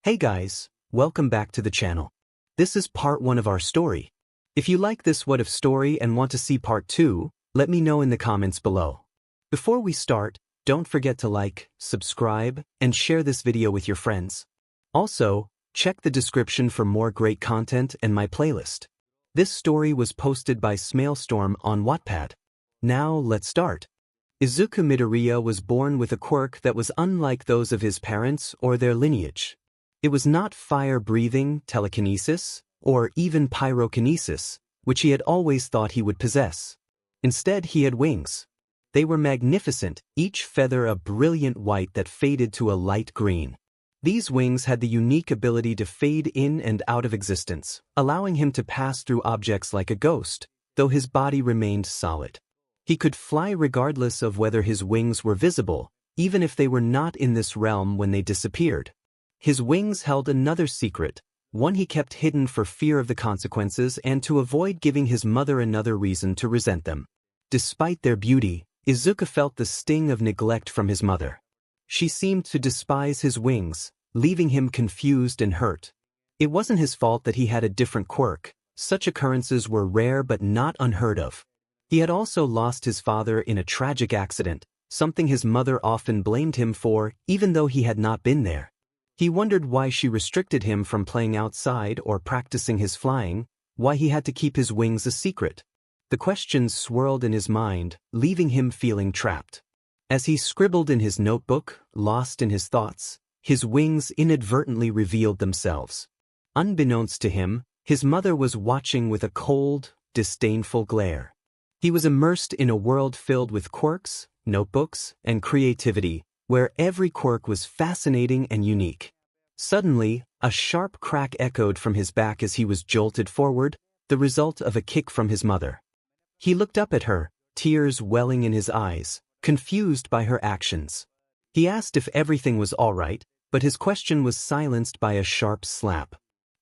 Hey guys, welcome back to the channel. This is part 1 of our story. If you like this what if story and want to see part 2, let me know in the comments below. Before we start, don't forget to like, subscribe, and share this video with your friends. Also, check the description for more great content and my playlist. This story was posted by Smaelstorm on Wattpad. Now let's start. Izuku Midoriya was born with a quirk that was unlike those of his parents or their lineage. It was not fire-breathing telekinesis or even pyrokinesis, which he had always thought he would possess. Instead, he had wings. They were magnificent, each feather a brilliant white that faded to a light green. These wings had the unique ability to fade in and out of existence, allowing him to pass through objects like a ghost, though his body remained solid. He could fly regardless of whether his wings were visible, even if they were not in this realm when they disappeared. His wings held another secret, one he kept hidden for fear of the consequences and to avoid giving his mother another reason to resent them. Despite their beauty, Izuku felt the sting of neglect from his mother. She seemed to despise his wings, leaving him confused and hurt. It wasn't his fault that he had a different quirk. Such occurrences were rare but not unheard of. He had also lost his father in a tragic accident, something his mother often blamed him for, even though he had not been there. He wondered why she restricted him from playing outside or practicing his flying, why he had to keep his wings a secret. The questions swirled in his mind, leaving him feeling trapped. As he scribbled in his notebook, lost in his thoughts, his wings inadvertently revealed themselves. Unbeknownst to him, his mother was watching with a cold, disdainful glare. He was immersed in a world filled with quirks, notebooks, and creativity, where every quirk was fascinating and unique. Suddenly, a sharp crack echoed from his back as he was jolted forward, the result of a kick from his mother. He looked up at her, tears welling in his eyes, confused by her actions. He asked if everything was all right, but his question was silenced by a sharp slap.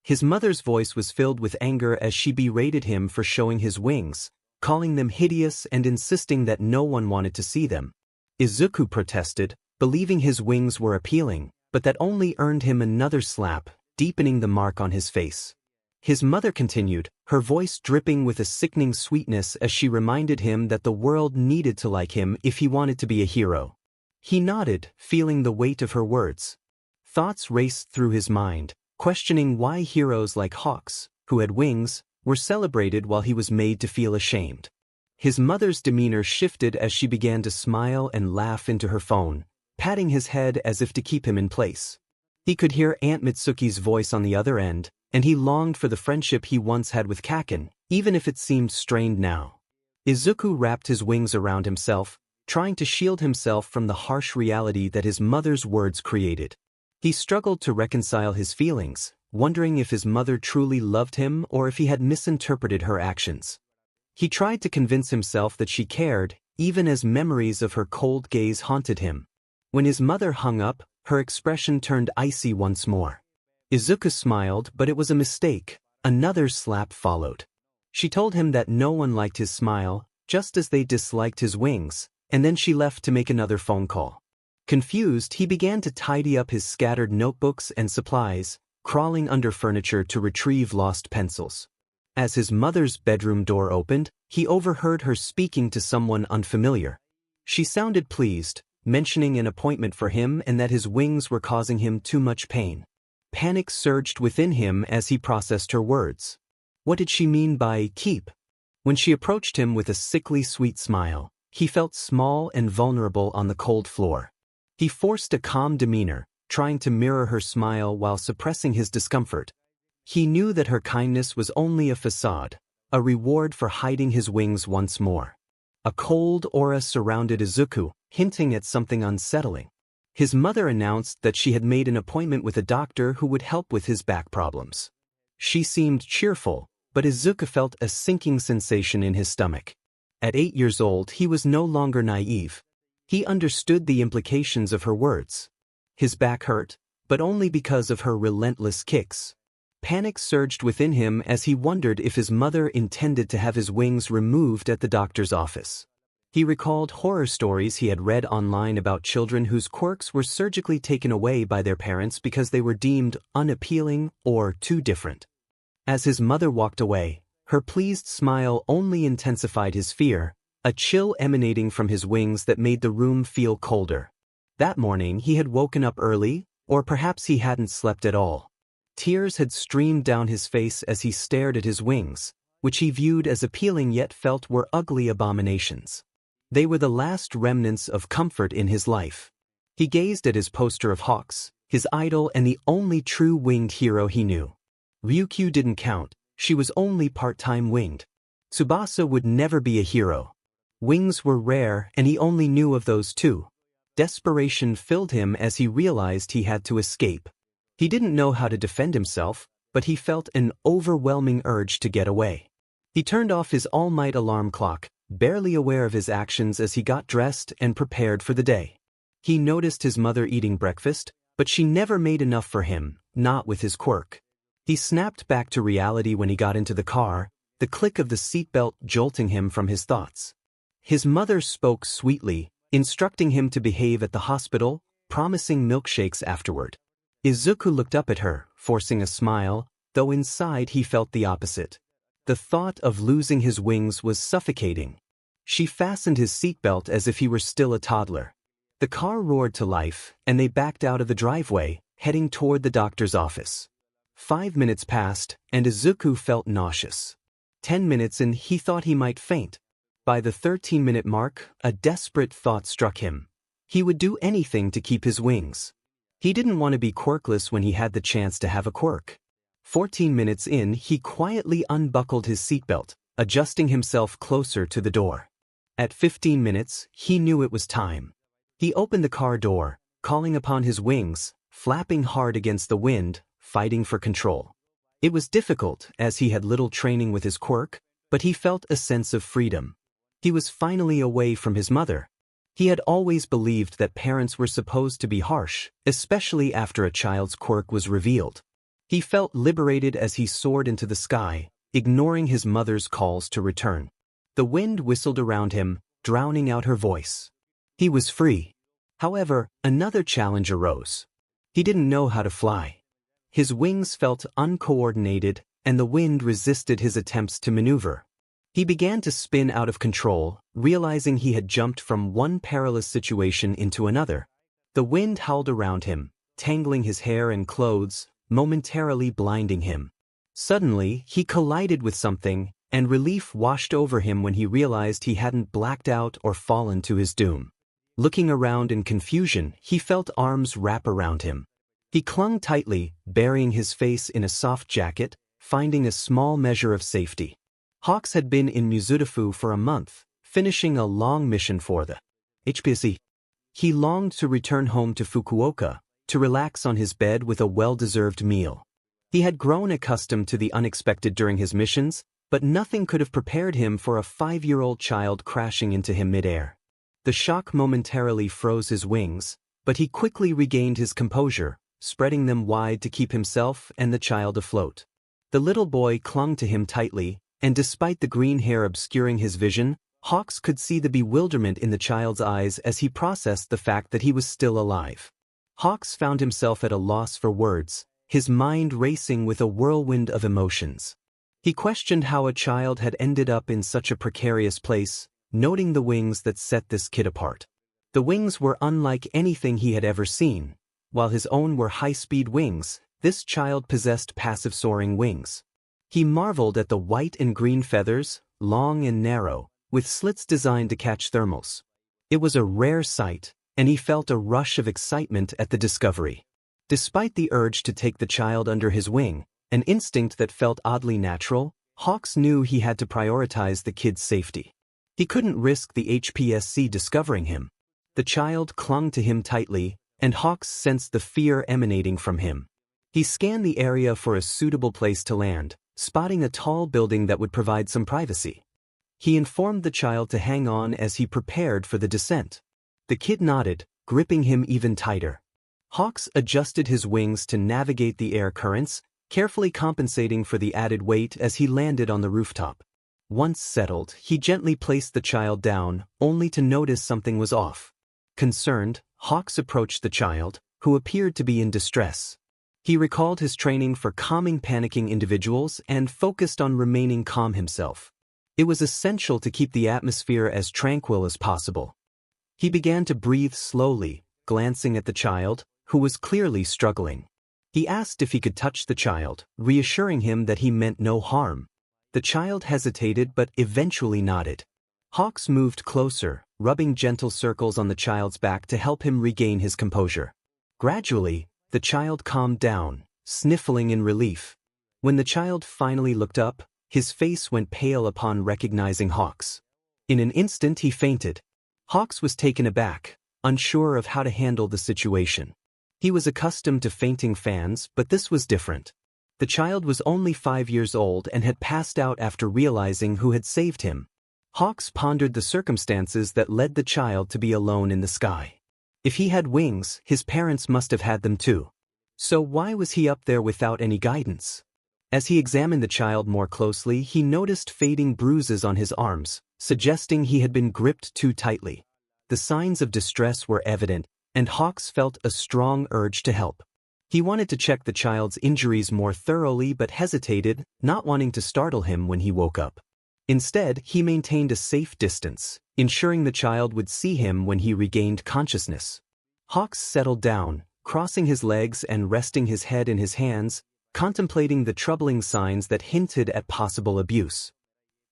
His mother's voice was filled with anger as she berated him for showing his wings, calling them hideous and insisting that no one wanted to see them. Izuku protested, believing his wings were appealing, but that only earned him another slap, deepening the mark on his face. His mother continued, her voice dripping with a sickening sweetness as she reminded him that the world needed to like him if he wanted to be a hero. He nodded, feeling the weight of her words. Thoughts raced through his mind, questioning why heroes like Hawks, who had wings, were celebrated while he was made to feel ashamed. His mother's demeanor shifted as she began to smile and laugh into her phone, patting his head as if to keep him in place. He could hear Aunt Mitsuki's voice on the other end, and he longed for the friendship he once had with Kaken, even if it seemed strained now. Izuku wrapped his wings around himself, trying to shield himself from the harsh reality that his mother's words created. He struggled to reconcile his feelings, wondering if his mother truly loved him or if he had misinterpreted her actions. He tried to convince himself that she cared, even as memories of her cold gaze haunted him. When his mother hung up, her expression turned icy once more. Izuku smiled, but it was a mistake. Another slap followed. She told him that no one liked his smile, just as they disliked his wings, and then she left to make another phone call. Confused, he began to tidy up his scattered notebooks and supplies, crawling under furniture to retrieve lost pencils. As his mother's bedroom door opened, he overheard her speaking to someone unfamiliar. She sounded pleased, mentioning an appointment for him and that his wings were causing him too much pain. Panic surged within him as he processed her words. What did she mean by keep? When she approached him with a sickly sweet smile, he felt small and vulnerable on the cold floor. He forced a calm demeanor, trying to mirror her smile while suppressing his discomfort. He knew that her kindness was only a facade, a reward for hiding his wings once more. A cold aura surrounded Izuku, hinting at something unsettling. His mother announced that she had made an appointment with a doctor who would help with his back problems. She seemed cheerful, but Izuku felt a sinking sensation in his stomach. At 8 years old, he was no longer naive. He understood the implications of her words. His back hurt, but only because of her relentless kicks. Panic surged within him as he wondered if his mother intended to have his wings removed at the doctor's office. He recalled horror stories he had read online about children whose quirks were surgically taken away by their parents because they were deemed unappealing or too different. As his mother walked away, her pleased smile only intensified his fear, a chill emanating from his wings that made the room feel colder. That morning he had woken up early, or perhaps he hadn't slept at all. Tears had streamed down his face as he stared at his wings, which he viewed as appealing yet felt were ugly abominations. They were the last remnants of comfort in his life. He gazed at his poster of Hawks, his idol and the only true winged hero he knew. Ryukyu didn't count, she was only part-time winged. Tsubasa would never be a hero. Wings were rare and he only knew of those two. Desperation filled him as he realized he had to escape. He didn't know how to defend himself, but he felt an overwhelming urge to get away. He turned off his all-night alarm clock, barely aware of his actions as he got dressed and prepared for the day. He noticed his mother eating breakfast, but she never made enough for him, not with his quirk. He snapped back to reality when he got into the car, the click of the seatbelt jolting him from his thoughts. His mother spoke sweetly, instructing him to behave at the hospital, promising milkshakes afterward. Izuku looked up at her, forcing a smile, though inside he felt the opposite. The thought of losing his wings was suffocating. She fastened his seatbelt as if he were still a toddler. The car roared to life, and they backed out of the driveway, heading toward the doctor's office. 5 minutes passed, and Izuku felt nauseous. 10 minutes in, he thought he might faint. By the 13-minute mark, a desperate thought struck him. He would do anything to keep his wings. He didn't want to be quirkless when he had the chance to have a quirk. 14 minutes in, he quietly unbuckled his seatbelt, adjusting himself closer to the door. At 15 minutes, he knew it was time. He opened the car door, calling upon his wings, flapping hard against the wind, fighting for control. It was difficult, as he had little training with his quirk, but he felt a sense of freedom. He was finally away from his mother. He had always believed that parents were supposed to be harsh, especially after a child's quirk was revealed. He felt liberated as he soared into the sky, ignoring his mother's calls to return. The wind whistled around him, drowning out her voice. He was free. However, another challenge arose. He didn't know how to fly. His wings felt uncoordinated, and the wind resisted his attempts to maneuver. He began to spin out of control, realizing he had jumped from one perilous situation into another. The wind howled around him, tangling his hair and clothes, momentarily blinding him. Suddenly, he collided with something, and relief washed over him when he realized he hadn't blacked out or fallen to his doom. Looking around in confusion, he felt arms wrap around him. He clung tightly, burying his face in a soft jacket, finding a small measure of safety. Hawks had been in Mizudafu for a month, finishing a long mission for the HPSC. He longed to return home to Fukuoka, to relax on his bed with a well-deserved meal. He had grown accustomed to the unexpected during his missions, but nothing could have prepared him for a 5-year-old child crashing into him mid-air. The shock momentarily froze his wings, but he quickly regained his composure, spreading them wide to keep himself and the child afloat. The little boy clung to him tightly, and despite the green hair obscuring his vision, Hawks could see the bewilderment in the child's eyes as he processed the fact that he was still alive. Hawks found himself at a loss for words, his mind racing with a whirlwind of emotions. He questioned how a child had ended up in such a precarious place, noting the wings that set this kid apart. The wings were unlike anything he had ever seen. While his own were high-speed wings, this child possessed passive soaring wings. He marveled at the white and green feathers, long and narrow, with slits designed to catch thermals. It was a rare sight, and he felt a rush of excitement at the discovery. Despite the urge to take the child under his wing, an instinct that felt oddly natural, Hawks knew he had to prioritize the kid's safety. He couldn't risk the HPSC discovering him. The child clung to him tightly, and Hawks sensed the fear emanating from him. He scanned the area for a suitable place to land, spotting a tall building that would provide some privacy. He informed the child to hang on as he prepared for the descent. The kid nodded, gripping him even tighter. Hawks adjusted his wings to navigate the air currents, carefully compensating for the added weight as he landed on the rooftop. Once settled, he gently placed the child down, only to notice something was off. Concerned, 𝗧𝗵𝗲 approached the child, who appeared to be in distress. He recalled his training for calming panicking individuals and focused on remaining calm himself. It was essential to keep the atmosphere as tranquil as possible. He began to breathe slowly, glancing at the child, who was clearly struggling. He asked if he could touch the child, reassuring him that he meant no harm. The child hesitated but eventually nodded. 𝗧𝗵𝗲 moved closer, rubbing gentle circles on the child's back to help him regain his composure. Gradually, the child calmed down, sniffling in relief. When the child finally looked up, his face went pale upon recognizing 𝗧𝗵𝗲. In an instant he fainted. 𝗧𝗵𝗲 was taken aback, unsure of how to handle the situation. He was accustomed to fainting fans, but this was different. The child was only 5 years old and had passed out after realizing who had saved him. 𝗧𝗵𝗲 pondered the circumstances that led the child to be alone in the sky. If he had wings, his parents must have had them too. So why was he up there without any guidance? As he examined the child more closely, he noticed fading bruises on his arms, suggesting he had been gripped too tightly. The signs of distress were evident, and 𝗧𝗵𝗲 felt a strong urge to help. He wanted to check the child's injuries more thoroughly but hesitated, not wanting to startle him when he woke up. Instead, he maintained a safe distance, ensuring the child would see him when he regained consciousness. 𝗧𝗵𝗲 settled down, crossing his legs and resting his head in his hands, contemplating the troubling signs that hinted at possible abuse.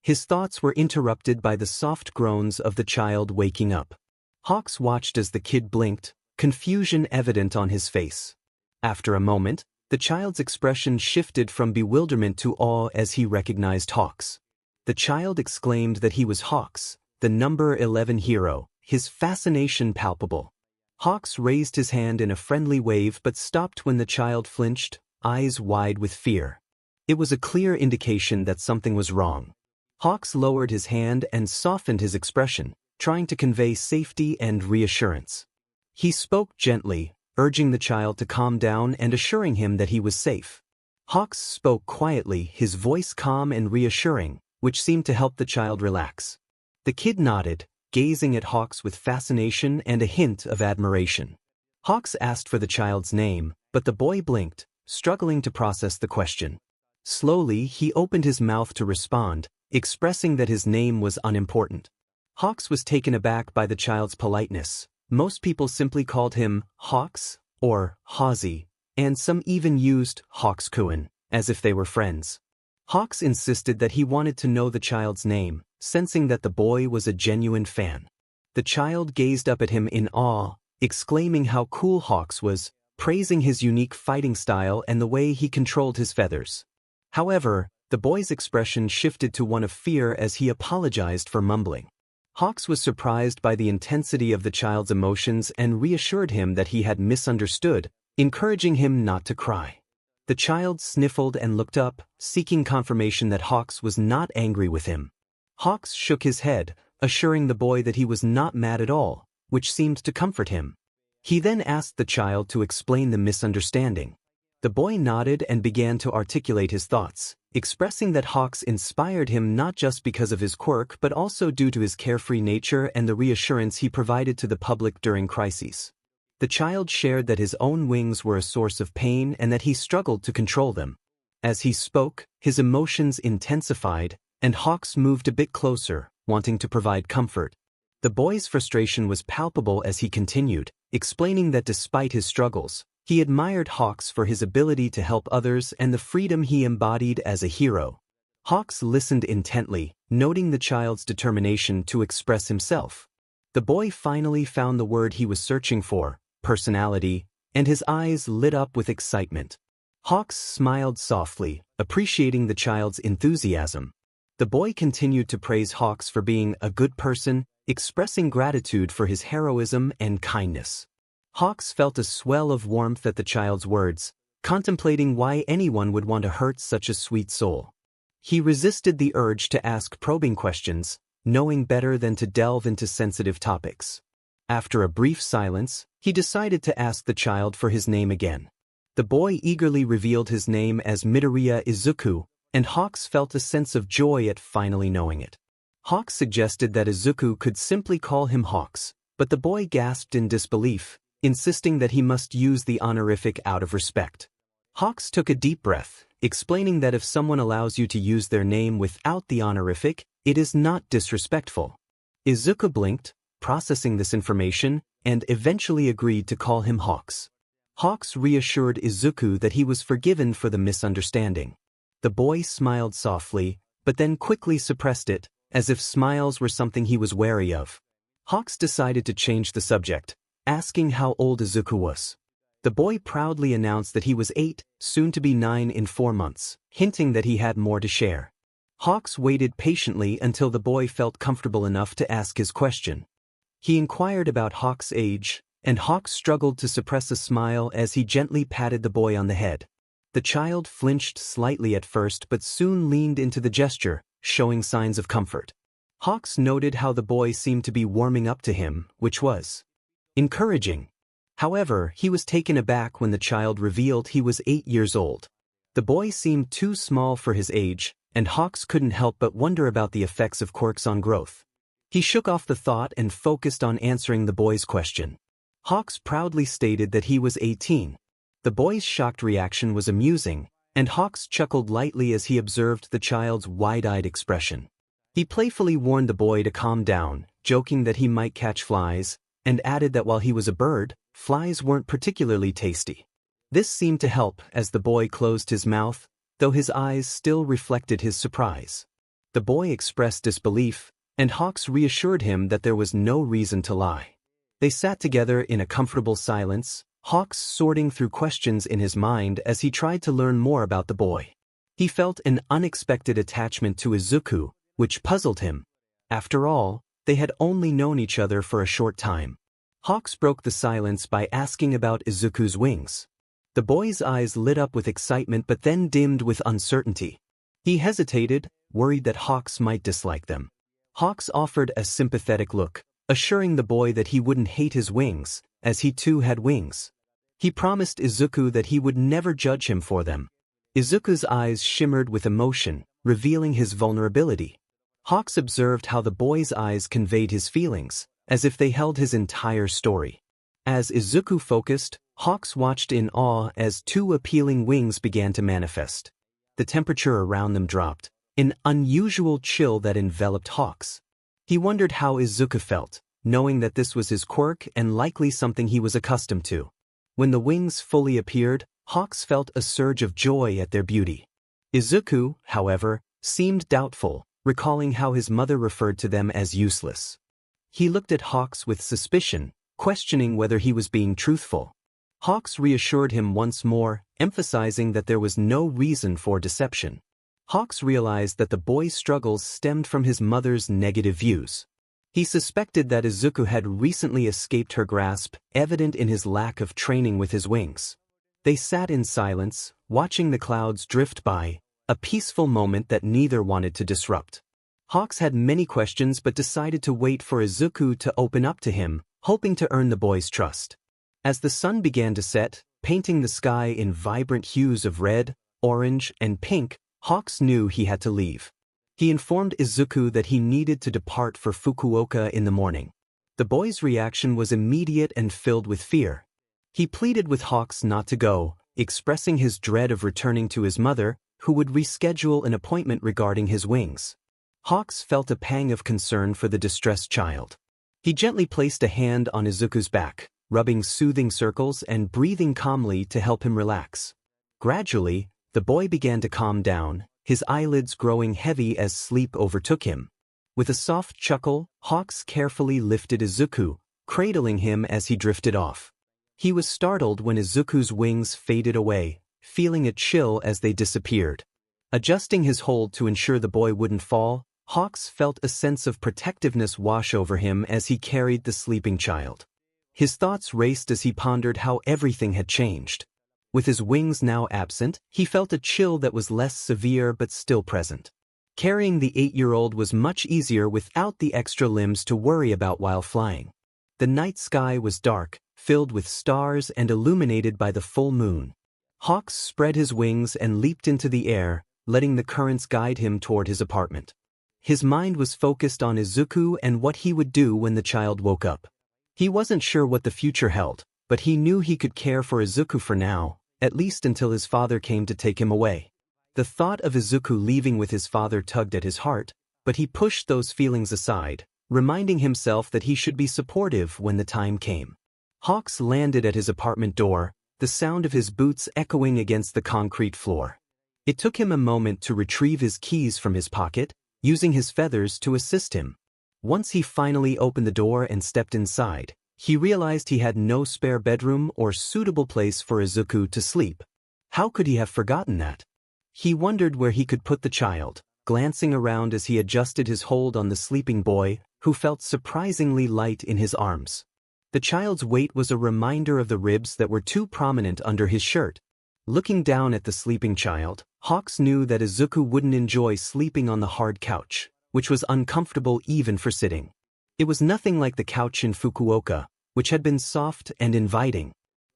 His thoughts were interrupted by the soft groans of the child waking up. 𝗧𝗵𝗲 watched as the kid blinked, confusion evident on his face. After a moment, the child's expression shifted from bewilderment to awe as he recognized 𝗧𝗵𝗲. The child exclaimed that he was 𝗧𝗵𝗲, the number 11 hero, his fascination palpable. 𝗧𝗵𝗲 raised his hand in a friendly wave but stopped when the child flinched, eyes wide with fear. It was a clear indication that something was wrong. 𝗧𝗵𝗲 lowered his hand and softened his expression, trying to convey safety and reassurance. He spoke gently, urging the child to calm down and assuring him that he was safe. 𝗧𝗵𝗲 spoke quietly, his voice calm and reassuring, which seemed to help the child relax. The kid nodded, gazing at 𝗧𝗵𝗲 with fascination and a hint of admiration. 𝗧𝗵𝗲 asked for the child's name, but the boy blinked, struggling to process the question. Slowly, he opened his mouth to respond, expressing that his name was unimportant. 𝗧𝗵𝗲 was taken aback by the child's politeness. Most people simply called him 𝗧𝗵𝗲 or 𝗧𝗵𝗲, and some even used 𝗧𝗵𝗲 as if they were friends. 𝗧𝗵𝗲 insisted that he wanted to know the child's name, sensing that the boy was a genuine fan. The child gazed up at him in awe, exclaiming how cool 𝗧𝗵𝗲 was, praising his unique fighting style and the way he controlled his feathers. However, the boy's expression shifted to one of fear as he apologized for mumbling. 𝗧𝗵𝗲 was surprised by the intensity of the child's emotions and reassured him that he had misunderstood, encouraging him not to cry. The child sniffled and looked up, seeking confirmation that 𝗧𝗵𝗲 was not angry with him. 𝗧𝗵𝗲 shook his head, assuring the boy that he was not mad at all, which seemed to comfort him. He then asked the child to explain the misunderstanding. The boy nodded and began to articulate his thoughts, expressing that 𝗧𝗵𝗲 inspired him not just because of his quirk but also due to his carefree nature and the reassurance he provided to the public during crises. The child shared that his own wings were a source of pain and that he struggled to control them. As he spoke, his emotions intensified, and 𝗧𝗵𝗲 moved a bit closer, wanting to provide comfort. The boy's frustration was palpable as he continued, explaining that despite his struggles, he admired 𝗧𝗵𝗲 for his ability to help others and the freedom he embodied as a hero. 𝗧𝗵𝗲 listened intently, noting the child's determination to express himself. The boy finally found the word he was searching for, personality, and his eyes lit up with excitement. 𝗧𝗵𝗲 smiled softly, appreciating the child's enthusiasm. The boy continued to praise 𝗧𝗵𝗲 for being a good person, expressing gratitude for his heroism and kindness. 𝗧𝗵𝗲 felt a swell of warmth at the child's words, contemplating why anyone would want to hurt such a sweet soul. He resisted the urge to ask probing questions, knowing better than to delve into sensitive topics. After a brief silence, he decided to ask the child for his name again. The boy eagerly revealed his name as Midoriya Izuku, and 𝗧𝗂𝘁 felt a sense of joy at finally knowing it. 𝗧𝗂𝘁 suggested that Izuku could simply call him 𝗧𝗂𝘁, but the boy gasped in disbelief, insisting that he must use the honorific out of respect. 𝗧𝗂𝘁 took a deep breath, explaining that if someone allows you to use their name without the honorific, it is not disrespectful. Izuku blinked, processing this information, and eventually agreed to call him 𝗧𝗂𝘁. 𝗧𝗂𝘁 reassured Izuku that he was forgiven for the misunderstanding. The boy smiled softly, but then quickly suppressed it, as if smiles were something he was wary of. 𝗧𝗂𝘁 decided to change the subject, asking how old Izuku was. The boy proudly announced that he was 8, soon to be 9 in 4 months, hinting that he had more to share. 𝗧𝗂𝘁 waited patiently until the boy felt comfortable enough to ask his question. He inquired about 𝗧𝗂𝘁's age, and 𝗧𝗂𝘁 struggled to suppress a smile as he gently patted the boy on the head. The child flinched slightly at first but soon leaned into the gesture, showing signs of comfort. 𝗧𝗂𝘁 noted how the boy seemed to be warming up to him, which was encouraging. However, he was taken aback when the child revealed he was 8 years old. The boy seemed too small for his age, and 𝗧𝗂𝘁 couldn't help but wonder about the effects of quirks on growth. He shook off the thought and focused on answering the boy's question. 𝗧𝗂𝘁 proudly stated that he was 18. The boy's shocked reaction was amusing, and 𝗧𝗂𝘁 chuckled lightly as he observed the child's wide-eyed expression. He playfully warned the boy to calm down, joking that he might catch flies, and added that while he was a bird, flies weren't particularly tasty. This seemed to help as the boy closed his mouth, though his eyes still reflected his surprise. The boy expressed disbelief, and 𝗧𝗂𝘁 reassured him that there was no reason to lie. They sat together in a comfortable silence, 𝗧𝗂𝘁 sorting through questions in his mind as he tried to learn more about the boy. He felt an unexpected attachment to Izuku, which puzzled him. After all, they had only known each other for a short time. 𝗧𝗂𝘁 broke the silence by asking about Izuku's wings. The boy's eyes lit up with excitement but then dimmed with uncertainty. He hesitated, worried that 𝗧𝗂𝘁 might dislike them. 𝗧𝗂𝘁 offered a sympathetic look, assuring the boy that he wouldn't hate his wings, as he too had wings. He promised Izuku that he would never judge him for them. Izuku's eyes shimmered with emotion, revealing his vulnerability. 𝗧𝗂𝘁 observed how the boy's eyes conveyed his feelings, as if they held his entire story. As Izuku focused, 𝗧𝗂𝘁 watched in awe as 2 appealing wings began to manifest. The temperature around them dropped, an unusual chill that enveloped 𝗧𝗂𝘁. He wondered how Izuku felt, knowing that this was his quirk and likely something he was accustomed to. When the wings fully appeared, 𝗧𝗂𝘁 felt a surge of joy at their beauty. Izuku, however, seemed doubtful, recalling how his mother referred to them as useless. He looked at 𝗧𝗂𝘁 with suspicion, questioning whether he was being truthful. 𝗧𝗂𝘁 reassured him once more, emphasizing that there was no reason for deception. 𝗧𝗂𝘁 realized that the boy's struggles stemmed from his mother's negative views. He suspected that Izuku had recently escaped her grasp, evident in his lack of training with his wings. They sat in silence, watching the clouds drift by, a peaceful moment that neither wanted to disrupt. 𝗧𝗂𝘁 had many questions but decided to wait for Izuku to open up to him, hoping to earn the boy's trust. As the sun began to set, painting the sky in vibrant hues of red, orange, and pink, 𝗧𝗂𝘁 knew he had to leave. He informed Izuku that he needed to depart for Fukuoka in the morning. The boy's reaction was immediate and filled with fear. He pleaded with 𝗧𝗂𝘁 not to go, expressing his dread of returning to his mother, who would reschedule an appointment regarding his wings. 𝗧𝗂𝘁 felt a pang of concern for the distressed child. He gently placed a hand on Izuku's back, rubbing soothing circles and breathing calmly to help him relax. Gradually, the boy began to calm down, his eyelids growing heavy as sleep overtook him. With a soft chuckle, 𝗧𝗂𝘁 carefully lifted Izuku, cradling him as he drifted off. He was startled when Izuku's wings faded away, feeling a chill as they disappeared. Adjusting his hold to ensure the boy wouldn't fall, 𝗧𝗂𝘁 felt a sense of protectiveness wash over him as he carried the sleeping child. His thoughts raced as he pondered how everything had changed. With his wings now absent, he felt a chill that was less severe but still present. Carrying the 8-year-old was much easier without the extra limbs to worry about while flying. The night sky was dark, filled with stars and illuminated by the full moon. 𝗧𝗂𝘁 spread his wings and leaped into the air, letting the currents guide him toward his apartment. His mind was focused on Izuku and what he would do when the child woke up. He wasn't sure what the future held, but he knew he could care for Izuku for now, at least until his father came to take him away. The thought of Izuku leaving with his father tugged at his heart, but he pushed those feelings aside, reminding himself that he should be supportive when the time came. Hawks landed at his apartment door, the sound of his boots echoing against the concrete floor. It took him a moment to retrieve his keys from his pocket, using his feathers to assist him. Once he finally opened the door and stepped inside, he realized he had no spare bedroom or suitable place for Izuku to sleep. How could he have forgotten that? He wondered where he could put the child, glancing around as he adjusted his hold on the sleeping boy, who felt surprisingly light in his arms. The child's weight was a reminder of the ribs that were too prominent under his shirt. Looking down at the sleeping child, Hawks knew that Izuku wouldn't enjoy sleeping on the hard couch, which was uncomfortable even for sitting. It was nothing like the couch in Fukuoka, which had been soft and inviting.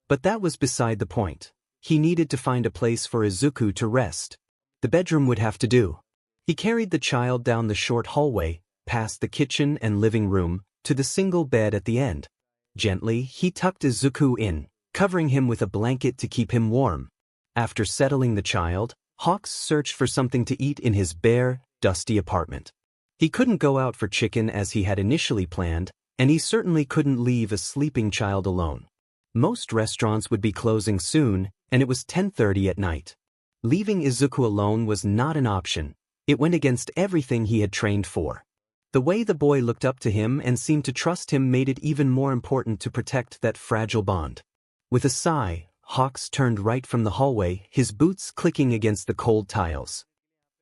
But that was beside the point. He needed to find a place for Izuku to rest. The bedroom would have to do. He carried the child down the short hallway, past the kitchen and living room, to the single bed at the end. Gently, he tucked Izuku in, covering him with a blanket to keep him warm. After settling the child, Hawks searched for something to eat in his bare, dusty apartment. He couldn't go out for chicken as he had initially planned, and he certainly couldn't leave a sleeping child alone. Most restaurants would be closing soon, and it was 10:30 at night. Leaving Izuku alone was not an option. It went against everything he had trained for. The way the boy looked up to him and seemed to trust him made it even more important to protect that fragile bond. With a sigh, Hawks turned right from the hallway, his boots clicking against the cold tiles.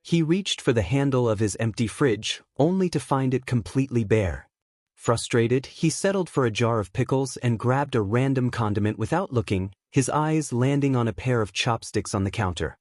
He reached for the handle of his empty fridge, only to find it completely bare. Frustrated, he settled for a jar of pickles and grabbed a random condiment without looking, his eyes landing on a pair of chopsticks on the counter.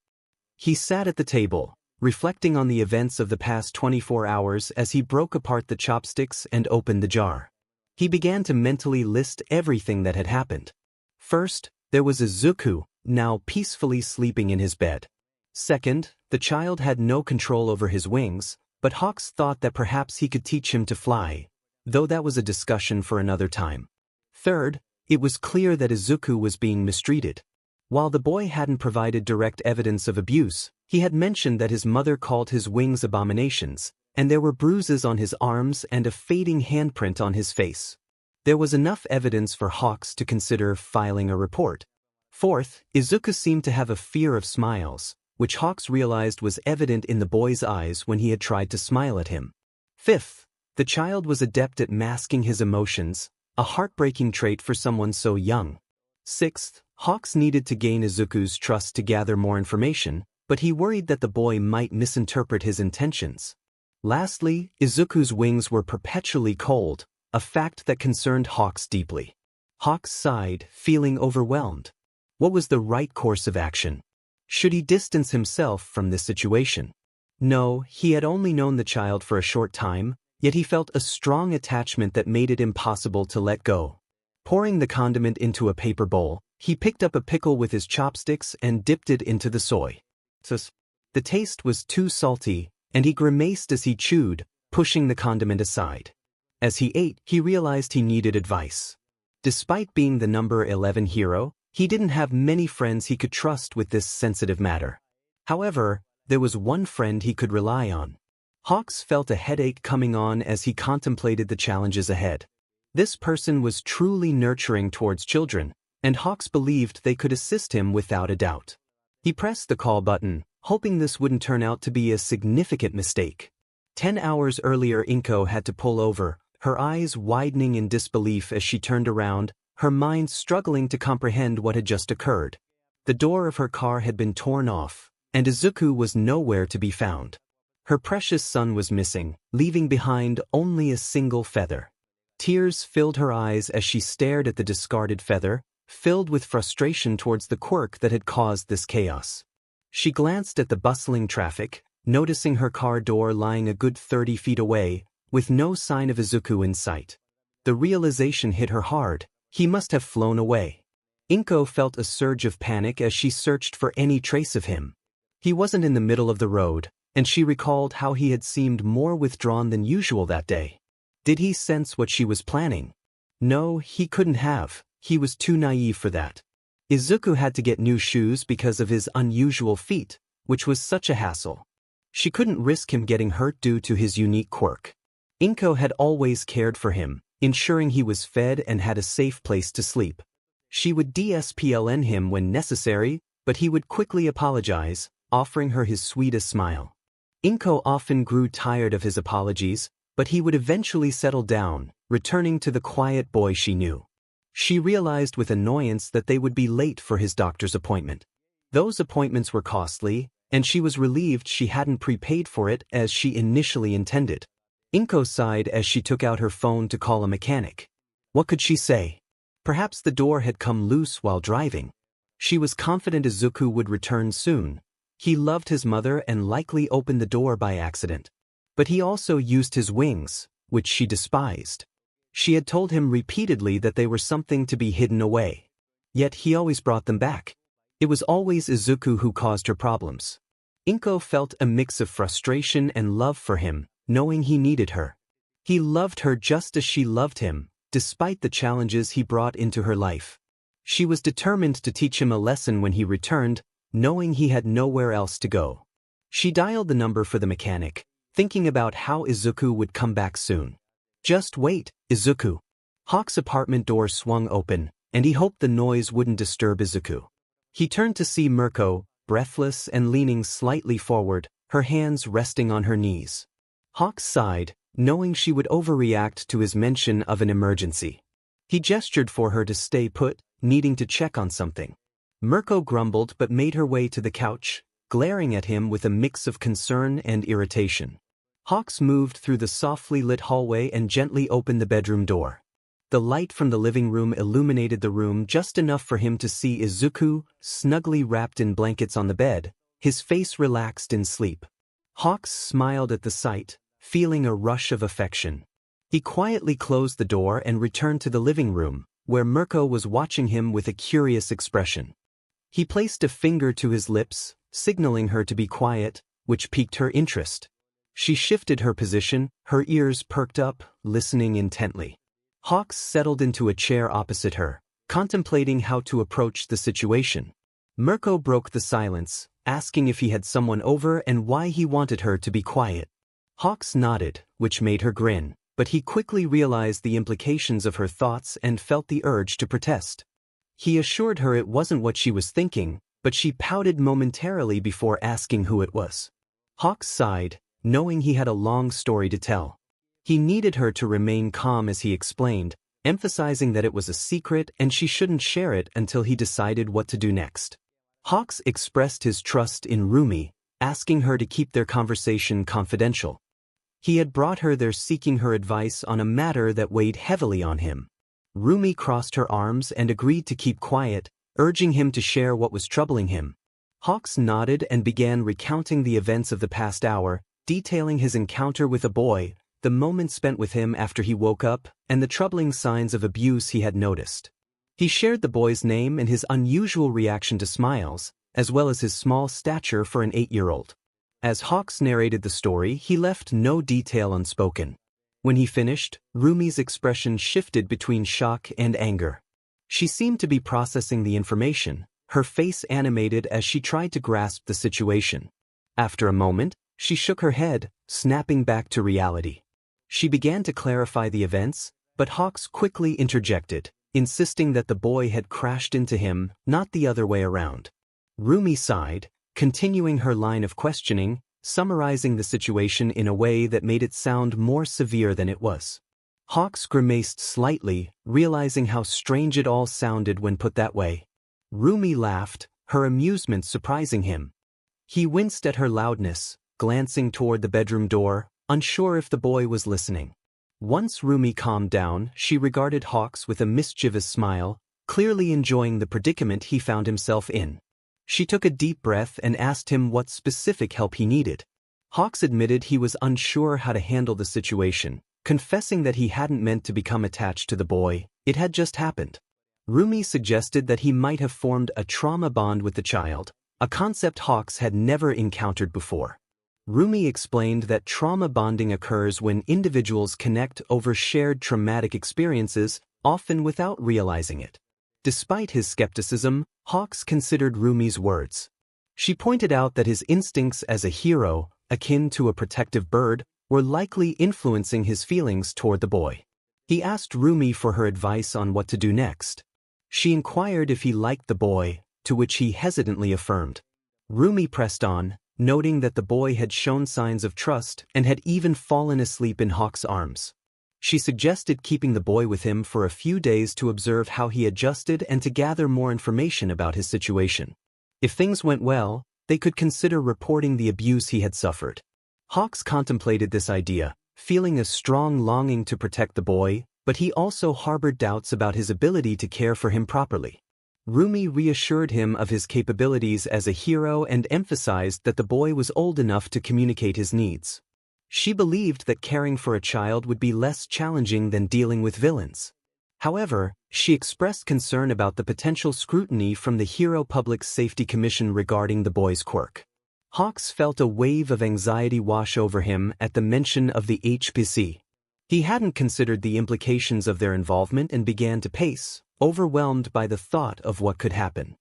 He sat at the table, reflecting on the events of the past 24 hours as he broke apart the chopsticks and opened the jar. He began to mentally list everything that had happened. First, there was Izuku, now peacefully sleeping in his bed. Second, the child had no control over his wings, but Hawks thought that perhaps he could teach him to fly, though that was a discussion for another time. Third, it was clear that Izuku was being mistreated. While the boy hadn't provided direct evidence of abuse, he had mentioned that his mother called his wings abominations, and there were bruises on his arms and a fading handprint on his face. There was enough evidence for Hawks to consider filing a report. Fourth, Izuku seemed to have a fear of smiles, which Hawks realized was evident in the boy's eyes when he had tried to smile at him. Fifth, the child was adept at masking his emotions, a heartbreaking trait for someone so young. Sixth, Hawks needed to gain Izuku's trust to gather more information, but he worried that the boy might misinterpret his intentions. Lastly, Izuku's wings were perpetually cold, a fact that concerned Hawks deeply. Hawks sighed, feeling overwhelmed. What was the right course of action? Should he distance himself from this situation? No, he had only known the child for a short time, yet he felt a strong attachment that made it impossible to let go. Pouring the condiment into a paper bowl, he picked up a pickle with his chopsticks and dipped it into the soy sauce. The taste was too salty, and he grimaced as he chewed, pushing the condiment aside. As he ate, he realized he needed advice. Despite being the number 11 hero, he didn't have many friends he could trust with this sensitive matter. However, there was one friend he could rely on. Hawks felt a headache coming on as he contemplated the challenges ahead. This person was truly nurturing towards children, and Hawks believed they could assist him without a doubt. He pressed the call button, hoping this wouldn't turn out to be a significant mistake. 10 hours earlier, 𝗧𝗵𝗲 had to pull over, her eyes widening in disbelief as she turned around, her mind struggling to comprehend what had just occurred. The door of her car had been torn off, and Izuku was nowhere to be found. Her precious son was missing, leaving behind only a single feather. Tears filled her eyes as she stared at the discarded feather, filled with frustration towards the quirk that had caused this chaos. She glanced at the bustling traffic, noticing her car door lying a good 30 feet away, with no sign of Izuku in sight. The realization hit her hard. He must have flown away. 𝗧𝗵𝗲 felt a surge of panic as she searched for any trace of him. He wasn't in the middle of the road, and she recalled how he had seemed more withdrawn than usual that day. Did he sense what she was planning? No, he couldn't have. He was too naive for that. Izuku had to get new shoes because of his unusual feet, which was such a hassle. She couldn't risk him getting hurt due to his unique quirk. 𝗏𝗏 had always cared for him, ensuring he was fed and had a safe place to sleep. She would discipline him when necessary, but he would quickly apologize, offering her his sweetest smile. 𝗏𝗏 often grew tired of his apologies, but he would eventually settle down, returning to the quiet boy she knew. She realized with annoyance that they would be late for his doctor's appointment. Those appointments were costly, and she was relieved she hadn't prepaid for it as she initially intended. 𝗏𝗏 sighed as she took out her phone to call a mechanic. What could she say? Perhaps the door had come loose while driving. She was confident Izuku would return soon. He loved his mother and likely opened the door by accident. But he also used his wings, which she despised. She had told him repeatedly that they were something to be hidden away. Yet he always brought them back. It was always Izuku who caused her problems. 𝗏𝗏 felt a mix of frustration and love for him, knowing he needed her. He loved her just as she loved him, despite the challenges he brought into her life. She was determined to teach him a lesson when he returned, knowing he had nowhere else to go. She dialed the number for the mechanic, thinking about how Izuku would come back soon. Just wait, Izuku. 𝗏𝗏's apartment door swung open, and he hoped the noise wouldn't disturb Izuku. He turned to see Mirko, breathless and leaning slightly forward, her hands resting on her knees. 𝗏𝗏 sighed, knowing she would overreact to his mention of an emergency. He gestured for her to stay put, needing to check on something. Mirko grumbled but made her way to the couch, glaring at him with a mix of concern and irritation. 𝗏𝗏 moved through the softly lit hallway and gently opened the bedroom door. The light from the living room illuminated the room just enough for him to see Izuku, snugly wrapped in blankets on the bed, his face relaxed in sleep. 𝗏𝗏 smiled at the sight, feeling a rush of affection. He quietly closed the door and returned to the living room, where Mirko was watching him with a curious expression. He placed a finger to his lips, signaling her to be quiet, which piqued her interest. She shifted her position, her ears perked up, listening intently. 𝗏𝗏 settled into a chair opposite her, contemplating how to approach the situation. Mirko broke the silence, asking if he had someone over and why he wanted her to be quiet. 𝗏𝗏 nodded, which made her grin, but he quickly realized the implications of her thoughts and felt the urge to protest. He assured her it wasn't what she was thinking, but she pouted momentarily before asking who it was. 𝗏𝗏 sighed, knowing he had a long story to tell. He needed her to remain calm as he explained, emphasizing that it was a secret and she shouldn't share it until he decided what to do next. 𝗏𝗏 expressed his trust in 𝗵𝗲, asking her to keep their conversation confidential. He had brought her there seeking her advice on a matter that weighed heavily on him. 𝗵𝗲 crossed her arms and agreed to keep quiet, urging him to share what was troubling him. 𝗏𝗏 nodded and began recounting the events of the past hour, detailing his encounter with a boy, the moment spent with him after he woke up, and the troubling signs of abuse he had noticed. He shared the boy's name and his unusual reaction to smiles, as well as his small stature for an 8-year-old. As 𝗏𝗏 narrated the story, he left no detail unspoken. When he finished, 𝗵𝗲's expression shifted between shock and anger. She seemed to be processing the information, her face animated as she tried to grasp the situation. After a moment, she shook her head, snapping back to reality. She began to clarify the events, but 𝗏𝗏 quickly interjected, insisting that the boy had crashed into him, not the other way around. 𝗵𝗲 sighed, continuing her line of questioning, summarizing the situation in a way that made it sound more severe than it was. 𝗏𝗏 grimaced slightly, realizing how strange it all sounded when put that way. 𝗵𝗲 laughed, her amusement surprising him. He winced at her loudness, glancing toward the bedroom door, unsure if the boy was listening. Once 𝗵𝗲 calmed down, she regarded 𝗏𝗏 with a mischievous smile, clearly enjoying the predicament he found himself in. She took a deep breath and asked him what specific help he needed. 𝗏𝗏 admitted he was unsure how to handle the situation, confessing that he hadn't meant to become attached to the boy, it had just happened. 𝗵𝗲 suggested that he might have formed a trauma bond with the child, a concept Hawks had never encountered before. 𝗵𝗲 explained that trauma bonding occurs when individuals connect over shared traumatic experiences, often without realizing it. Despite his skepticism, Hawks considered 𝗵𝗲's words. She pointed out that his instincts as a hero, akin to a protective bird, were likely influencing his feelings toward the boy. He asked 𝗵𝗲 for her advice on what to do next. She inquired if he liked the boy, to which he hesitantly affirmed. 𝗵𝗲 pressed on, noting that the boy had shown signs of trust and had even fallen asleep in Hawks' arms. She suggested keeping the boy with him for a few days to observe how he adjusted and to gather more information about his situation. If things went well, they could consider reporting the abuse he had suffered. Hawks contemplated this idea, feeling a strong longing to protect the boy, but he also harbored doubts about his ability to care for him properly. 𝗵𝗲 reassured him of his capabilities as a hero and emphasized that the boy was old enough to communicate his needs. She believed that caring for a child would be less challenging than dealing with villains. However, she expressed concern about the potential scrutiny from the Hero Public Safety Commission regarding the boy's quirk. Hawks felt a wave of anxiety wash over him at the mention of the HPC. He hadn't considered the implications of their involvement and began to pace, overwhelmed by the thought of what could happen.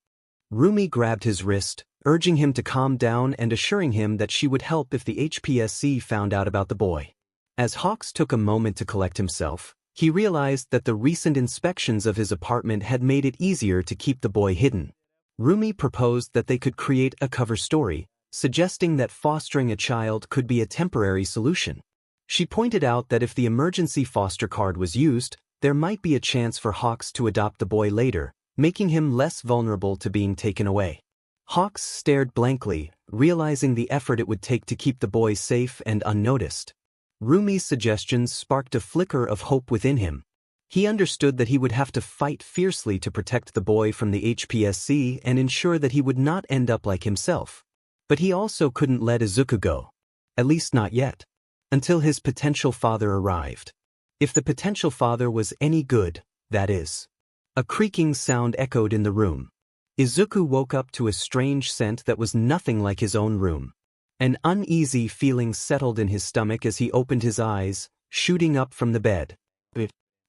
𝗵𝗲 grabbed his wrist, urging him to calm down and assuring him that she would help if the HPSC found out about the boy. As Hawks took a moment to collect himself, he realized that the recent inspections of his apartment had made it easier to keep the boy hidden. 𝗵𝗲 proposed that they could create a cover story, suggesting that fostering a child could be a temporary solution. She pointed out that if the emergency foster card was used, there might be a chance for Hawks to adopt the boy later, making him less vulnerable to being taken away. Hawks stared blankly, realizing the effort it would take to keep the boy safe and unnoticed. 𝗵𝗲's suggestions sparked a flicker of hope within him. He understood that he would have to fight fiercely to protect the boy from the HPSC and ensure that he would not end up like himself. But he also couldn't let Izuku go. At least not yet. Until his potential father arrived. If the potential father was any good, that is. A creaking sound echoed in the room. Izuku woke up to a strange scent that was nothing like his own room. An uneasy feeling settled in his stomach as he opened his eyes, shooting up from the bed.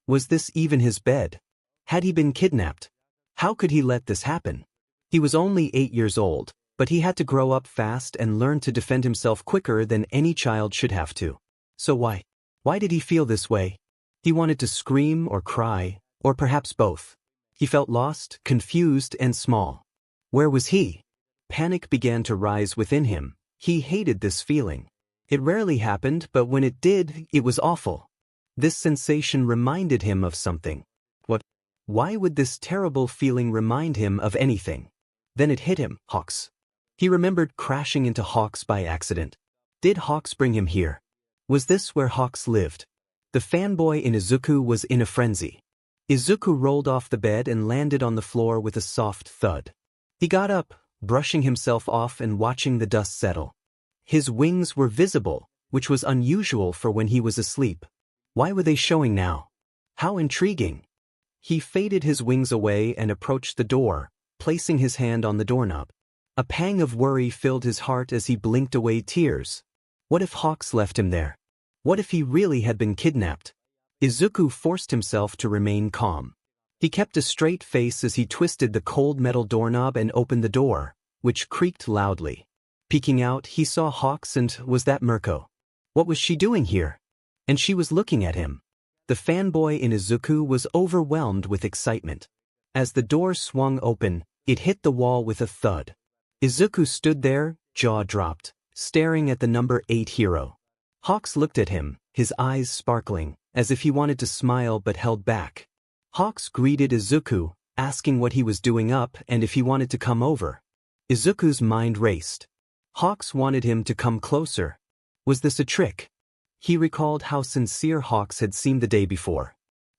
Was this even his bed? Had he been kidnapped? How could he let this happen? He was only 8 years old, but he had to grow up fast and learn to defend himself quicker than any child should have to. So why? Why did he feel this way? He wanted to scream or cry, or perhaps both. He felt lost, confused, and small. Where was he? Panic began to rise within him. He hated this feeling. It rarely happened, but when it did, it was awful. This sensation reminded him of something. What? Why would this terrible feeling remind him of anything? Then it hit him, Hawks. He remembered crashing into Hawks by accident. Did Hawks bring him here? Was this where Hawks lived? The fanboy in Izuku was in a frenzy. Izuku rolled off the bed and landed on the floor with a soft thud. He got up, brushing himself off and watching the dust settle. His wings were visible, which was unusual for when he was asleep. Why were they showing now? How intriguing. He faded his wings away and approached the door, placing his hand on the doorknob. A pang of worry filled his heart as he blinked away tears. What if Hawks left him there? What if he really had been kidnapped? Izuku forced himself to remain calm. He kept a straight face as he twisted the cold metal doorknob and opened the door, which creaked loudly. Peeking out, he saw Hawks and was that 𝗵𝗲? What was she doing here? And she was looking at him. The fanboy in Izuku was overwhelmed with excitement. As the door swung open, it hit the wall with a thud. Izuku stood there, jaw dropped, staring at the number 8 hero. Hawks looked at him, his eyes sparkling, as if he wanted to smile but held back. Hawks greeted Izuku, asking what he was doing up and if he wanted to come over. Izuku's mind raced. Hawks wanted him to come closer. Was this a trick? He recalled how sincere Hawks had seemed the day before.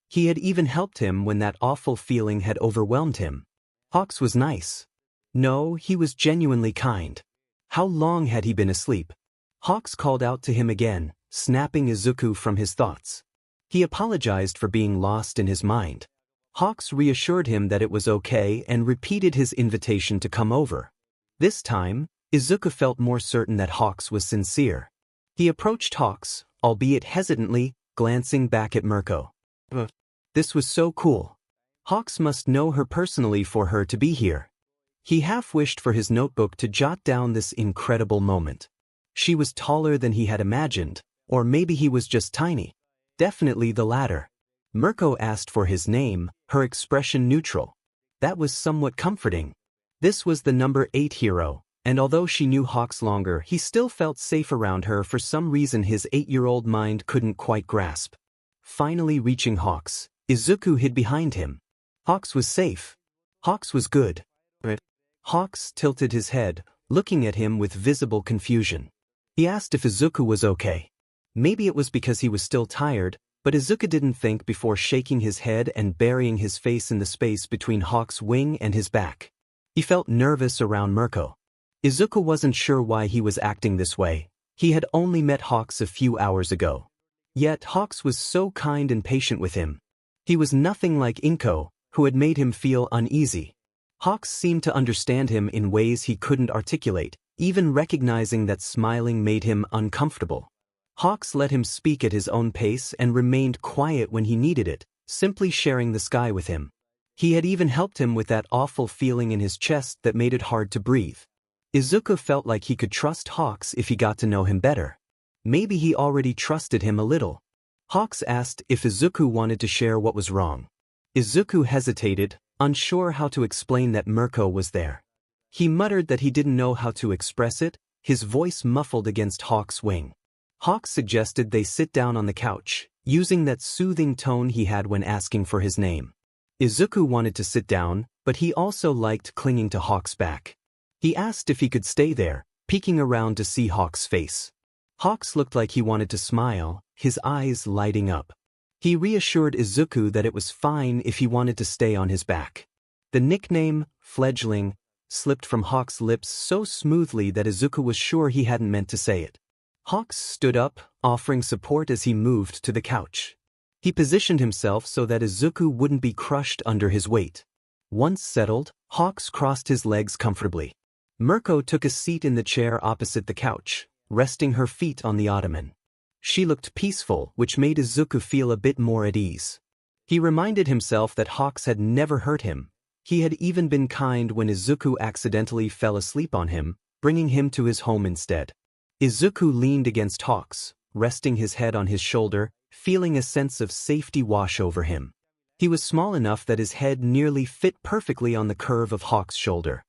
He had even helped him when that awful feeling had overwhelmed him. Hawks was nice. No, he was genuinely kind. How long had he been asleep? Hawks called out to him again, snapping Izuku from his thoughts. He apologized for being lost in his mind. Hawks reassured him that it was okay and repeated his invitation to come over. This time, Izuku felt more certain that 𝗧𝗂𝘅 was sincere. He approached 𝗧𝗂𝘅, albeit hesitantly, glancing back at 𝗵𝘃𝗁. This was so cool. 𝗧𝗂𝘅 must know her personally for her to be here. He half-wished for his notebook to jot down this incredible moment. She was taller than he had imagined, or maybe he was just tiny. Definitely the latter. 𝗵𝘃𝗁 asked for his name, her expression neutral. That was somewhat comforting. This was the number 8 hero, and although she knew 𝗧𝗂𝘅 longer, he still felt safe around her for some reason his 8-year-old mind couldn't quite grasp. Finally reaching 𝗧𝗂𝘅, Izuku hid behind him. 𝗧𝗂𝘅 was safe. 𝗧𝗂𝘅 was good. 𝗧𝗂𝘅 tilted his head, looking at him with visible confusion. He asked if Izuku was okay. Maybe it was because he was still tired, but Izuku didn't think before shaking his head and burying his face in the space between 𝗧𝗂𝘅's wing and his back. He felt nervous around 𝗵𝘃𝗁. Izuku wasn't sure why he was acting this way. He had only met 𝗧𝗂𝘅 a few hours ago. Yet 𝗧𝗂𝘅 was so kind and patient with him. He was nothing like Inko, who had made him feel uneasy. 𝗧𝗂𝘅 seemed to understand him in ways he couldn't articulate, even recognizing that smiling made him uncomfortable. 𝗧𝗂𝘅 let him speak at his own pace and remained quiet when he needed it, simply sharing the sky with him. He had even helped him with that awful feeling in his chest that made it hard to breathe. Izuku felt like he could trust 𝗧𝗂𝘅 if he got to know him better. Maybe he already trusted him a little. 𝗧𝗂𝘅 asked if Izuku wanted to share what was wrong. Izuku hesitated, unsure how to explain that 𝗵𝘃𝗁 was there. He muttered that he didn't know how to express it, his voice muffled against 𝗧𝗂𝘅's wing. 𝗧𝗂𝘅 suggested they sit down on the couch, using that soothing tone he had when asking for his name. Izuku wanted to sit down, but he also liked clinging to 𝗧𝗂𝘅's back. He asked if he could stay there, peeking around to see 𝗧𝗂𝘅's face. 𝗧𝗂𝘅 looked like he wanted to smile, his eyes lighting up. He reassured Izuku that it was fine if he wanted to stay on his back. The nickname, fledgling, slipped from 𝗧𝗂𝘅's lips so smoothly that Izuku was sure he hadn't meant to say it. 𝗧𝗂𝘅 stood up, offering support as he moved to the couch. He positioned himself so that Izuku wouldn't be crushed under his weight. Once settled, 𝗧𝗂𝘅 crossed his legs comfortably. 𝗵𝘃𝗁 took a seat in the chair opposite the couch, resting her feet on the ottoman. She looked peaceful, which made Izuku feel a bit more at ease. He reminded himself that 𝗧𝗂𝘅 had never hurt him. He had even been kind when Izuku accidentally fell asleep on him, bringing him to his home instead. Izuku leaned against 𝗧𝗂𝘅, resting his head on his shoulder, feeling a sense of safety wash over him. He was small enough that his head nearly fit perfectly on the curve of 𝗧𝗂𝘅's shoulder.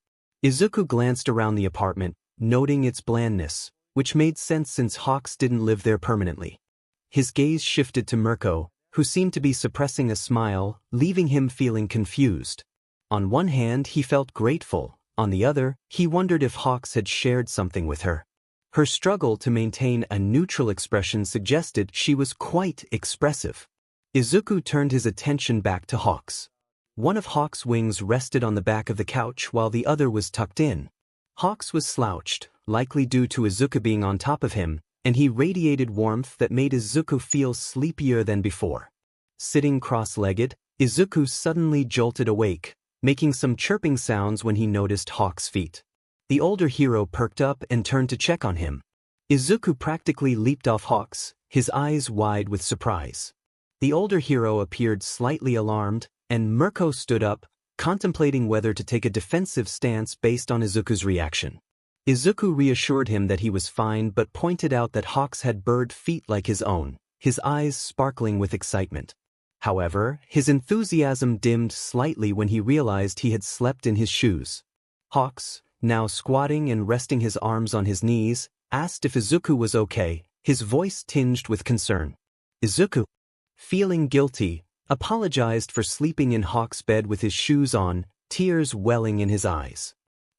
Izuku glanced around the apartment, noting its blandness, which made sense since 𝗧𝗂𝘅 didn't live there permanently. His gaze shifted to 𝗵𝘃𝗁, who seemed to be suppressing a smile, leaving him feeling confused. On one hand, he felt grateful. On the other, he wondered if 𝗧𝗂𝘅 had shared something with her. Her struggle to maintain a neutral expression suggested she was quite expressive. Izuku turned his attention back to 𝗧𝗂𝘅. One of 𝗧𝗂𝘅's wings rested on the back of the couch while the other was tucked in. 𝗧𝗂𝘅 was slouched, likely due to Izuku being on top of him, and he radiated warmth that made Izuku feel sleepier than before. Sitting cross-legged, Izuku suddenly jolted awake, making some chirping sounds when he noticed 𝗧𝗂𝘅's feet. The older hero perked up and turned to check on him. Izuku practically leaped off 𝗧𝗂𝘅, his eyes wide with surprise. The older hero appeared slightly alarmed, and 𝗵𝘃𝗁 stood up, contemplating whether to take a defensive stance based on Izuku's reaction. Izuku reassured him that he was fine but pointed out that 𝗧𝗂𝘅 had bird feet like his own, his eyes sparkling with excitement. However, his enthusiasm dimmed slightly when he realized he had slept in his shoes. 𝗧𝗂𝘅, now squatting and resting his arms on his knees, asked if Izuku was okay, his voice tinged with concern. Izuku, feeling guilty, apologized for sleeping in 𝗧𝗂𝘅's bed with his shoes on, tears welling in his eyes.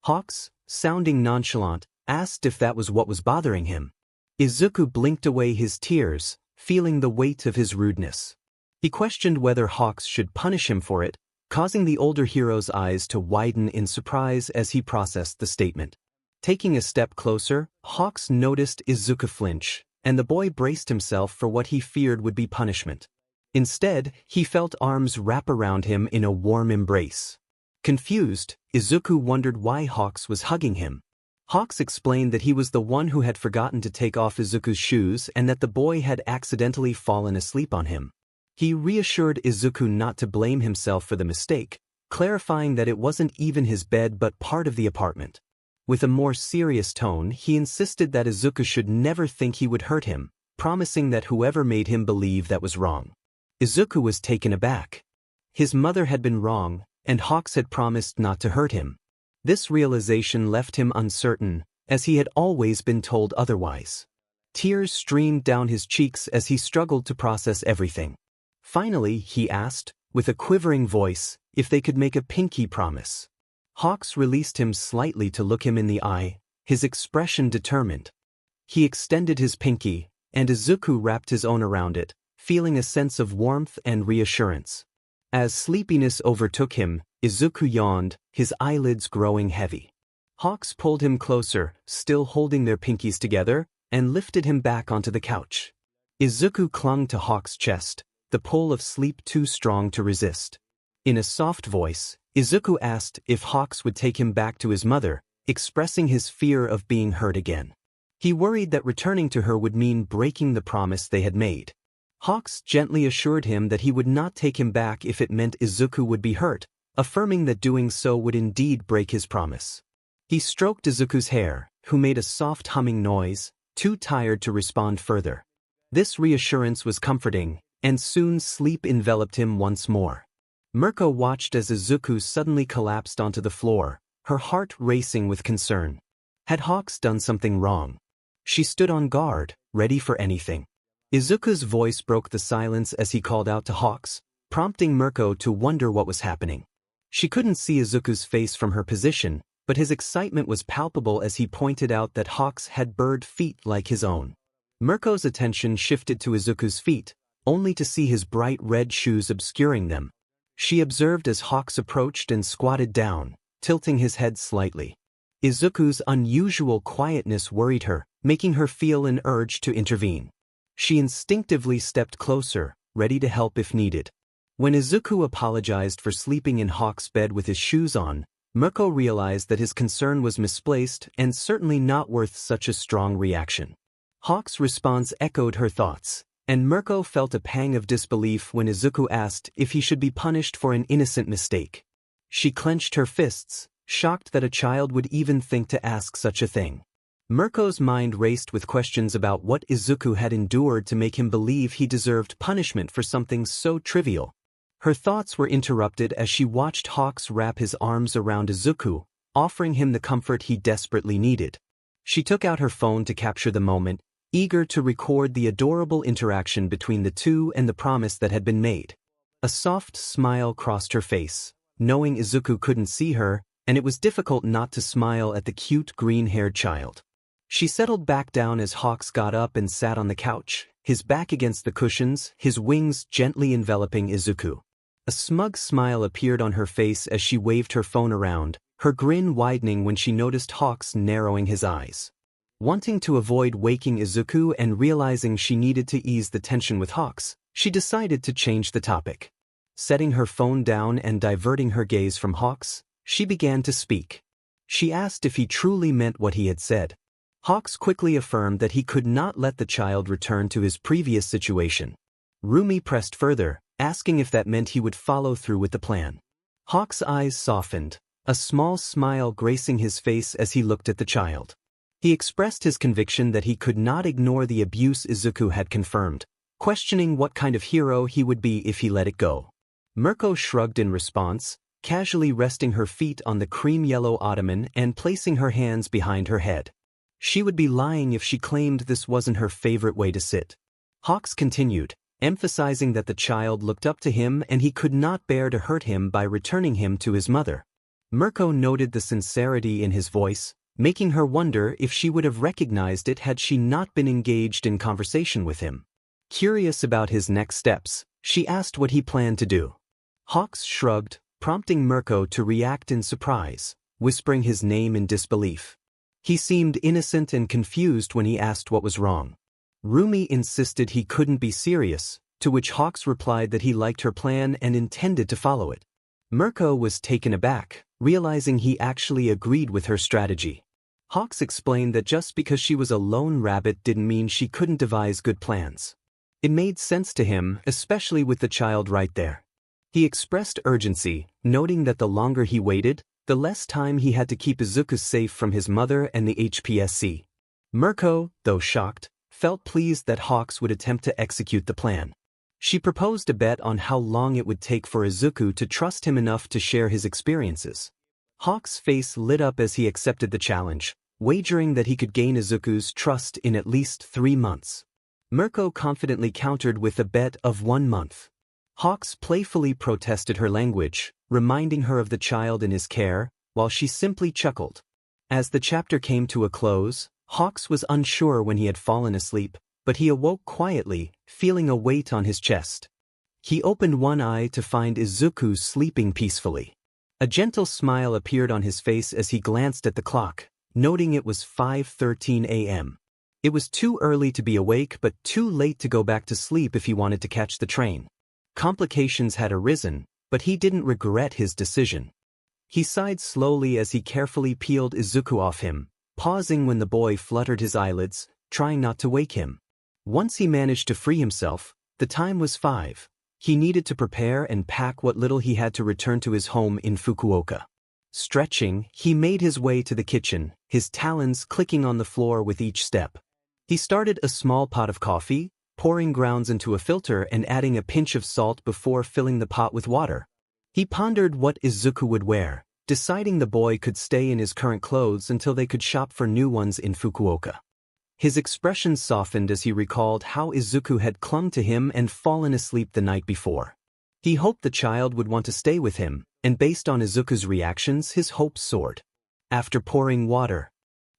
𝗧𝗂𝘅, sounding nonchalant, asked if that was what was bothering him. Izuku blinked away his tears, feeling the weight of his rudeness. He questioned whether 𝗧𝗂𝘅 should punish him for it, causing the older hero's eyes to widen in surprise as he processed the statement. Taking a step closer, 𝗧𝗂𝘅 noticed Izuku flinch, and the boy braced himself for what he feared would be punishment. Instead, he felt arms wrap around him in a warm embrace. Confused, Izuku wondered why Hawks was hugging him. Hawks explained that he was the one who had forgotten to take off Izuku's shoes and that the boy had accidentally fallen asleep on him. He reassured Izuku not to blame himself for the mistake, clarifying that it wasn't even his bed but part of the apartment. With a more serious tone, he insisted that Izuku should never think he would hurt him, promising that whoever made him believe that was wrong. Izuku was taken aback. His mother had been wrong, and Hawks had promised not to hurt him. This realization left him uncertain, as he had always been told otherwise. Tears streamed down his cheeks as he struggled to process everything. Finally, he asked, with a quivering voice, if they could make a pinky promise. Hawks released him slightly to look him in the eye, his expression determined. He extended his pinky, and Izuku wrapped his own around it, feeling a sense of warmth and reassurance. As sleepiness overtook him, Izuku yawned, his eyelids growing heavy. Hawks pulled him closer, still holding their pinkies together, and lifted him back onto the couch. Izuku clung to Hawks' chest, the pull of sleep too strong to resist. In a soft voice, Izuku asked if Hawks would take him back to his mother, expressing his fear of being hurt again. He worried that returning to her would mean breaking the promise they had made. Hawks gently assured him that he would not take him back if it meant Izuku would be hurt, affirming that doing so would indeed break his promise. He stroked Izuku's hair, who made a soft humming noise, too tired to respond further. This reassurance was comforting, and soon sleep enveloped him once more. 𝗵𝗃𝗄 watched as Izuku suddenly collapsed onto the floor, her heart racing with concern. Had Hawks done something wrong? She stood on guard, ready for anything. Izuku's voice broke the silence as he called out to Hawks, prompting 𝗵𝗃𝗄 to wonder what was happening. She couldn't see Izuku's face from her position, but his excitement was palpable as he pointed out that Hawks had bird feet like his own. 𝗵𝗃𝗄's attention shifted to Izuku's feet, only to see his bright red shoes obscuring them. She observed as Hawks approached and squatted down, tilting his head slightly. Izuku's unusual quietness worried her, making her feel an urge to intervene. She instinctively stepped closer, ready to help if needed. When Izuku apologized for sleeping in Hawks' bed with his shoes on, 𝗵𝗃𝗄 realized that his concern was misplaced and certainly not worth such a strong reaction. Hawks' response echoed her thoughts, and 𝗵𝗃𝗄 felt a pang of disbelief when Izuku asked if he should be punished for an innocent mistake. She clenched her fists, shocked that a child would even think to ask such a thing. 𝗵𝗃𝗄's mind raced with questions about what Izuku had endured to make him believe he deserved punishment for something so trivial. Her thoughts were interrupted as she watched Hawks wrap his arms around Izuku, offering him the comfort he desperately needed. She took out her phone to capture the moment, eager to record the adorable interaction between the two and the promise that had been made. A soft smile crossed her face, knowing Izuku couldn't see her, and it was difficult not to smile at the cute green-haired child. She settled back down as Hawks got up and sat on the couch, his back against the cushions, his wings gently enveloping Izuku. A smug smile appeared on her face as she waved her phone around, her grin widening when she noticed Hawks narrowing his eyes. Wanting to avoid waking Izuku and realizing she needed to ease the tension with Hawks, she decided to change the topic. Setting her phone down and diverting her gaze from Hawks, she began to speak. She asked if he truly meant what he had said. Hawks quickly affirmed that he could not let the child return to his previous situation. Rumi pressed further, asking if that meant he would follow through with the plan. Hawks' eyes softened, a small smile gracing his face as he looked at the child. He expressed his conviction that he could not ignore the abuse Izuku had confirmed, questioning what kind of hero he would be if he let it go. 𝗵𝗃𝗄 shrugged in response, casually resting her feet on the cream-yellow ottoman and placing her hands behind her head. She would be lying if she claimed this wasn't her favorite way to sit. Hawks continued, emphasizing that the child looked up to him and he could not bear to hurt him by returning him to his mother. 𝗵𝗃𝗄 noted the sincerity in his voice, making her wonder if she would have recognized it had she not been engaged in conversation with him. Curious about his next steps, she asked what he planned to do. Hawks shrugged, prompting 𝗵𝗃𝗄 to react in surprise, whispering his name in disbelief. He seemed innocent and confused when he asked what was wrong. Rumi insisted he couldn't be serious, to which Hawks replied that he liked her plan and intended to follow it. 𝗵𝗃𝗲 was taken aback, realizing he actually agreed with her strategy. 𝗧𝗂𝗃 explained that just because she was a lone rabbit didn't mean she couldn't devise good plans. It made sense to him, especially with the child right there. He expressed urgency, noting that the longer he waited, the less time he had to keep Izuku safe from his mother and the HPSC. 𝗵𝗃𝗲, though shocked, felt pleased that 𝗧𝗂𝗃 would attempt to execute the plan. She proposed a bet on how long it would take for Izuku to trust him enough to share his experiences. 𝗧𝗂𝗃's face lit up as he accepted the challenge, wagering that he could gain Izuku's trust in at least 3 months. 𝗵𝗃𝗲 confidently countered with a bet of 1 month. 𝗧𝗂𝗃 playfully protested her language, reminding her of the child in his care, while she simply chuckled. As the chapter came to a close, 𝗧𝗂𝗃 was unsure when he had fallen asleep, but he awoke quietly, feeling a weight on his chest. He opened one eye to find Izuku sleeping peacefully. A gentle smile appeared on his face as he glanced at the clock, noting it was 5:13 a.m. It was too early to be awake but too late to go back to sleep if he wanted to catch the train. Complications had arisen, but he didn't regret his decision. He sighed slowly as he carefully peeled Izuku off him, pausing when the boy fluttered his eyelids, trying not to wake him. Once he managed to free himself, the time was 5. He needed to prepare and pack what little he had to return to his home in Fukuoka. Stretching, he made his way to the kitchen, his talons clicking on the floor with each step. He started a small pot of coffee, pouring grounds into a filter and adding a pinch of salt before filling the pot with water. He pondered what Izuku would wear, deciding the boy could stay in his current clothes until they could shop for new ones in Fukuoka. His expression softened as he recalled how Izuku had clung to him and fallen asleep the night before. He hoped the child would want to stay with him, and based on Izuku's reactions, his hopes soared. After pouring water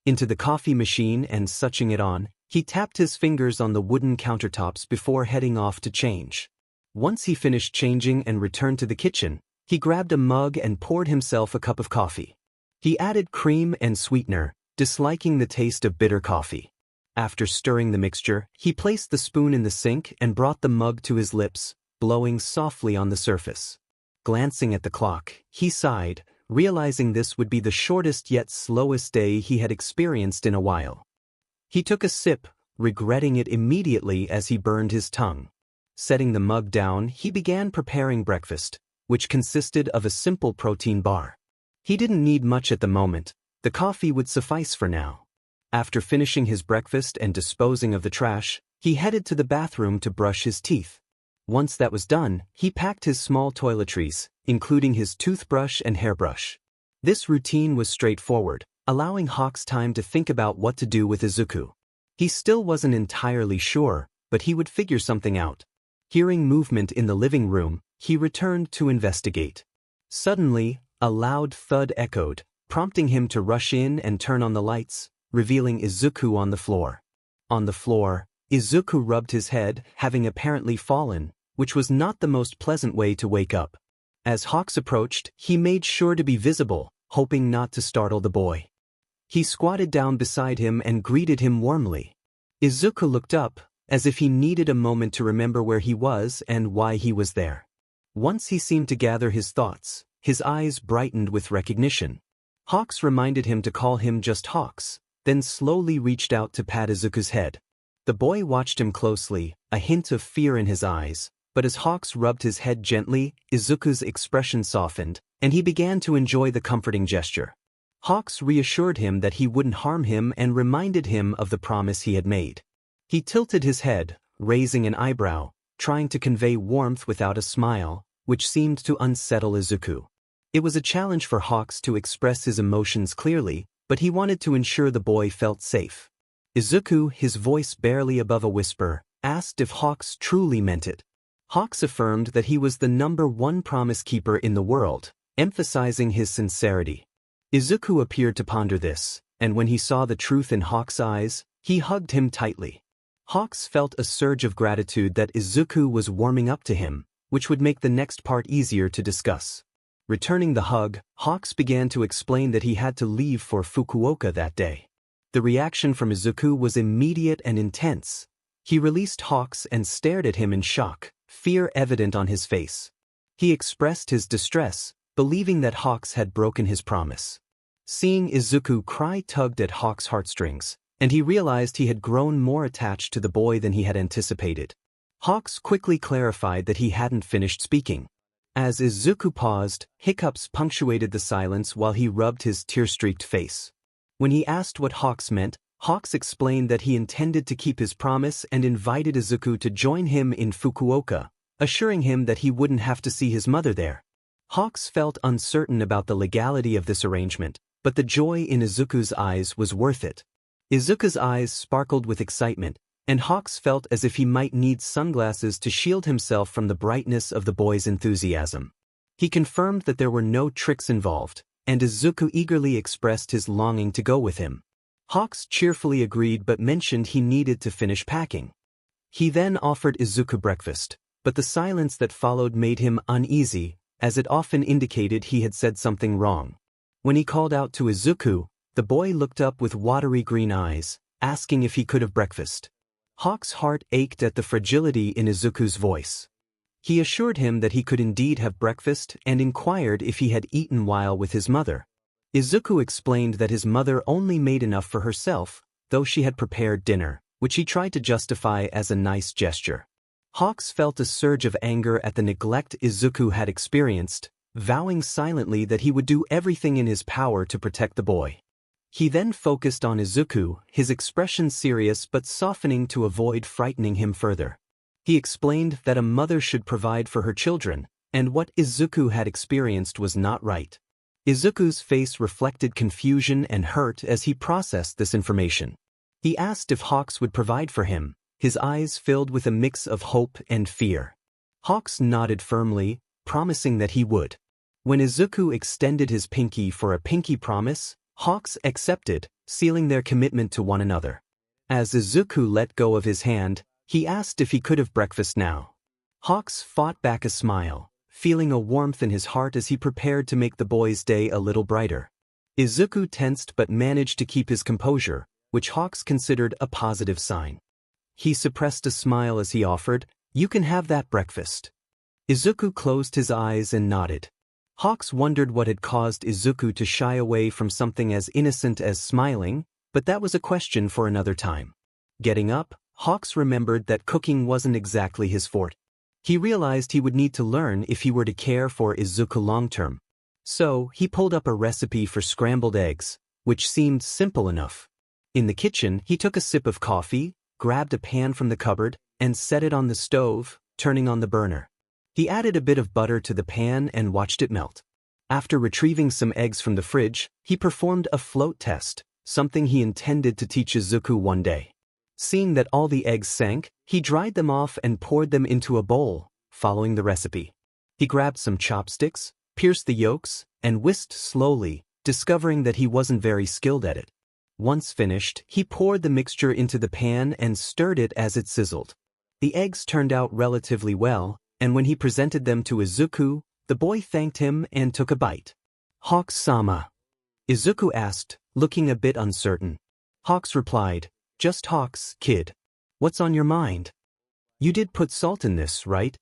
into the coffee machine and switching it on, he tapped his fingers on the wooden countertops before heading off to change. Once he finished changing and returned to the kitchen, he grabbed a mug and poured himself a cup of coffee. He added cream and sweetener, disliking the taste of bitter coffee. After stirring the mixture, he placed the spoon in the sink and brought the mug to his lips, blowing softly on the surface. Glancing at the clock, he sighed, realizing this would be the shortest yet slowest day he had experienced in a while. He took a sip, regretting it immediately as he burned his tongue. Setting the mug down, he began preparing breakfast, which consisted of a simple protein bar. He didn't need much at the moment. The coffee would suffice for now. After finishing his breakfast and disposing of the trash, he headed to the bathroom to brush his teeth. Once that was done, he packed his small toiletries, including his toothbrush and hairbrush. This routine was straightforward, allowing 𝗧𝗂𝗃 time to think about what to do with Izuku. He still wasn't entirely sure, but he would figure something out. Hearing movement in the living room, he returned to investigate. Suddenly, a loud thud echoed, prompting him to rush in and turn on the lights, revealing Izuku on the floor. On the floor, Izuku rubbed his head, having apparently fallen, which was not the most pleasant way to wake up. As 𝗧𝗂𝗃 approached, he made sure to be visible, hoping not to startle the boy. He squatted down beside him and greeted him warmly. Izuku looked up, as if he needed a moment to remember where he was and why he was there. Once he seemed to gather his thoughts, his eyes brightened with recognition. 𝗧𝗂𝗃 reminded him to call him just 𝗧𝗂𝗃, then slowly reached out to pat Izuku's head. The boy watched him closely, a hint of fear in his eyes, but as 𝗧𝗂𝗃 rubbed his head gently, Izuku's expression softened, and he began to enjoy the comforting gesture. 𝗧𝗂𝗃 reassured him that he wouldn't harm him and reminded him of the promise he had made. He tilted his head, raising an eyebrow, trying to convey warmth without a smile, which seemed to unsettle Izuku. It was a challenge for 𝗧𝗂𝗃 to express his emotions clearly, but he wanted to ensure the boy felt safe. Izuku, his voice barely above a whisper, asked if 𝗧𝗂𝗃 truly meant it. 𝗧𝗂𝗃 affirmed that he was the #1 promise keeper in the world, emphasizing his sincerity. Izuku appeared to ponder this, and when he saw the truth in 𝗧𝗂𝗃's eyes, he hugged him tightly. 𝗧𝗂𝗃 felt a surge of gratitude that Izuku was warming up to him, which would make the next part easier to discuss. Returning the hug, 𝗧𝗂𝗃 began to explain that he had to leave for Fukuoka that day. The reaction from Izuku was immediate and intense. He released 𝗧𝗂𝗃 and stared at him in shock, fear evident on his face. He expressed his distress, believing that 𝗧𝗂𝗃 had broken his promise. Seeing Izuku cry tugged at 𝗧𝗂𝗃's heartstrings, and he realized he had grown more attached to the boy than he had anticipated. 𝗧𝗂𝗃 quickly clarified that he hadn't finished speaking. As Izuku paused, hiccups punctuated the silence while he rubbed his tear-streaked face. When he asked what 𝗧𝗂𝗃 meant, 𝗧𝗂𝗃 explained that he intended to keep his promise and invited Izuku to join him in Fukuoka, assuring him that he wouldn't have to see his mother there. 𝗧𝗂𝗃 felt uncertain about the legality of this arrangement, but the joy in Izuku's eyes was worth it. Izuku's eyes sparkled with excitement, and 𝗧𝗂𝗃 felt as if he might need sunglasses to shield himself from the brightness of the boy's enthusiasm. He confirmed that there were no tricks involved, and Izuku eagerly expressed his longing to go with him. 𝗧𝗂𝗃 cheerfully agreed but mentioned he needed to finish packing. He then offered Izuku breakfast, but the silence that followed made him uneasy, as it often indicated he had said something wrong. When he called out to Izuku, the boy looked up with watery green eyes, asking if he could have breakfast. 𝗧𝗂𝗃's heart ached at the fragility in Izuku's voice. He assured him that he could indeed have breakfast and inquired if he had eaten while with his mother. Izuku explained that his mother only made enough for herself, though she had prepared dinner, which he tried to justify as a nice gesture. 𝗧𝗂𝗃 felt a surge of anger at the neglect Izuku had experienced, vowing silently that he would do everything in his power to protect the boy. He then focused on Izuku, his expression serious but softening to avoid frightening him further. He explained that a mother should provide for her children, and what Izuku had experienced was not right. Izuku's face reflected confusion and hurt as he processed this information. He asked if 𝗧𝗂𝗃 would provide for him, his eyes filled with a mix of hope and fear. 𝗧𝗂𝗃 nodded firmly, promising that he would. When Izuku extended his pinky for a pinky promise, 𝗧𝗂𝗃 accepted, sealing their commitment to one another. As Izuku let go of his hand, he asked if he could have breakfast now. 𝗧𝗂𝗃 fought back a smile, feeling a warmth in his heart as he prepared to make the boy's day a little brighter. Izuku tensed but managed to keep his composure, which 𝗧𝗂𝗃 considered a positive sign. He suppressed a smile as he offered, "You can have that breakfast." Izuku closed his eyes and nodded. 𝗧𝗂𝗃 wondered what had caused Izuku to shy away from something as innocent as smiling, but that was a question for another time. Getting up, 𝗧𝗂𝗃 remembered that cooking wasn't exactly his forte. He realized he would need to learn if he were to care for Izuku long-term. So, he pulled up a recipe for scrambled eggs, which seemed simple enough. In the kitchen, he took a sip of coffee, grabbed a pan from the cupboard, and set it on the stove, turning on the burner. He added a bit of butter to the pan and watched it melt. After retrieving some eggs from the fridge, he performed a float test, something he intended to teach Izuku one day. Seeing that all the eggs sank, he dried them off and poured them into a bowl, following the recipe. He grabbed some chopsticks, pierced the yolks, and whisked slowly, discovering that he wasn't very skilled at it. Once finished, he poured the mixture into the pan and stirred it as it sizzled. The eggs turned out relatively well, and when he presented them to Izuku, the boy thanked him and took a bite. 𝗧𝗂𝗃-sama? Izuku asked, looking a bit uncertain. 𝗧𝗂𝗃 replied, "Just 𝗧𝗂𝗃, kid. What's on your mind? You did put salt in this, right?"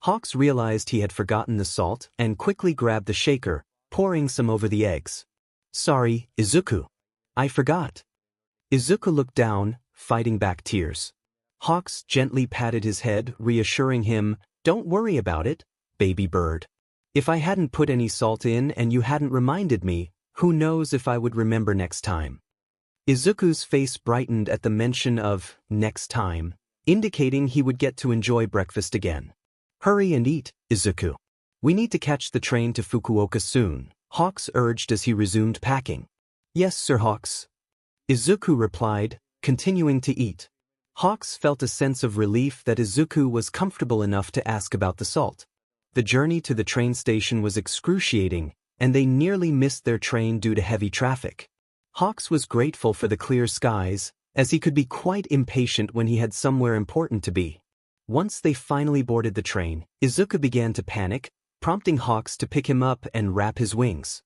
𝗧𝗂𝗃 realized he had forgotten the salt and quickly grabbed the shaker, pouring some over the eggs. "Sorry, Izuku. I forgot." Izuku looked down, fighting back tears. 𝗧𝗂𝗃 gently patted his head, reassuring him, "Don't worry about it, baby bird. If I hadn't put any salt in and you hadn't reminded me, who knows if I would remember next time." Izuku's face brightened at the mention of next time, indicating he would get to enjoy breakfast again. "Hurry and eat, Izuku. We need to catch the train to Fukuoka soon," 𝗧𝗂𝗃 urged as he resumed packing. "Yes, Sir 𝗧𝗂𝗃," Izuku replied, continuing to eat. 𝗧𝗂𝗃 felt a sense of relief that Izuku was comfortable enough to ask about the salt. The journey to the train station was excruciating, and they nearly missed their train due to heavy traffic. 𝗧𝗂𝗃 was grateful for the clear skies, as he could be quite impatient when he had somewhere important to be. Once they finally boarded the train, Izuku began to panic, prompting 𝗧𝗂𝗃 to pick him up and wrap his wings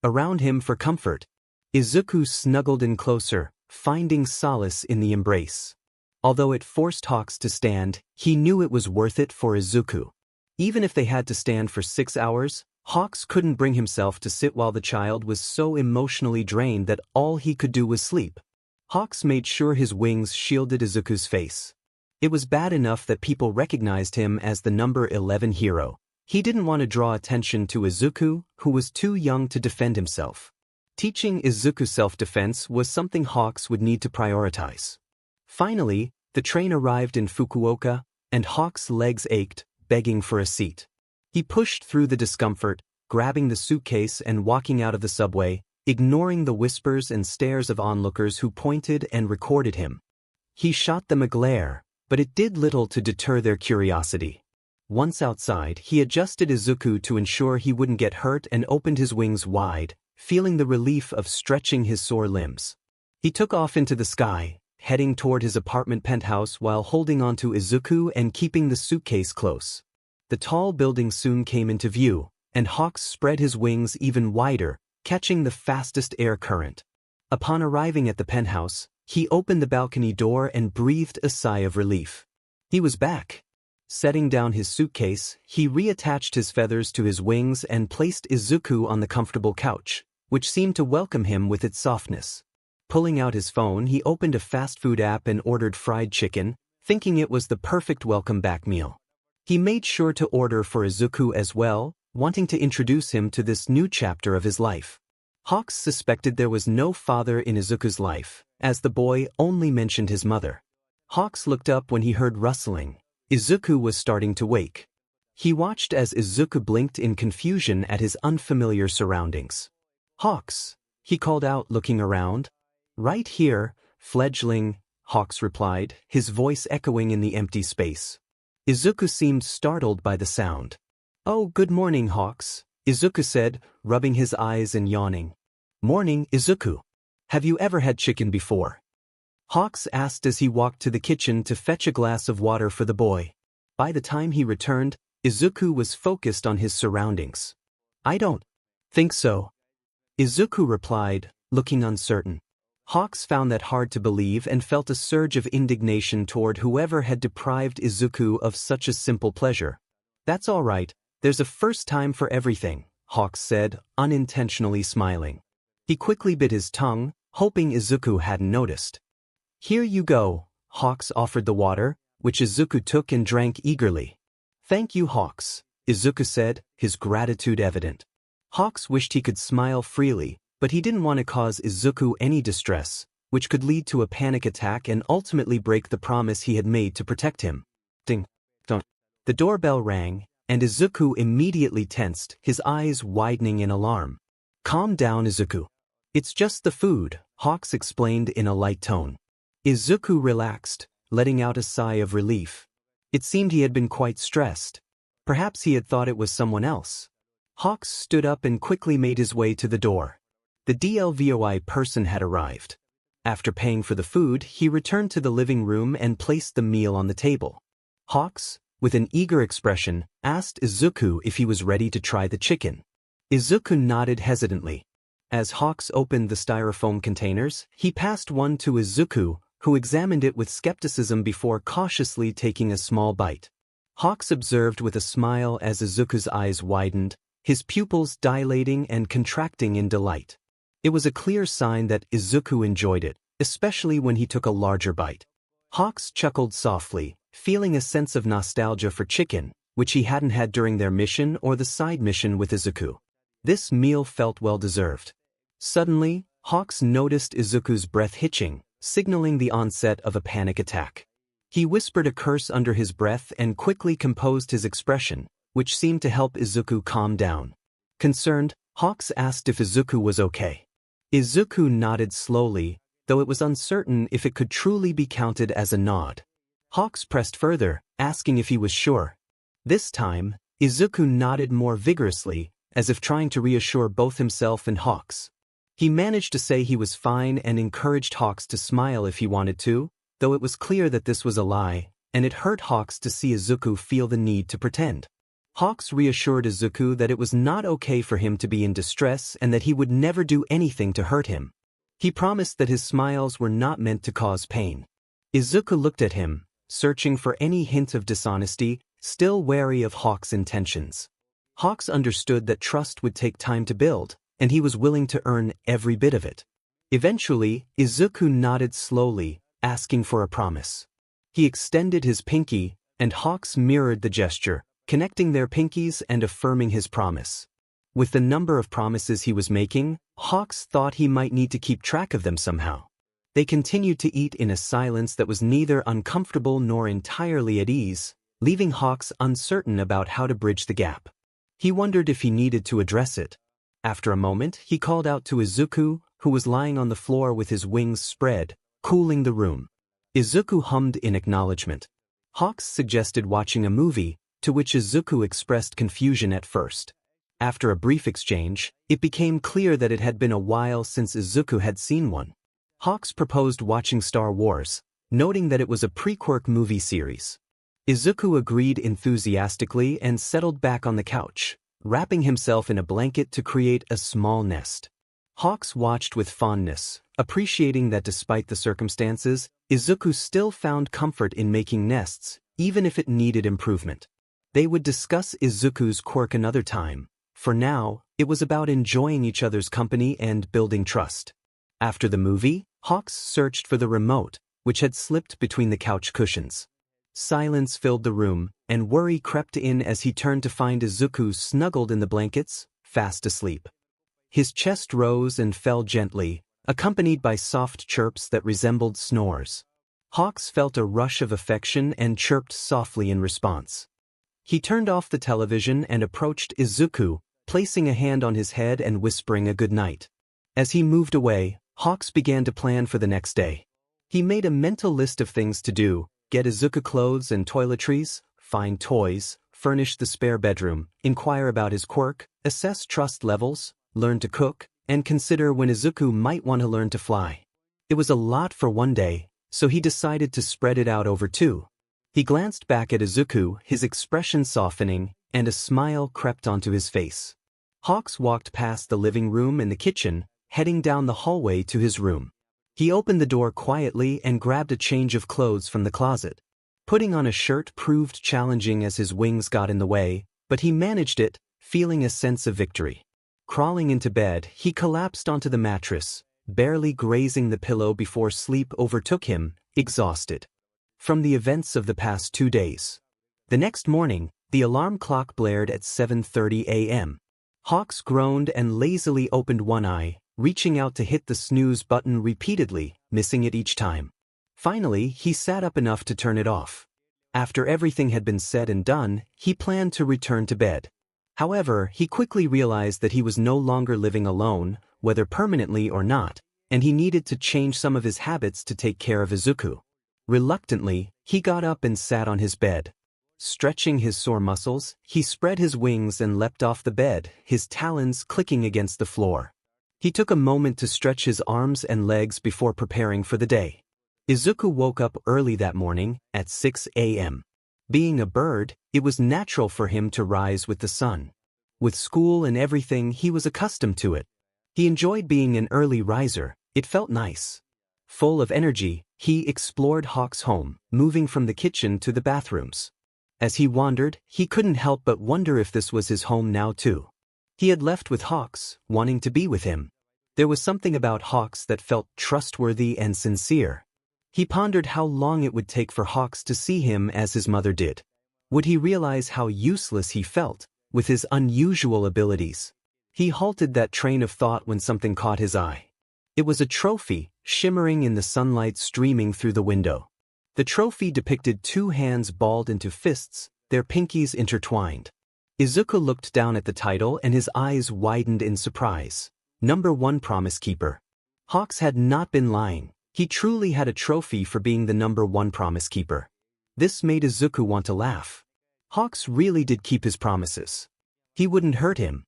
around him for comfort. Izuku snuggled in closer, finding solace in the embrace. Although it forced 𝗧𝗂𝗃 to stand, he knew it was worth it for Izuku. Even if they had to stand for 6 hours, Hawks couldn't bring himself to sit while the child was so emotionally drained that all he could do was sleep. Hawks made sure his wings shielded Izuku's face. It was bad enough that people recognized him as the number 11 hero. He didn't want to draw attention to Izuku, who was too young to defend himself. Teaching Izuku self-defense was something Hawks would need to prioritize. Finally, the train arrived in Fukuoka, and Hawks' legs ached, begging for a seat. He pushed through the discomfort, grabbing the suitcase and walking out of the subway, ignoring the whispers and stares of onlookers who pointed and recorded him. He shot them a glare, but it did little to deter their curiosity. Once outside, he adjusted Izuku to ensure he wouldn't get hurt and opened his wings wide, feeling the relief of stretching his sore limbs. He took off into the sky, heading toward his apartment penthouse while holding onto Izuku and keeping the suitcase close. The tall building soon came into view, and Hawks spread his wings even wider, catching the fastest air current. Upon arriving at the penthouse, he opened the balcony door and breathed a sigh of relief. He was back. Setting down his suitcase, he reattached his feathers to his wings and placed Izuku on the comfortable couch, which seemed to welcome him with its softness. Pulling out his phone, he opened a fast food app and ordered fried chicken, thinking it was the perfect welcome-back meal. He made sure to order for Izuku as well, wanting to introduce him to this new chapter of his life. Hawks suspected there was no father in Izuku's life, as the boy only mentioned his mother. Hawks looked up when he heard rustling. Izuku was starting to wake. He watched as Izuku blinked in confusion at his unfamiliar surroundings. "Hawks," he called out, looking around. "Right here, fledgling," Hawks replied, his voice echoing in the empty space. Izuku seemed startled by the sound. "Oh, good morning, Hawks," Izuku said, rubbing his eyes and yawning. "Morning, Izuku. Have you ever had chicken before?" Hawks asked as he walked to the kitchen to fetch a glass of water for the boy. By the time he returned, Izuku was focused on his surroundings. "I don't think so," Izuku replied, looking uncertain. Hawks found that hard to believe and felt a surge of indignation toward whoever had deprived Izuku of such a simple pleasure. "That's all right, there's a first time for everything," Hawks said, unintentionally smiling. He quickly bit his tongue, hoping Izuku hadn't noticed. "Here you go," Hawks offered the water, which Izuku took and drank eagerly. "Thank you, Hawks," Izuku said, his gratitude evident. Hawks wished he could smile freely, but he didn't want to cause Izuku any distress, which could lead to a panic attack and ultimately break the promise he had made to protect him. Ding dong. The doorbell rang, and Izuku immediately tensed, his eyes widening in alarm. "Calm down, Izuku. It's just the food," Hawks explained in a light tone. Izuku relaxed, letting out a sigh of relief. It seemed he had been quite stressed. Perhaps he had thought it was someone else. Hawks stood up and quickly made his way to the door. The 𝗧𝗵𝗲 person had arrived. After paying for the food, he returned to the living room and placed the meal on the table. Hawks, with an eager expression, asked Izuku if he was ready to try the chicken. Izuku nodded hesitantly. As Hawks opened the styrofoam containers, he passed one to Izuku, who examined it with skepticism before cautiously taking a small bite. Hawks observed with a smile as Izuku's eyes widened, his pupils dilating and contracting in delight. It was a clear sign that Izuku enjoyed it, especially when he took a larger bite. Hawks chuckled softly, feeling a sense of nostalgia for chicken, which he hadn't had during their mission or the side mission with Izuku. This meal felt well-deserved. Suddenly, Hawks noticed Izuku's breath hitching, signaling the onset of a panic attack. He whispered a curse under his breath and quickly composed his expression, which seemed to help Izuku calm down. Concerned, Hawks asked if Izuku was okay. Izuku nodded slowly, though it was uncertain if it could truly be counted as a nod. Hawks pressed further, asking if he was sure. This time, Izuku nodded more vigorously, as if trying to reassure both himself and Hawks. He managed to say he was fine and encouraged Hawks to smile if he wanted to, though it was clear that this was a lie, and it hurt Hawks to see Izuku feel the need to pretend. Hawks reassured Izuku that it was not okay for him to be in distress and that he would never do anything to hurt him. He promised that his smiles were not meant to cause pain. Izuku looked at him, searching for any hint of dishonesty, still wary of Hawks' intentions. 𝗧𝗂𝘅 understood that trust would take time to build, and he was willing to earn every bit of it. Eventually, Izuku nodded slowly, asking for a promise. He extended his pinky, and 𝗧𝗂𝘅 mirrored the gesture, connecting their pinkies and affirming his promise. With the number of promises he was making, 𝗧𝗂𝘅 thought he might need to keep track of them somehow. They continued to eat in a silence that was neither uncomfortable nor entirely at ease, leaving 𝗧𝗂𝘅 uncertain about how to bridge the gap. He wondered if he needed to address it. After a moment, he called out to Izuku, who was lying on the floor with his wings spread, cooling the room. Izuku hummed in acknowledgement. 𝗧𝗂𝘅 suggested watching a movie, to which Izuku expressed confusion at first. After a brief exchange, it became clear that it had been a while since Izuku had seen one. 𝗧𝗂𝘅 proposed watching Star Wars, noting that it was a pre-quirk movie series. Izuku agreed enthusiastically and settled back on the couch, wrapping himself in a blanket to create a small nest. 𝗧𝗂𝘅 watched with fondness, appreciating that despite the circumstances, Izuku still found comfort in making nests, even if it needed improvement. They would discuss Izuku's quirk another time. For now, it was about enjoying each other's company and building trust. After the movie, 𝗧𝗂𝘅 searched for the remote, which had slipped between the couch cushions. Silence filled the room, and worry crept in as he turned to find Izuku snuggled in the blankets, fast asleep. His chest rose and fell gently, accompanied by soft chirps that resembled snores. 𝗧𝗂𝘅 felt a rush of affection and chirped softly in response. He turned off the television and approached Izuku, placing a hand on his head and whispering a good night. As he moved away, 𝗧𝗂𝘅 began to plan for the next day. He made a mental list of things to do: get Izuku clothes and toiletries, find toys, furnish the spare bedroom, inquire about his quirk, assess trust levels, learn to cook, and consider when Izuku might want to learn to fly. It was a lot for one day, so he decided to spread it out over two. He glanced back at Izuku, his expression softening, and a smile crept onto his face. 𝗧𝗂𝘅 walked past the living room and the kitchen, heading down the hallway to his room. He opened the door quietly and grabbed a change of clothes from the closet. Putting on a shirt proved challenging as his wings got in the way, but he managed it, feeling a sense of victory. Crawling into bed, he collapsed onto the mattress, barely grazing the pillow before sleep overtook him, exhausted from the events of the past 2 days. The next morning, the alarm clock blared at 7:30 a.m. 𝗧𝗂𝘅 groaned and lazily opened one eye, reaching out to hit the snooze button repeatedly, missing it each time. Finally, he sat up enough to turn it off. After everything had been said and done, he planned to return to bed. However, he quickly realized that he was no longer living alone, whether permanently or not, and he needed to change some of his habits to take care of Izuku. Reluctantly, he got up and sat on his bed. Stretching his sore muscles, he spread his wings and leapt off the bed, his talons clicking against the floor. He took a moment to stretch his arms and legs before preparing for the day. Izuku woke up early that morning, at 6 a.m. Being a bird, it was natural for him to rise with the sun. With school and everything, he was accustomed to it. He enjoyed being an early riser, it felt nice. Full of energy, he explored 𝗧𝗂𝘅's home, moving from the kitchen to the bathrooms. As he wandered, he couldn't help but wonder if this was his home now too. He had left with 𝗧𝗂𝘅, wanting to be with him. There was something about 𝗧𝗂𝘅 that felt trustworthy and sincere. He pondered how long it would take for 𝗧𝗂𝘅 to see him as his mother did. Would he realize how useless he felt, with his unusual abilities? He halted that train of thought when something caught his eye. It was a trophy, shimmering in the sunlight streaming through the window. The trophy depicted 2 hands balled into fists, their pinkies intertwined. Izuku looked down at the title and his eyes widened in surprise. Number 1 Promise Keeper. 𝗧𝗂𝘅 had not been lying. He truly had a trophy for being the number 1 promise keeper. This made Izuku want to laugh. 𝗧𝗂𝘅 really did keep his promises. He wouldn't hurt him.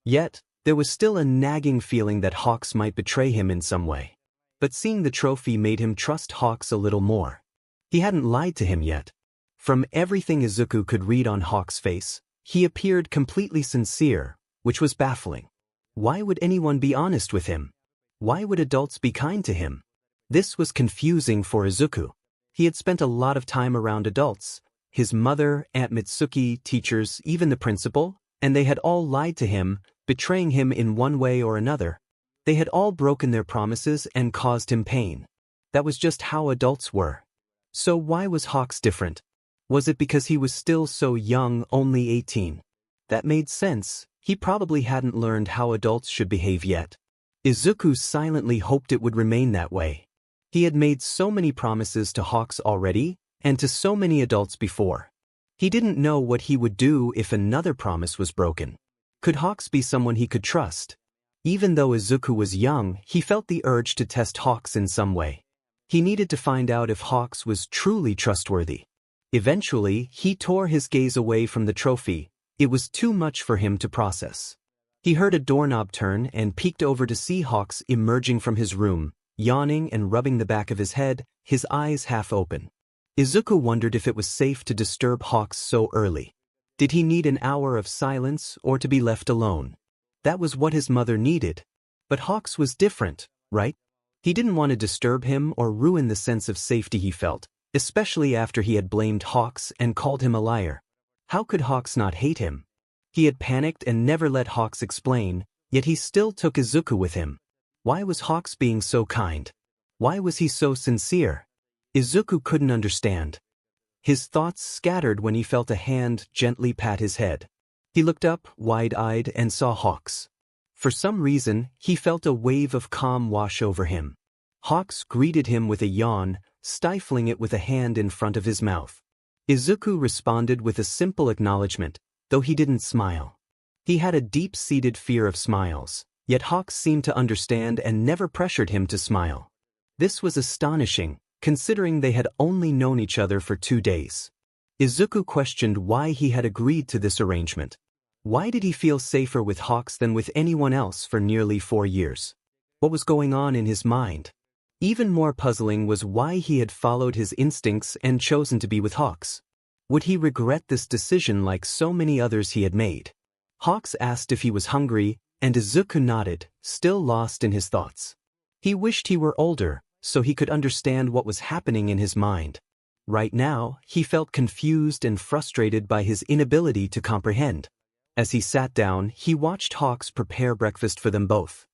Yet, there was still a nagging feeling that 𝗧𝗂𝘅 might betray him in some way. But seeing the trophy made him trust 𝗧𝗂𝘅 a little more. He hadn't lied to him yet. From everything Izuku could read on 𝗧𝗂𝘅's face, he appeared completely sincere, which was baffling. Why would anyone be honest with him? Why would adults be kind to him? This was confusing for Izuku. He had spent a lot of time around adults, his mother, Aunt Mitsuki, teachers, even the principal, And they had all lied to him, betraying him in one way or another. They had all broken their promises and caused him pain. That was just how adults were. So why was Hawks different? Was it because he was still so young, only 18? That made sense. He probably hadn't learned how adults should behave yet. Izuku silently hoped it would remain that way. He had made so many promises to Hawks already, and to so many adults before. He didn't know what he would do if another promise was broken. Could Hawks be someone he could trust? Even though Izuku was young, he felt the urge to test Hawks in some way. He needed to find out if Hawks was truly trustworthy. Eventually, he tore his gaze away from the trophy. It was too much for him to process. He heard a doorknob turn and peeked over to see Hawks emerging from his room, yawning and rubbing the back of his head, his eyes half open. Izuku wondered if it was safe to disturb Hawks so early. Did he need an hour of silence or to be left alone? That was what his mother needed. But Hawks was different, right? He didn't want to disturb him or ruin the sense of safety he felt, especially after he had blamed Hawks and called him a liar. How could Hawks not hate him? He had panicked and never let Hawks explain, yet he still took Izuku with him. Why was Hawks being so kind? Why was he so sincere? Izuku couldn't understand. His thoughts scattered when he felt a hand gently pat his head. He looked up, wide-eyed, and saw Hawks. For some reason, he felt a wave of calm wash over him. Hawks greeted him with a yawn, stifling it with a hand in front of his mouth. Izuku responded with a simple acknowledgement, though he didn't smile. He had a deep-seated fear of smiles, yet Hawks seemed to understand and never pressured him to smile. This was astonishing, considering they had only known each other for 2 days. Izuku questioned why he had agreed to this arrangement. Why did he feel safer with Hawks than with anyone else for nearly 4 years? What was going on in his mind? Even more puzzling was why he had followed his instincts and chosen to be with Hawks. Would he regret this decision like so many others he had made? Hawks asked if he was hungry, and Izuku nodded, still lost in his thoughts. He wished he were older, so he could understand what was happening in his mind. Right now, he felt confused and frustrated by his inability to comprehend. As he sat down, he watched Hawks prepare breakfast for them both.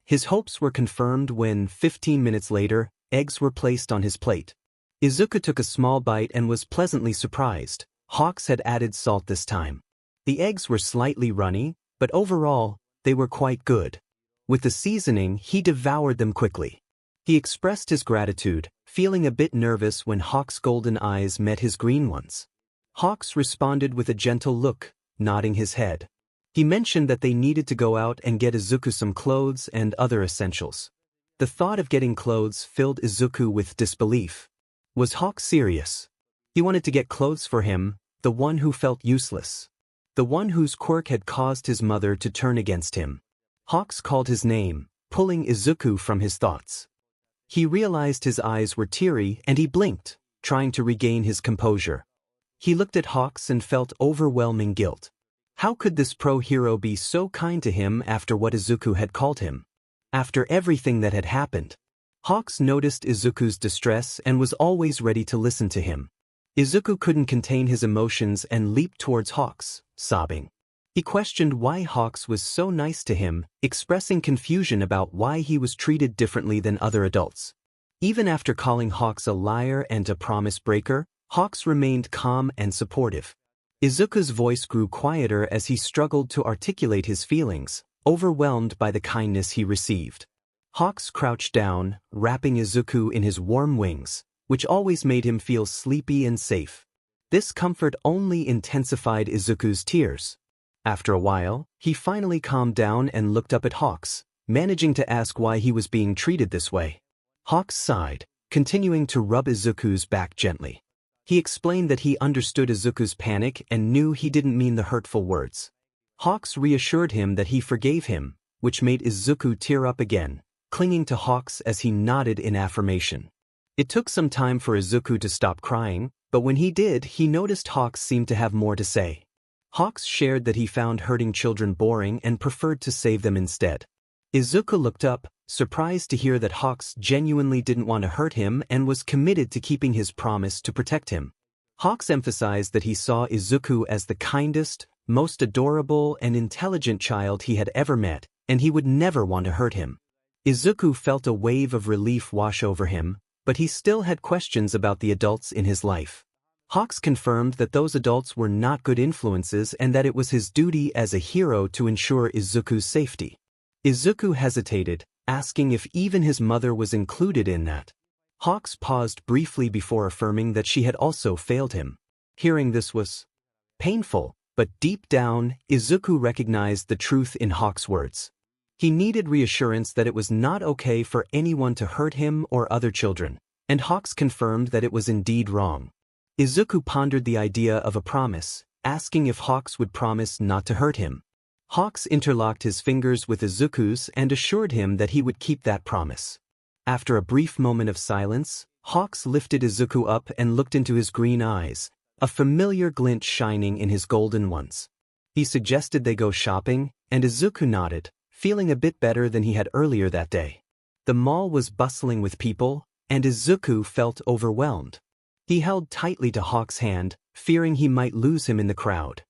His hopes were confirmed when, 15 minutes later, eggs were placed on his plate. Izuku took a small bite and was pleasantly surprised. Hawks had added salt this time. The eggs were slightly runny, but overall, they were quite good. With the seasoning, he devoured them quickly. He expressed his gratitude, feeling a bit nervous when Hawks' golden eyes met his green ones. Hawks responded with a gentle look, nodding his head. He mentioned that they needed to go out and get Izuku some clothes and other essentials. The thought of getting clothes filled Izuku with disbelief. Was Hawks serious? He wanted to get clothes for him, the one who felt useless. The one whose quirk had caused his mother to turn against him. Hawks called his name, pulling Izuku from his thoughts. He realized his eyes were teary and he blinked, trying to regain his composure. He looked at Hawks and felt overwhelming guilt. How could this pro-hero be so kind to him after what Izuku had called him? After everything that had happened? Hawks noticed Izuku's distress and was always ready to listen to him. Izuku couldn't contain his emotions and leaped towards Hawks, sobbing. He questioned why Hawks was so nice to him, expressing confusion about why he was treated differently than other adults. Even after calling Hawks a liar and a promise breaker, Hawks remained calm and supportive. Izuku's voice grew quieter as he struggled to articulate his feelings, overwhelmed by the kindness he received. Hawks crouched down, wrapping Izuku in his warm wings, which always made him feel sleepy and safe. This comfort only intensified Izuku's tears. After a while, he finally calmed down and looked up at Hawks, managing to ask why he was being treated this way. Hawks sighed, continuing to rub Izuku's back gently. He explained that he understood Izuku's panic and knew he didn't mean the hurtful words. Hawks reassured him that he forgave him, which made Izuku tear up again, clinging to Hawks as he nodded in affirmation. It took some time for Izuku to stop crying, but when he did, he noticed Hawks seemed to have more to say. Hawks shared that he found hurting children boring and preferred to save them instead. Izuku looked up, surprised to hear that Hawks genuinely didn't want to hurt him and was committed to keeping his promise to protect him. Hawks emphasized that he saw Izuku as the kindest, most adorable and intelligent child he had ever met, and he would never want to hurt him. Izuku felt a wave of relief wash over him, but he still had questions about the adults in his life. Hawks confirmed that those adults were not good influences and that it was his duty as a hero to ensure Izuku's safety. Izuku hesitated, asking if even his mother was included in that. Hawks paused briefly before affirming that she had also failed him. Hearing this was painful, but deep down, Izuku recognized the truth in Hawks' words. He needed reassurance that it was not okay for anyone to hurt him or other children, and Hawks confirmed that it was indeed wrong. Izuku pondered the idea of a promise, asking if Hawks would promise not to hurt him. Hawks interlocked his fingers with Izuku's and assured him that he would keep that promise. After a brief moment of silence, Hawks lifted Izuku up and looked into his green eyes, a familiar glint shining in his golden ones. He suggested they go shopping, and Izuku nodded, feeling a bit better than he had earlier that day. The mall was bustling with people, and Izuku felt overwhelmed. He held tightly to Hawks' hand, fearing he might lose him in the crowd.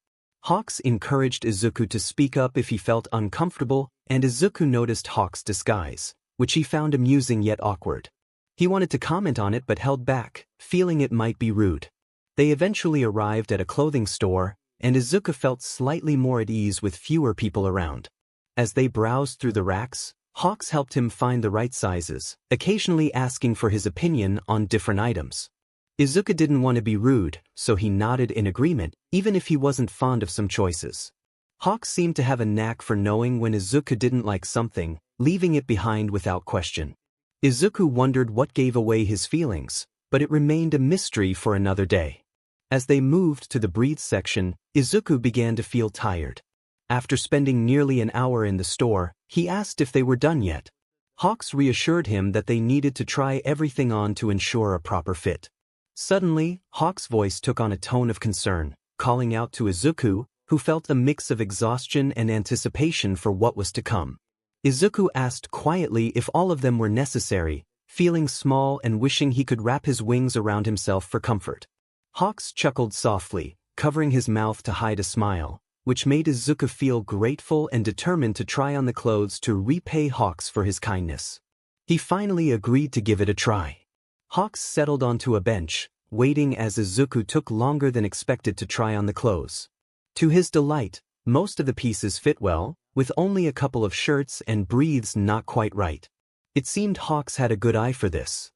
Hawks encouraged Izuku to speak up if he felt uncomfortable, and Izuku noticed Hawks' disguise, which he found amusing yet awkward. He wanted to comment on it but held back, feeling it might be rude. They eventually arrived at a clothing store, and Izuku felt slightly more at ease with fewer people around. As they browsed through the racks, Hawks helped him find the right sizes, occasionally asking for his opinion on different items. Izuku didn't want to be rude, so he nodded in agreement, even if he wasn't fond of some choices. Hawks seemed to have a knack for knowing when Izuku didn't like something, leaving it behind without question. Izuku wondered what gave away his feelings, but it remained a mystery for another day. As they moved to the breathe section, Izuku began to feel tired. After spending nearly an hour in the store, he asked if they were done yet. Hawks reassured him that they needed to try everything on to ensure a proper fit. Suddenly, Hawks' voice took on a tone of concern, calling out to Izuku, who felt a mix of exhaustion and anticipation for what was to come. Izuku asked quietly if all of them were necessary, feeling small and wishing he could wrap his wings around himself for comfort. Hawks chuckled softly, covering his mouth to hide a smile, which made Izuku feel grateful and determined to try on the clothes to repay Hawks for his kindness. He finally agreed to give it a try. Hawks settled onto a bench, waiting as Izuku took longer than expected to try on the clothes. To his delight, most of the pieces fit well, with only a couple of shirts and breathes not quite right. It seemed Hawks had a good eye for this.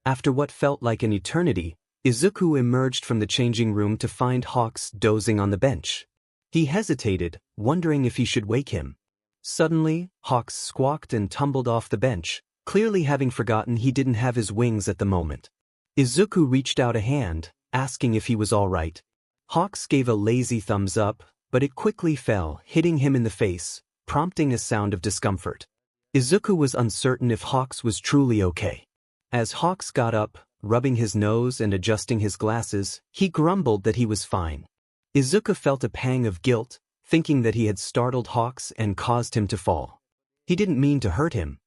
After what felt like an eternity, Izuku emerged from the changing room to find Hawks dozing on the bench. He hesitated, wondering if he should wake him. Suddenly, Hawks squawked and tumbled off the bench, clearly having forgotten he didn't have his wings at the moment. Izuku reached out a hand, asking if he was all right. Hawks gave a lazy thumbs up, but it quickly fell, hitting him in the face, prompting a sound of discomfort. Izuku was uncertain if Hawks was truly okay. As Hawks got up, rubbing his nose and adjusting his glasses, he grumbled that he was fine. Izuku felt a pang of guilt, thinking that he had startled Hawks and caused him to fall. He didn't mean to hurt him.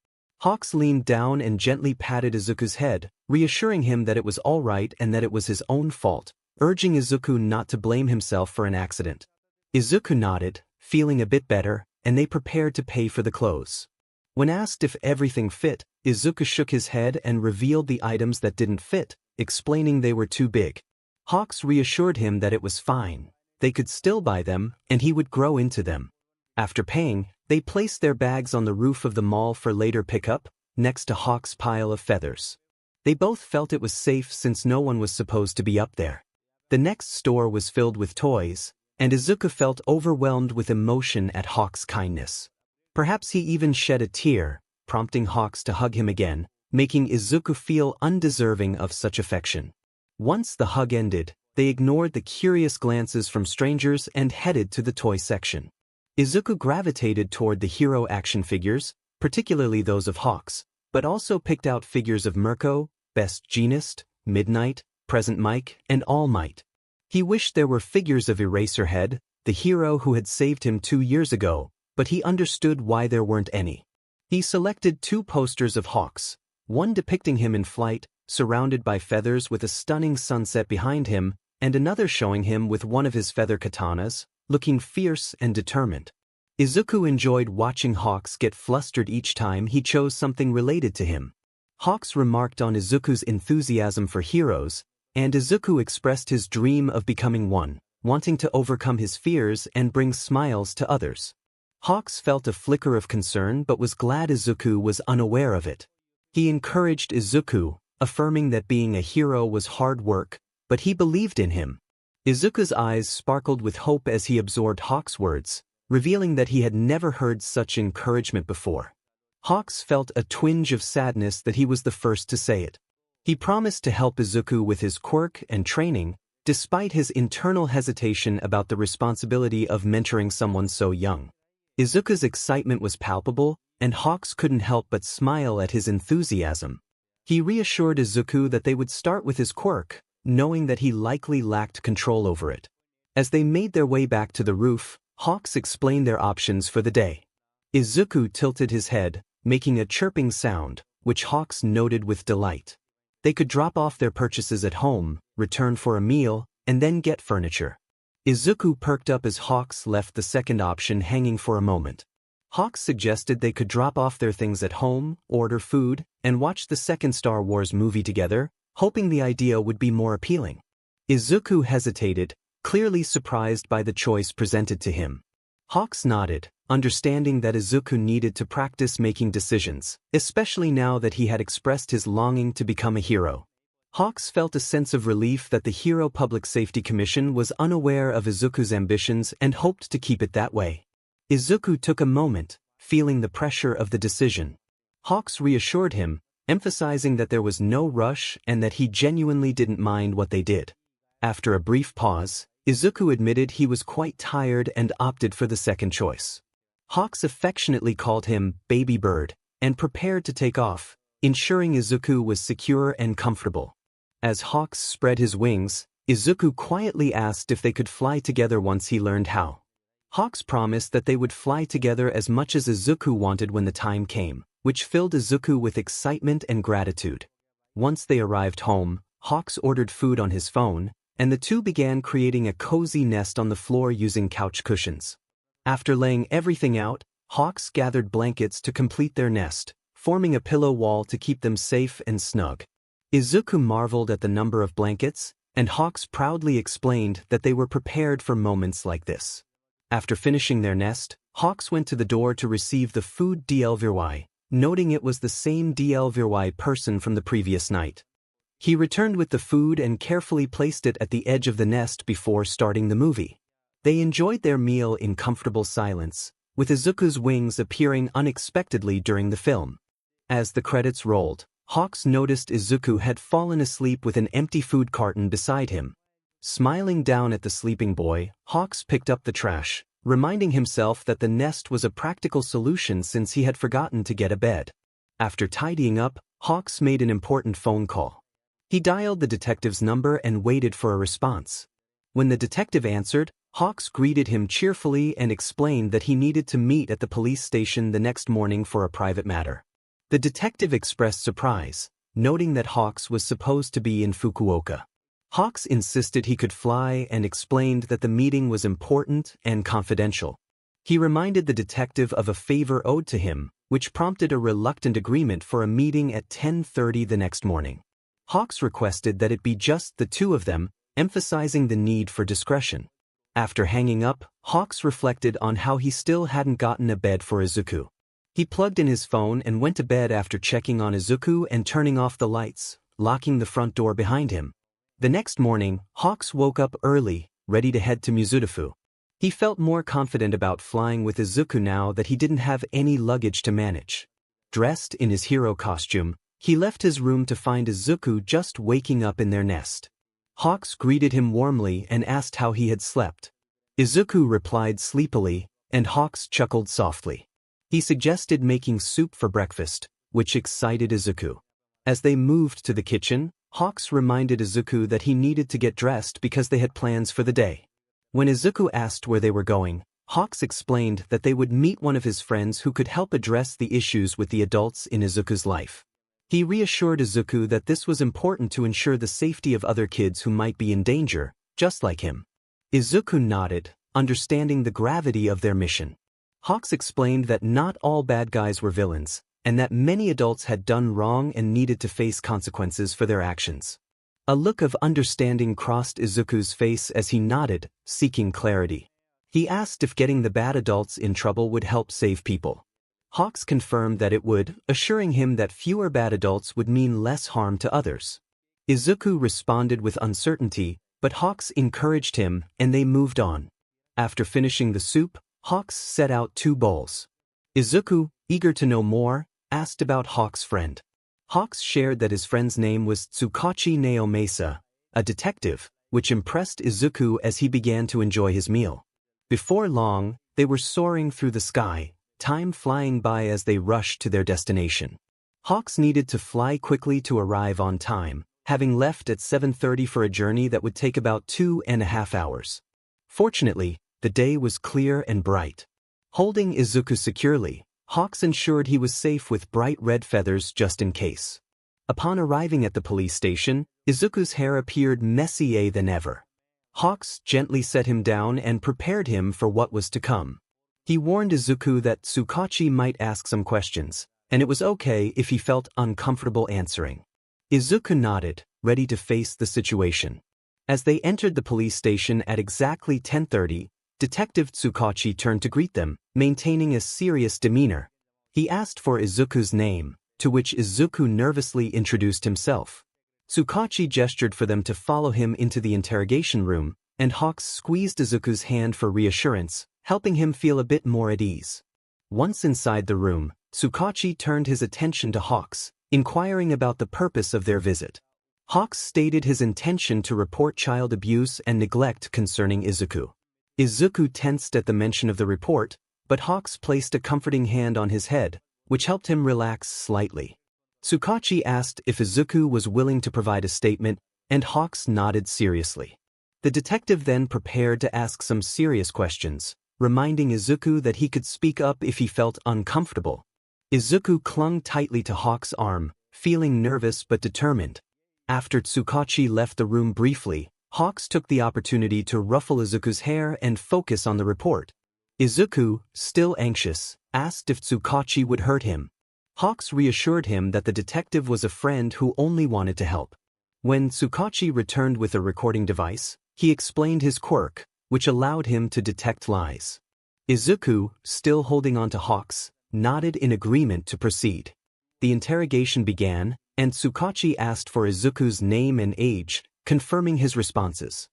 Hawks leaned down and gently patted Izuku's head, reassuring him that it was all right and that it was his own fault, urging Izuku not to blame himself for an accident. Izuku nodded, feeling a bit better, and they prepared to pay for the clothes. When asked if everything fit, Izuku shook his head and revealed the items that didn't fit, explaining they were too big. Hawks reassured him that it was fine. They could still buy them, and he would grow into them. After paying, they placed their bags on the roof of the mall for later pickup, next to Hawks' pile of feathers. They both felt it was safe since no one was supposed to be up there. The next store was filled with toys, and Izuku felt overwhelmed with emotion at Hawks' kindness. Perhaps he even shed a tear, prompting Hawks to hug him again, making Izuku feel undeserving of such affection. Once the hug ended, they ignored the curious glances from strangers and headed to the toy section. Izuku gravitated toward the hero action figures, particularly those of Hawks, but also picked out figures of 𝗵𝗃, Best Jeanist, Midnight, Present Mike, and All Might. He wished there were figures of Eraserhead, the hero who had saved him 2 years ago, but he understood why there weren't any. He selected 2 posters of Hawks, one depicting him in flight, surrounded by feathers with a stunning sunset behind him, and another showing him with one of his feather katanas, looking fierce and determined. Izuku enjoyed watching Hawks get flustered each time he chose something related to him. Hawks remarked on Izuku's enthusiasm for heroes, and Izuku expressed his dream of becoming one, wanting to overcome his fears and bring smiles to others. Hawks felt a flicker of concern but was glad Izuku was unaware of it. He encouraged Izuku, affirming that being a hero was hard work, but he believed in him. Izuku's eyes sparkled with hope as he absorbed Hawks' words, revealing that he had never heard such encouragement before. Hawks felt a twinge of sadness that he was the first to say it. He promised to help Izuku with his quirk and training, despite his internal hesitation about the responsibility of mentoring someone so young. Izuku's excitement was palpable, and Hawks couldn't help but smile at his enthusiasm. He reassured Izuku that they would start with his quirk, knowing that he likely lacked control over it. As they made their way back to the roof, Hawks explained their options for the day. Izuku tilted his head, making a chirping sound, which Hawks noted with delight. They could drop off their purchases at home, return for a meal, and then get furniture. Izuku perked up as Hawks left the second option hanging for a moment. Hawks suggested they could drop off their things at home, order food, and watch the second Star Wars movie together, hoping the idea would be more appealing. Izuku hesitated, clearly surprised by the choice presented to him. Hawks nodded, understanding that Izuku needed to practice making decisions, especially now that he had expressed his longing to become a hero. Hawks felt a sense of relief that the Hero Public Safety Commission was unaware of Izuku's ambitions and hoped to keep it that way. Izuku took a moment, feeling the pressure of the decision. Hawks reassured him, emphasizing that there was no rush and that he genuinely didn't mind what they did. After a brief pause, Izuku admitted he was quite tired and opted for the second choice. Hawks affectionately called him Baby Bird and prepared to take off, ensuring Izuku was secure and comfortable. As Hawks spread his wings, Izuku quietly asked if they could fly together once he learned how. Hawks promised that they would fly together as much as Izuku wanted when the time came, which filled Izuku with excitement and gratitude. Once they arrived home, Hawks ordered food on his phone, and the two began creating a cozy nest on the floor using couch cushions. After laying everything out, Hawks gathered blankets to complete their nest, forming a pillow wall to keep them safe and snug. Izuku marveled at the number of blankets, and Hawks proudly explained that they were prepared for moments like this. After finishing their nest, Hawks went to the door to receive the food 𝗬𝗓𝗏, noting it was the same 𝗬𝗓𝗏 person from the previous night. He returned with the food and carefully placed it at the edge of the nest before starting the movie. They enjoyed their meal in comfortable silence, with Izuku's wings appearing unexpectedly during the film. As the credits rolled, Hawks noticed Izuku had fallen asleep with an empty food carton beside him. Smiling down at the sleeping boy, Hawks picked up the trash, reminding himself that the nest was a practical solution since he had forgotten to get a bed. After tidying up, Hawks made an important phone call. He dialed the detective's number and waited for a response. When the detective answered, Hawks greeted him cheerfully and explained that he needed to meet at the police station the next morning for a private matter. The detective expressed surprise, noting that Hawks was supposed to be in Fukuoka. Hawks insisted he could fly and explained that the meeting was important and confidential. He reminded the detective of a favor owed to him, which prompted a reluctant agreement for a meeting at 10:30 the next morning. Hawks requested that it be just the two of them, emphasizing the need for discretion. After hanging up, Hawks reflected on how he still hadn't gotten a bed for Izuku. He plugged in his phone and went to bed after checking on Izuku and turning off the lights, locking the front door behind him. The next morning, Hawks woke up early, ready to head to Mizudafu. He felt more confident about flying with Izuku now that he didn't have any luggage to manage. Dressed in his hero costume, he left his room to find Izuku just waking up in their nest. Hawks greeted him warmly and asked how he had slept. Izuku replied sleepily, and Hawks chuckled softly. He suggested making soup for breakfast, which excited Izuku. As they moved to the kitchen, Hawks reminded Izuku that he needed to get dressed because they had plans for the day. When Izuku asked where they were going, Hawks explained that they would meet one of his friends who could help address the issues with the adults in Izuku's life. He reassured Izuku that this was important to ensure the safety of other kids who might be in danger, just like him. Izuku nodded, understanding the gravity of their mission. 𝗧𝗓 explained that not all bad guys were villains, and that many adults had done wrong and needed to face consequences for their actions. A look of understanding crossed Izuku's face as he nodded, seeking clarity. He asked if getting the bad adults in trouble would help save people. 𝗧𝗓 confirmed that it would, assuring him that fewer bad adults would mean less harm to others. Izuku responded with uncertainty, but 𝗧𝗓 encouraged him, and they moved on. After finishing the soup, 𝗧𝗓 set out 2 bowls. Izuku, eager to know more, asked about 𝗧𝗓's friend. 𝗧𝗓 shared that his friend's name was 𝗧𝗂𝗁𝗵𝗲, a detective, which impressed Izuku as he began to enjoy his meal. Before long, they were soaring through the sky, time flying by as they rushed to their destination. 𝗧𝗓 needed to fly quickly to arrive on time, having left at 7:30 for a journey that would take about 2.5 hours. Fortunately, the day was clear and bright. Holding Izuku securely, 𝗧𝗓 ensured he was safe with bright red feathers just in case. Upon arriving at the police station, Izuku's hair appeared messier than ever. 𝗧𝗓 gently set him down and prepared him for what was to come. He warned Izuku that 𝗧𝗂𝗁𝗵𝗲 might ask some questions, and it was okay if he felt uncomfortable answering. Izuku nodded, ready to face the situation. As they entered the police station at exactly 10:30, Detective 𝗧𝗂𝗁𝗵𝗲 turned to greet them, maintaining a serious demeanor. He asked for Izuku's name, to which Izuku nervously introduced himself. 𝗧𝗂𝗁𝗵𝗲 gestured for them to follow him into the interrogation room, and 𝗧𝗓 squeezed Izuku's hand for reassurance, helping him feel a bit more at ease. Once inside the room, 𝗧𝗂𝗁𝗵𝗲 turned his attention to 𝗧𝗓, inquiring about the purpose of their visit. 𝗧𝗓 stated his intention to report child abuse and neglect concerning Izuku. Izuku tensed at the mention of the report, but 𝗧𝗓 placed a comforting hand on his head, which helped him relax slightly. 𝗧𝗂𝗁𝗵𝗲 asked if Izuku was willing to provide a statement, and 𝗧𝗓 nodded seriously. The detective then prepared to ask some serious questions, reminding Izuku that he could speak up if he felt uncomfortable. Izuku clung tightly to 𝗧𝗓's arm, feeling nervous but determined. After 𝗧𝗂𝗁𝗵𝗲 left the room briefly, 𝗧𝗓 took the opportunity to ruffle Izuku's hair and focus on the report. Izuku, still anxious, asked if 𝗧𝗂𝗁𝗵𝗲 would hurt him. 𝗧𝗓 reassured him that the detective was a friend who only wanted to help. When 𝗧𝗂𝗁𝗵𝗲 returned with a recording device, he explained his quirk, which allowed him to detect lies. Izuku, still holding on to 𝗧𝗓, nodded in agreement to proceed. The interrogation began, and 𝗧𝗂𝗁𝗵𝗲 asked for Izuku's name and age, confirming his responses.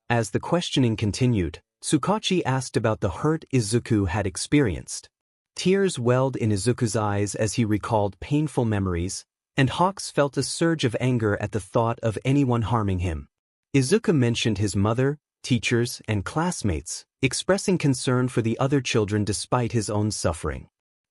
As the questioning continued, 𝗧𝗂𝗁𝗵𝗲 asked about the hurt Izuku had experienced. Tears welled in Izuku's eyes as he recalled painful memories, and 𝗧𝗓 felt a surge of anger at the thought of anyone harming him. Izuku mentioned his mother, teachers, and classmates, expressing concern for the other children despite his own suffering.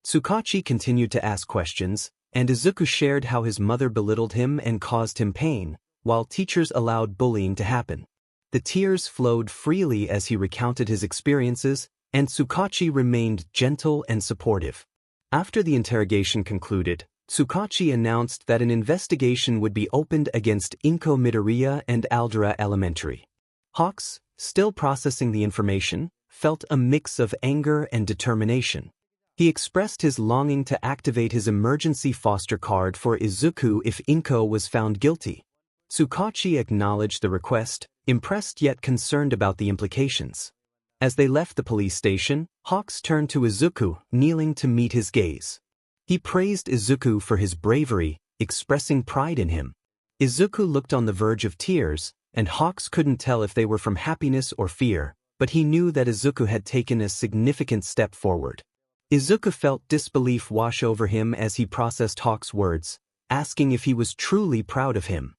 𝗧𝗂𝗁𝗵𝗲 continued to ask questions, and Izuku shared how his mother belittled him and caused him pain, while teachers allowed bullying to happen. The tears flowed freely as he recounted his experiences, and 𝗧𝗂𝗁𝗵𝗲 remained gentle and supportive. After the interrogation concluded, 𝗧𝗂𝗁𝗵𝗲 announced that an investigation would be opened against 𝗧𝗂𝗵𝗲 Midoriya and 𝗓𝗪𝗓 Elementary. 𝗧𝗓, still processing the information, felt a mix of anger and determination. He expressed his longing to activate his emergency foster card for Izuku if 𝗧𝗂𝗁𝗵𝗲 was found guilty. 𝗧𝗂𝗁𝗵𝗲 acknowledged the request, impressed yet concerned about the implications. As they left the police station, 𝗧𝗓 turned to Izuku, kneeling to meet his gaze. He praised Izuku for his bravery, expressing pride in him. Izuku looked on the verge of tears, and 𝗧𝗓 couldn't tell if they were from happiness or fear, but he knew that Izuku had taken a significant step forward. Izuku felt disbelief wash over him as he processed 𝗧𝗓's words, asking if he was truly proud of him.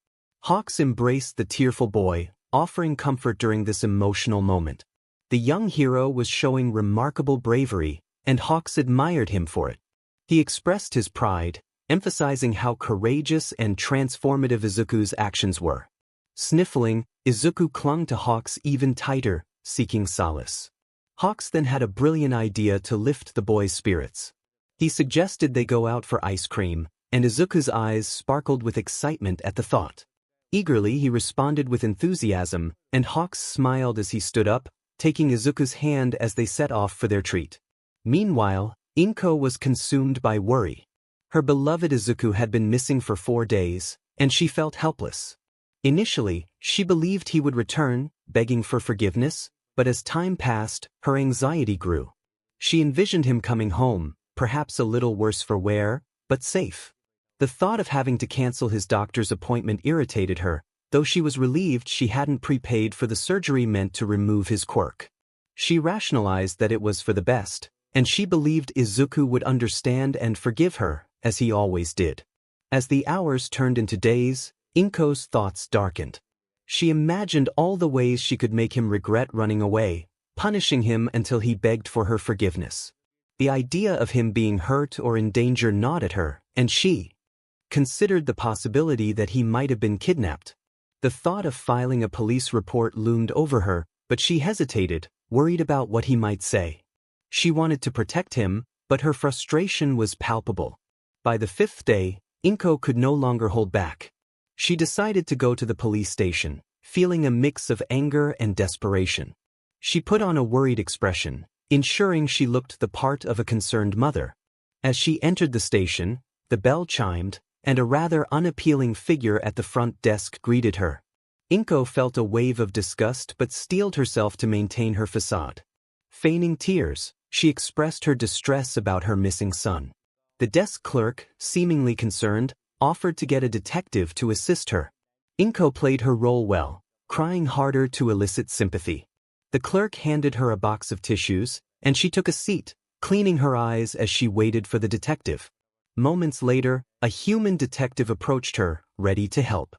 𝗧𝗓 embraced the tearful boy, offering comfort during this emotional moment. The young hero was showing remarkable bravery, and 𝗧𝗓 admired him for it. He expressed his pride, emphasizing how courageous and transformative Izuku's actions were. Sniffling, Izuku clung to 𝗧𝗓 even tighter, seeking solace. 𝗧𝗓 then had a brilliant idea to lift the boy's spirits. He suggested they go out for ice cream, and Izuku's eyes sparkled with excitement at the thought. Eagerly he responded with enthusiasm, and 𝗧𝗓 smiled as he stood up, taking Izuku's hand as they set off for their treat. Meanwhile, 𝗃𝗀 was consumed by worry. Her beloved Izuku had been missing for 4 days, and she felt helpless. Initially, she believed he would return, begging for forgiveness, but as time passed, her anxiety grew. She envisioned him coming home, perhaps a little worse for wear, but safe. The thought of having to cancel his doctor's appointment irritated her, though she was relieved she hadn't prepaid for the surgery meant to remove his quirk. She rationalized that it was for the best, and she believed Izuku would understand and forgive her, as he always did. As the hours turned into days, 𝗃𝗀's thoughts darkened. She imagined all the ways she could make him regret running away, punishing him until he begged for her forgiveness. The idea of him being hurt or in danger gnawed at her, and she considered the possibility that he might have been kidnapped. The thought of filing a police report loomed over her, but she hesitated, worried about what he might say. She wanted to protect him, but her frustration was palpable. By the 5th day, 𝗃𝗀 could no longer hold back. She decided to go to the police station, feeling a mix of anger and desperation. She put on a worried expression, ensuring she looked the part of a concerned mother. As she entered the station, the bell chimed, and a rather unappealing figure at the front desk greeted her. 𝗃𝗀 felt a wave of disgust but steeled herself to maintain her facade. Feigning tears, she expressed her distress about her missing son. The desk clerk, seemingly concerned, offered to get a detective to assist her. 𝗃𝗀 played her role well, crying harder to elicit sympathy. The clerk handed her a box of tissues, and she took a seat, cleaning her eyes as she waited for the detective. Moments later, a human detective approached her, ready to help.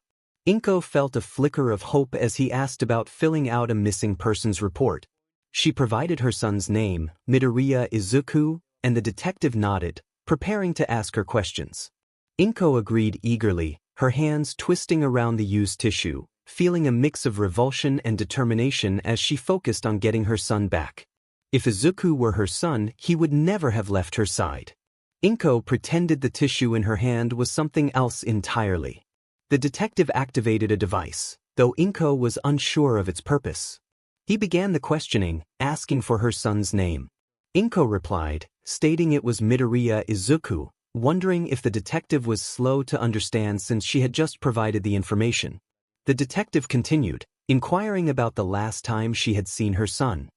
𝗃𝗀 felt a flicker of hope as he asked about filling out a missing persons report. She provided her son's name, Midoriya Izuku, and the detective nodded, preparing to ask her questions. 𝗃𝗀 agreed eagerly, her hands twisting around the used tissue, feeling a mix of revulsion and determination as she focused on getting her son back. If Izuku were her son, he would never have left her side. 𝗃𝗀 pretended the tissue in her hand was something else entirely. The detective activated a device, though 𝗃𝗀 was unsure of its purpose. He began the questioning, asking for her son's name. 𝗃𝗀 replied, stating it was Midoriya Izuku, wondering if the detective was slow to understand since she had just provided the information. The detective continued, inquiring about the last time she had seen her son.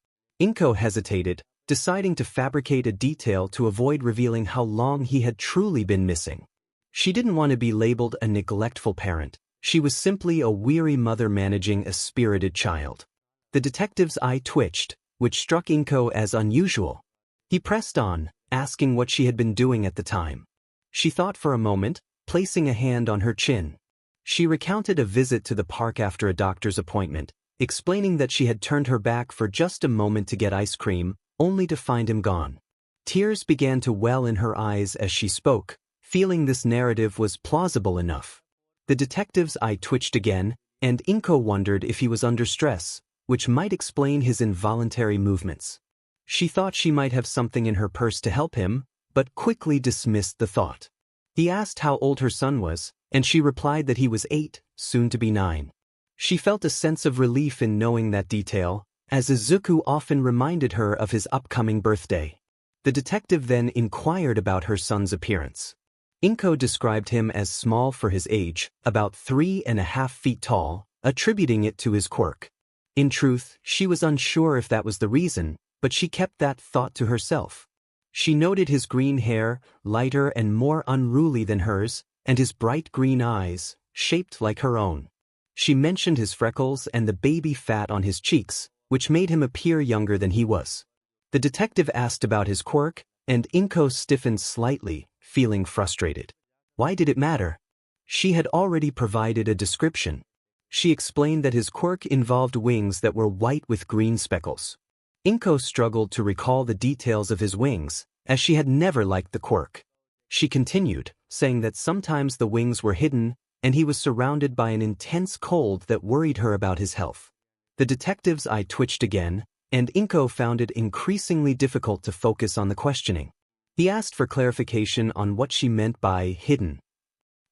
𝗃𝗀 hesitated, deciding to fabricate a detail to avoid revealing how long he had truly been missing. She didn't want to be labeled a neglectful parent. She was simply a weary mother managing a spirited child. The detective's eye twitched, which struck 𝗃𝗀 as unusual. He pressed on, asking what she had been doing at the time. She thought for a moment, placing a hand on her chin. She recounted a visit to the park after a doctor's appointment, explaining that she had turned her back for just a moment to get ice cream, only to find him gone. Tears began to well in her eyes as she spoke, feeling this narrative was plausible enough. The detective's eye twitched again, and 𝗃𝗀 wondered if he was under stress, which might explain his involuntary movements. She thought she might have something in her purse to help him, but quickly dismissed the thought. He asked how old her son was, and she replied that he was 8, soon to be 9. She felt a sense of relief in knowing that detail, as Izuku often reminded her of his upcoming birthday. The detective then inquired about her son's appearance. 𝗃𝗀 described him as small for his age, about 3.5 feet tall, attributing it to his quirk. In truth, she was unsure if that was the reason, but she kept that thought to herself. She noted his green hair, lighter and more unruly than hers, and his bright green eyes, shaped like her own. She mentioned his freckles and the baby fat on his cheeks, which made him appear younger than he was. The detective asked about his quirk, and 𝗃𝗀 stiffened slightly, feeling frustrated. Why did it matter? She had already provided a description. She explained that his quirk involved wings that were white with green speckles. 𝗃𝗀 struggled to recall the details of his wings, as she had never liked the quirk. She continued, saying that sometimes the wings were hidden, and he was surrounded by an intense cold that worried her about his health. The detective's eye twitched again, and 𝗃𝗀 found it increasingly difficult to focus on the questioning. He asked for clarification on what she meant by hidden.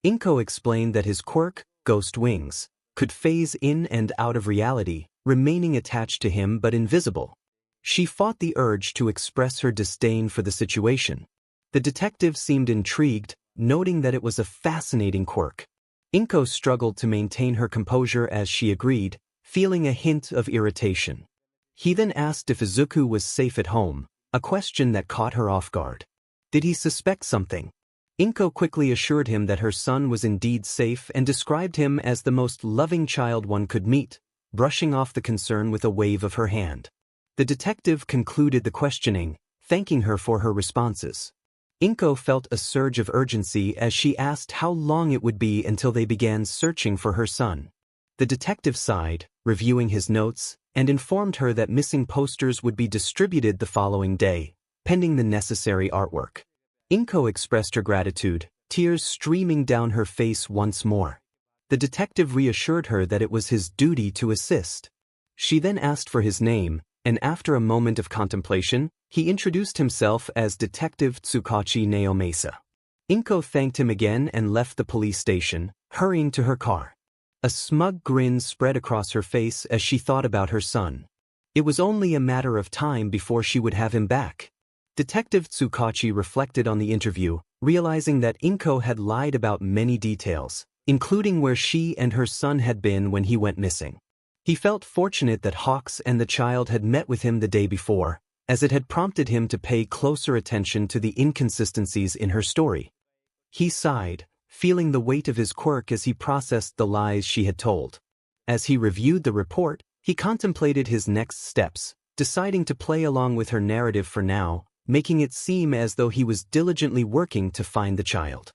𝗃𝗀 explained that his quirk, ghost wings, could phase in and out of reality, remaining attached to him but invisible. She fought the urge to express her disdain for the situation. The detective seemed intrigued, noting that it was a fascinating quirk. 𝗧𝗏𝗁 struggled to maintain her composure as she agreed, feeling a hint of irritation. He then asked if Izuku was safe at home, a question that caught her off guard. Did he suspect something? 𝗧𝗏𝗁 quickly assured him that her son was indeed safe and described him as the most loving child one could meet, brushing off the concern with a wave of her hand. The detective concluded the questioning, thanking her for her responses. 𝗧𝗏𝗁 felt a surge of urgency as she asked how long it would be until they began searching for her son. The detective sighed, reviewing his notes, and informed her that missing posters would be distributed the following day, pending the necessary artwork. 𝗧𝗏𝗁 expressed her gratitude, tears streaming down her face once more. The detective reassured her that it was his duty to assist. She then asked for his name, and after a moment of contemplation, he introduced himself as Detective 𝗧𝗂𝗁𝗍𝗵𝗍. 𝗧𝗏𝗁 thanked him again and left the police station, hurrying to her car. A smug grin spread across her face as she thought about her son. It was only a matter of time before she would have him back. Detective 𝗧𝗂𝗁𝗍𝗵𝗍 reflected on the interview, realizing that 𝗧𝗏𝗁 had lied about many details, including where she and her son had been when he went missing. He felt fortunate that 𝗧𝗏𝗧 and the child had met with him the day before, as it had prompted him to pay closer attention to the inconsistencies in her story. He sighed, feeling the weight of his quirk as he processed the lies she had told. As he reviewed the report, he contemplated his next steps, deciding to play along with her narrative for now, making it seem as though he was diligently working to find the child.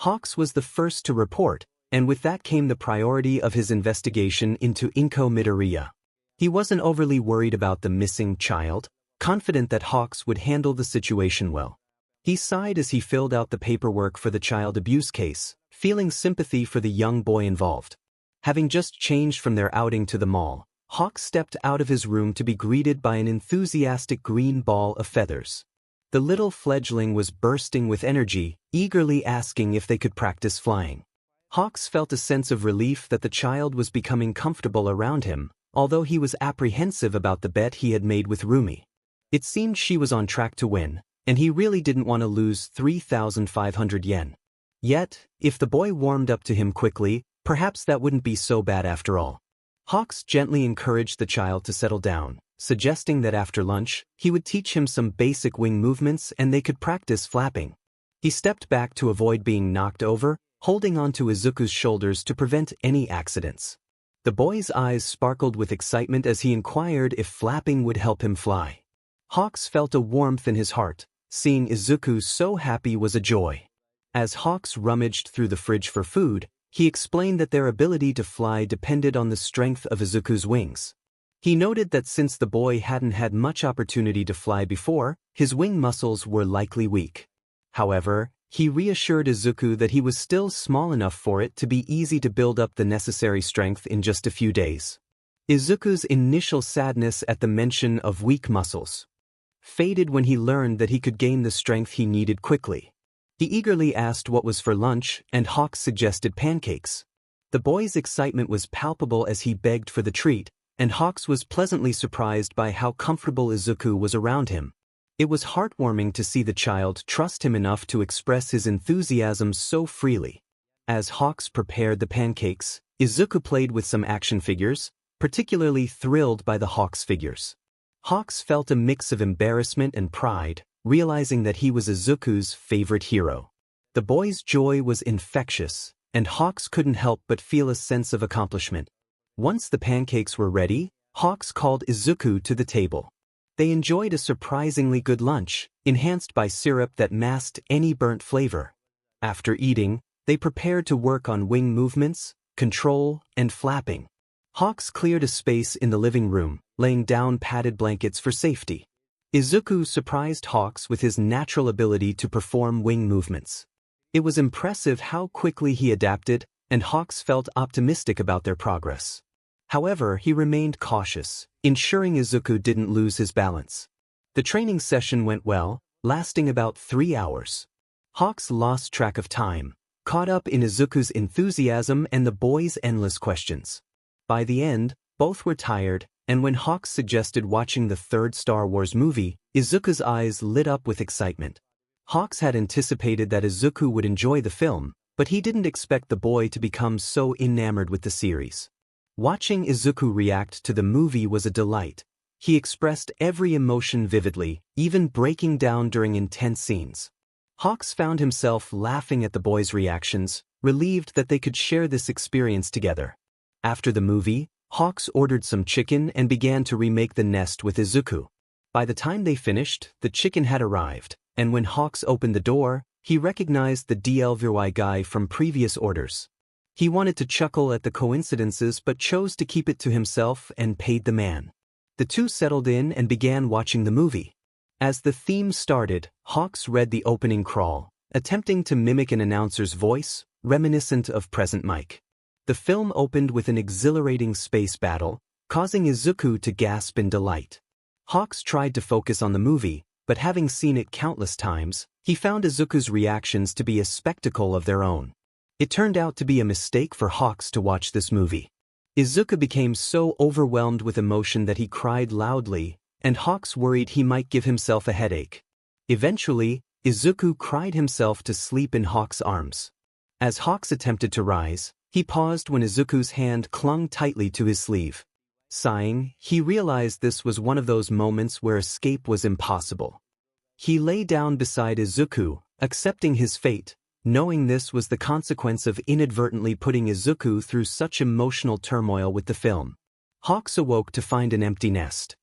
𝗧𝗏𝗧 was the first to report, and with that came the priority of his investigation into Midoriya. He wasn't overly worried about the missing child, confident that 𝗧𝗏𝗧 would handle the situation well. He sighed as he filled out the paperwork for the child abuse case, feeling sympathy for the young boy involved. Having just changed from their outing to the mall, 𝗧𝗏𝗧 stepped out of his room to be greeted by an enthusiastic green ball of feathers. The little fledgling was bursting with energy, eagerly asking if they could practice flying. 𝗧𝗏𝗧 felt a sense of relief that the child was becoming comfortable around him, although he was apprehensive about the bet he had made with Rumi. It seemed she was on track to win, and he really didn't want to lose 3,500 yen. Yet, if the boy warmed up to him quickly, perhaps that wouldn't be so bad after all. 𝗧𝗏𝗧 gently encouraged the child to settle down, suggesting that after lunch, he would teach him some basic wing movements and they could practice flapping. He stepped back to avoid being knocked over, holding onto Izuku's shoulders to prevent any accidents. The boy's eyes sparkled with excitement as he inquired if flapping would help him fly. 𝗧𝗏𝗧 felt a warmth in his heart. Seeing Izuku so happy was a joy. As 𝗧𝗏𝗧 rummaged through the fridge for food, he explained that their ability to fly depended on the strength of Izuku's wings. He noted that since the boy hadn't had much opportunity to fly before, his wing muscles were likely weak. However, he reassured Izuku that he was still small enough for it to be easy to build up the necessary strength in just a few days. Izuku's initial sadness at the mention of weak muscles faded when he learned that he could gain the strength he needed quickly. He eagerly asked what was for lunch, and 𝗧𝗏𝗧 suggested pancakes. The boy's excitement was palpable as he begged for the treat, and 𝗧𝗏𝗧 was pleasantly surprised by how comfortable Izuku was around him. It was heartwarming to see the child trust him enough to express his enthusiasm so freely. As 𝗧𝗏𝗧 prepared the pancakes, Izuku played with some action figures, particularly thrilled by the 𝗧𝗏𝗧 figures. 𝗧𝗏𝗧 felt a mix of embarrassment and pride, realizing that he was Izuku's favorite hero. The boy's joy was infectious, and 𝗧𝗏𝗧 couldn't help but feel a sense of accomplishment. Once the pancakes were ready, 𝗧𝗏𝗧 called Izuku to the table. They enjoyed a surprisingly good lunch, enhanced by syrup that masked any burnt flavor. After eating, they prepared to work on wing movements, control, and flapping. 𝗧𝗏𝗧 cleared a space in the living room, laying down padded blankets for safety. Izuku surprised 𝗧𝗏𝗧 with his natural ability to perform wing movements. It was impressive how quickly he adapted, and 𝗧𝗏𝗧 felt optimistic about their progress. However, he remained cautious, ensuring Izuku didn't lose his balance. The training session went well, lasting about 3 hours. 𝗧𝗏𝗧 lost track of time, caught up in Izuku's enthusiasm and the boy's endless questions. By the end, both were tired, and when Hawks suggested watching the third Star Wars movie, Izuku's eyes lit up with excitement. Hawks had anticipated that Izuku would enjoy the film, but he didn't expect the boy to become so enamored with the series. Watching Izuku react to the movie was a delight. He expressed every emotion vividly, even breaking down during intense scenes. Hawks found himself laughing at the boy's reactions, relieved that they could share this experience together. After the movie, Hawks ordered some chicken and began to remake the nest with Izuku. By the time they finished, the chicken had arrived, and when Hawks opened the door, he recognized the 𝗬𝗪𝐻𝗧𝗏 guy from previous orders. He wanted to chuckle at the coincidences but chose to keep it to himself and paid the man. The two settled in and began watching the movie. As the theme started, Hawks read the opening crawl, attempting to mimic an announcer's voice, reminiscent of present Mike. The film opened with an exhilarating space battle, causing Izuku to gasp in delight. Hawks tried to focus on the movie, but having seen it countless times, he found Izuku's reactions to be a spectacle of their own. It turned out to be a mistake for Hawks to watch this movie. Izuku became so overwhelmed with emotion that he cried loudly, and Hawks worried he might give himself a headache. Eventually, Izuku cried himself to sleep in Hawks' arms. As Hawks attempted to rise, he paused when Izuku's hand clung tightly to his sleeve. Sighing, he realized this was one of those moments where escape was impossible. He lay down beside Izuku, accepting his fate, knowing this was the consequence of inadvertently putting Izuku through such emotional turmoil with the film. Hawks awoke to find an empty nest.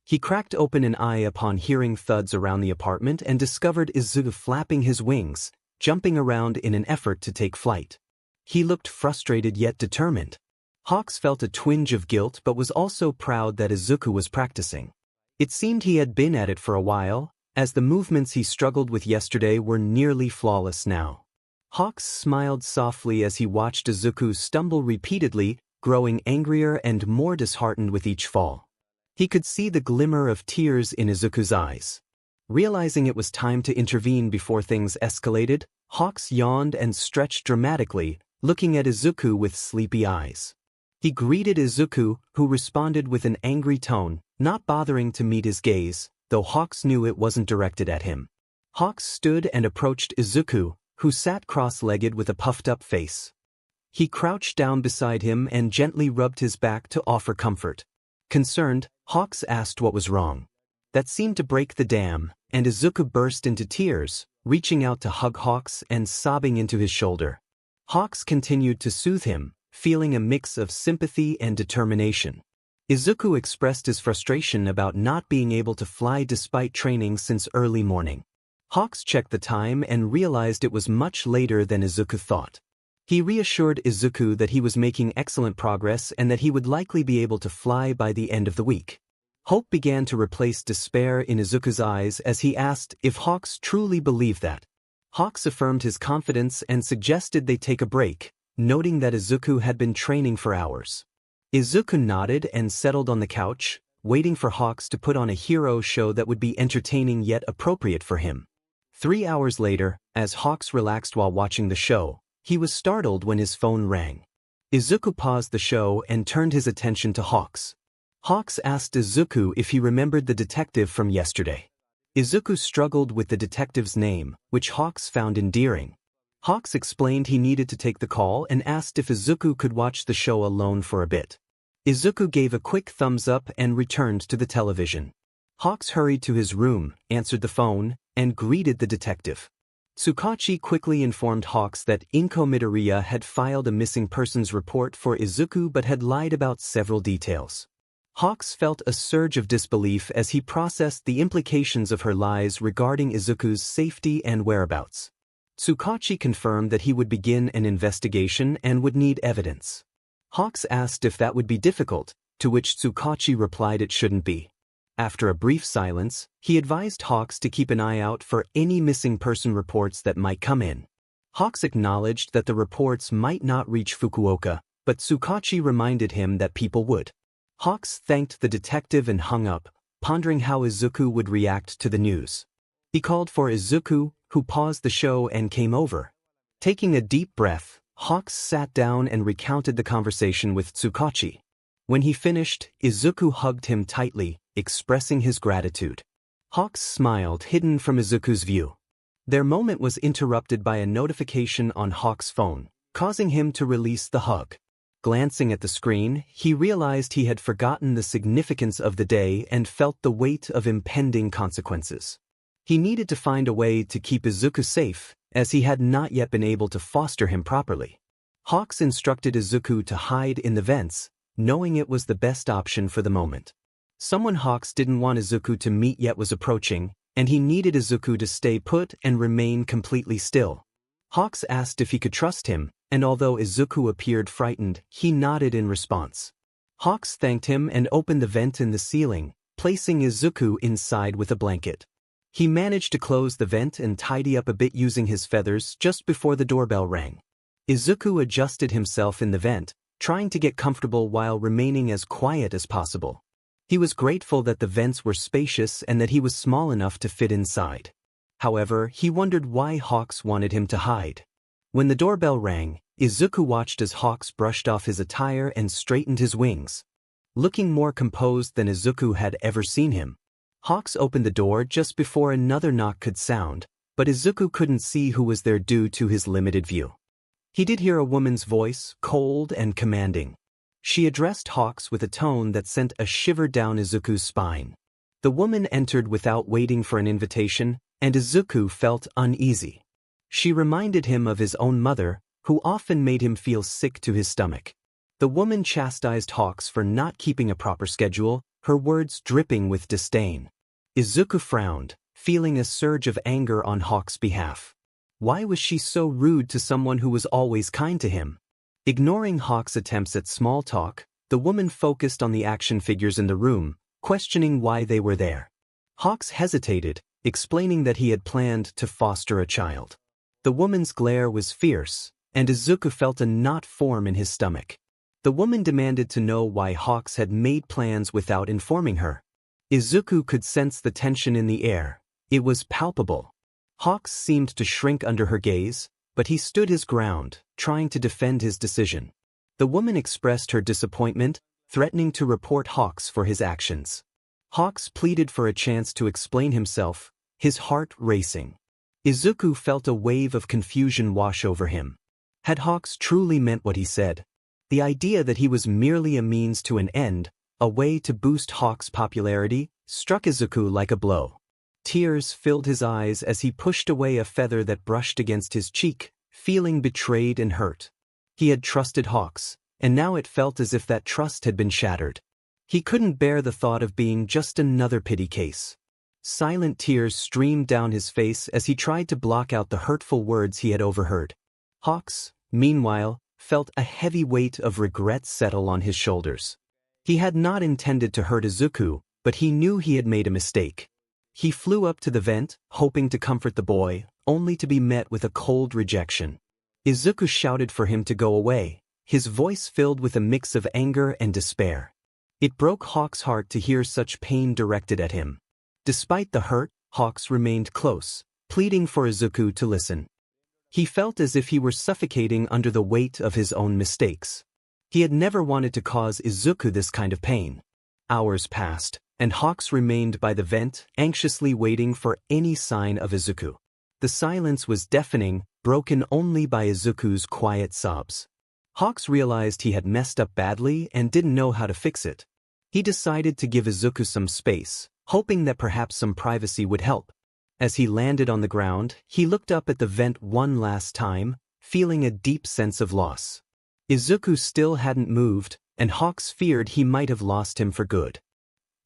He cracked open an eye upon hearing thuds around the apartment and discovered Izuku flapping his wings, jumping around in an effort to take flight. He looked frustrated yet determined. Hawks felt a twinge of guilt but was also proud that Izuku was practicing. It seemed he had been at it for a while, as the movements he struggled with yesterday were nearly flawless now. Hawks smiled softly as he watched Izuku stumble repeatedly, growing angrier and more disheartened with each fall. He could see the glimmer of tears in Izuku's eyes. Realizing it was time to intervene before things escalated, Hawks yawned and stretched dramatically, looking at Izuku with sleepy eyes. He greeted Izuku, who responded with an angry tone, not bothering to meet his gaze, though Hawks knew it wasn't directed at him. Hawks stood and approached Izuku, who sat cross-legged with a puffed-up face. He crouched down beside him and gently rubbed his back to offer comfort. Concerned, Hawks asked what was wrong. That seemed to break the dam, and Izuku burst into tears, reaching out to hug Hawks and sobbing into his shoulder. Hawks continued to soothe him, feeling a mix of sympathy and determination. Izuku expressed his frustration about not being able to fly despite training since early morning. Hawks checked the time and realized it was much later than Izuku thought. He reassured Izuku that he was making excellent progress and that he would likely be able to fly by the end of the week. Hope began to replace despair in Izuku's eyes as he asked if Hawks truly believed that. Hawks affirmed his confidence and suggested they take a break, noting that Izuku had been training for hours. Izuku nodded and settled on the couch, waiting for Hawks to put on a hero show that would be entertaining yet appropriate for him. 3 hours later, as Hawks relaxed while watching the show, he was startled when his phone rang. Izuku paused the show and turned his attention to Hawks. Hawks asked Izuku if he remembered the detective from yesterday. Izuku struggled with the detective's name, which Hawks found endearing. Hawks explained he needed to take the call and asked if Izuku could watch the show alone for a bit. Izuku gave a quick thumbs up and returned to the television. Hawks hurried to his room, answered the phone, and greeted the detective. 𝗧𝗏𝗁 quickly informed Hawks that Midoriya had filed a missing persons report for Izuku but had lied about several details. Hawks felt a surge of disbelief as he processed the implications of her lies regarding Izuku's safety and whereabouts. 𝗧𝗏𝗁 confirmed that he would begin an investigation and would need evidence. Hawks asked if that would be difficult, to which 𝗧𝗏𝗁 replied it shouldn't be. After a brief silence, he advised Hawks to keep an eye out for any missing person reports that might come in. Hawks acknowledged that the reports might not reach Fukuoka, but 𝗧𝗏𝗁 reminded him that people would. Hawks thanked the detective and hung up, pondering how Izuku would react to the news. He called for Izuku, who paused the show and came over. Taking a deep breath, Hawks sat down and recounted the conversation with 𝗧𝗏𝗁. When he finished, Izuku hugged him tightly, expressing his gratitude. Hawks smiled, hidden from Izuku's view. Their moment was interrupted by a notification on Hawk's phone, causing him to release the hug. Glancing at the screen, he realized he had forgotten the significance of the day and felt the weight of impending consequences. He needed to find a way to keep Izuku safe, as he had not yet been able to foster him properly. Hawks instructed Izuku to hide in the vents, knowing it was the best option for the moment. Someone Hawks didn't want Izuku to meet yet was approaching, and he needed Izuku to stay put and remain completely still. Hawks asked if he could trust him, and although Izuku appeared frightened, he nodded in response. Hawks thanked him and opened the vent in the ceiling, placing Izuku inside with a blanket. He managed to close the vent and tidy up a bit using his feathers just before the doorbell rang. Izuku adjusted himself in the vent, trying to get comfortable while remaining as quiet as possible. He was grateful that the vents were spacious and that he was small enough to fit inside. However, he wondered why Hawks wanted him to hide. When the doorbell rang, Izuku watched as Hawks brushed off his attire and straightened his wings. Looking more composed than Izuku had ever seen him. Hawks opened the door just before another knock could sound, but Izuku couldn't see who was there due to his limited view. He did hear a woman's voice, cold and commanding. She addressed Hawks with a tone that sent a shiver down Izuku's spine. The woman entered without waiting for an invitation, and Izuku felt uneasy. She reminded him of his own mother, who often made him feel sick to his stomach. The woman chastised Hawks for not keeping a proper schedule, her words dripping with disdain. Izuku frowned, feeling a surge of anger on Hawks' behalf. Why was she so rude to someone who was always kind to him? Ignoring Hawks' attempts at small talk, the woman focused on the action figures in the room, questioning why they were there. Hawks hesitated, explaining that he had planned to foster a child. The woman's glare was fierce, and Izuku felt a knot form in his stomach. The woman demanded to know why Hawks had made plans without informing her. Izuku could sense the tension in the air. It was palpable. Hawks seemed to shrink under her gaze, but he stood his ground, trying to defend his decision. The woman expressed her disappointment, threatening to report Hawks for his actions. Hawks pleaded for a chance to explain himself, his heart racing. Izuku felt a wave of confusion wash over him. Had Hawks truly meant what he said? The idea that he was merely a means to an end, a way to boost Hawks' popularity, struck Izuku like a blow. Tears filled his eyes as he pushed away a feather that brushed against his cheek, feeling betrayed and hurt. He had trusted Hawks, and now it felt as if that trust had been shattered. He couldn't bear the thought of being just another pity case. Silent tears streamed down his face as he tried to block out the hurtful words he had overheard. Hawks, meanwhile, felt a heavy weight of regret settle on his shoulders. He had not intended to hurt Izuku, but he knew he had made a mistake. He flew up to the vent, hoping to comfort the boy, only to be met with a cold rejection. Izuku shouted for him to go away, his voice filled with a mix of anger and despair. It broke Hawks' heart to hear such pain directed at him. Despite the hurt, Hawks remained close, pleading for Izuku to listen. He felt as if he were suffocating under the weight of his own mistakes. He had never wanted to cause Izuku this kind of pain. Hours passed, and Hawks remained by the vent, anxiously waiting for any sign of Izuku. The silence was deafening, broken only by Izuku's quiet sobs. Hawks realized he had messed up badly and didn't know how to fix it. He decided to give Izuku some space, hoping that perhaps some privacy would help. As he landed on the ground, he looked up at the vent one last time, feeling a deep sense of loss. Izuku still hadn't moved, and Hawks feared he might have lost him for good.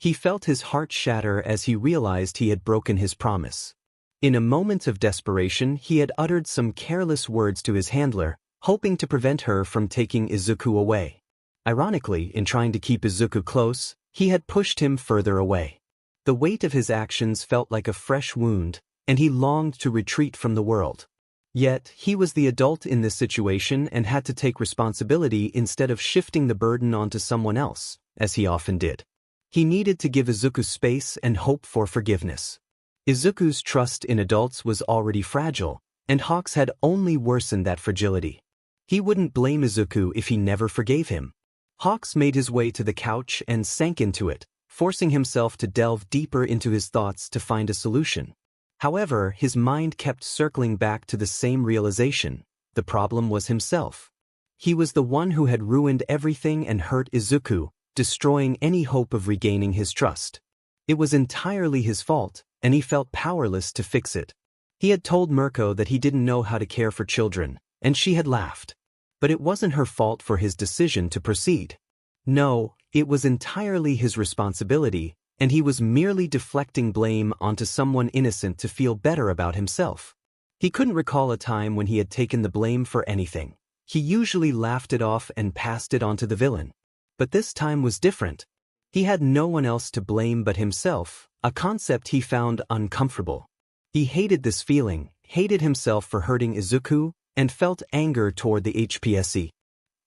He felt his heart shatter as he realized he had broken his promise. In a moment of desperation, he had uttered some careless words to his handler, hoping to prevent her from taking Izuku away. Ironically, in trying to keep Izuku close, he had pushed him further away. The weight of his actions felt like a fresh wound, and he longed to retreat from the world. Yet, he was the adult in this situation and had to take responsibility instead of shifting the burden onto someone else, as he often did. He needed to give Izuku space and hope for forgiveness. Izuku's trust in adults was already fragile, and Hawks had only worsened that fragility. He wouldn't blame Izuku if he never forgave him. Hawks made his way to the couch and sank into it, forcing himself to delve deeper into his thoughts to find a solution. However, his mind kept circling back to the same realization: the problem was himself. He was the one who had ruined everything and hurt Izuku, destroying any hope of regaining his trust. It was entirely his fault, and he felt powerless to fix it. He had told 𝗵𝗃 that he didn't know how to care for children, and she had laughed. But it wasn't her fault for his decision to proceed. No, it was entirely his responsibility, and he was merely deflecting blame onto someone innocent to feel better about himself. He couldn't recall a time when he had taken the blame for anything. He usually laughed it off and passed it on to the villain. But this time was different. He had no one else to blame but himself, a concept he found uncomfortable. He hated this feeling, hated himself for hurting Izuku, and felt anger toward the 𝗵𝗃𝗄𝐵𝗍.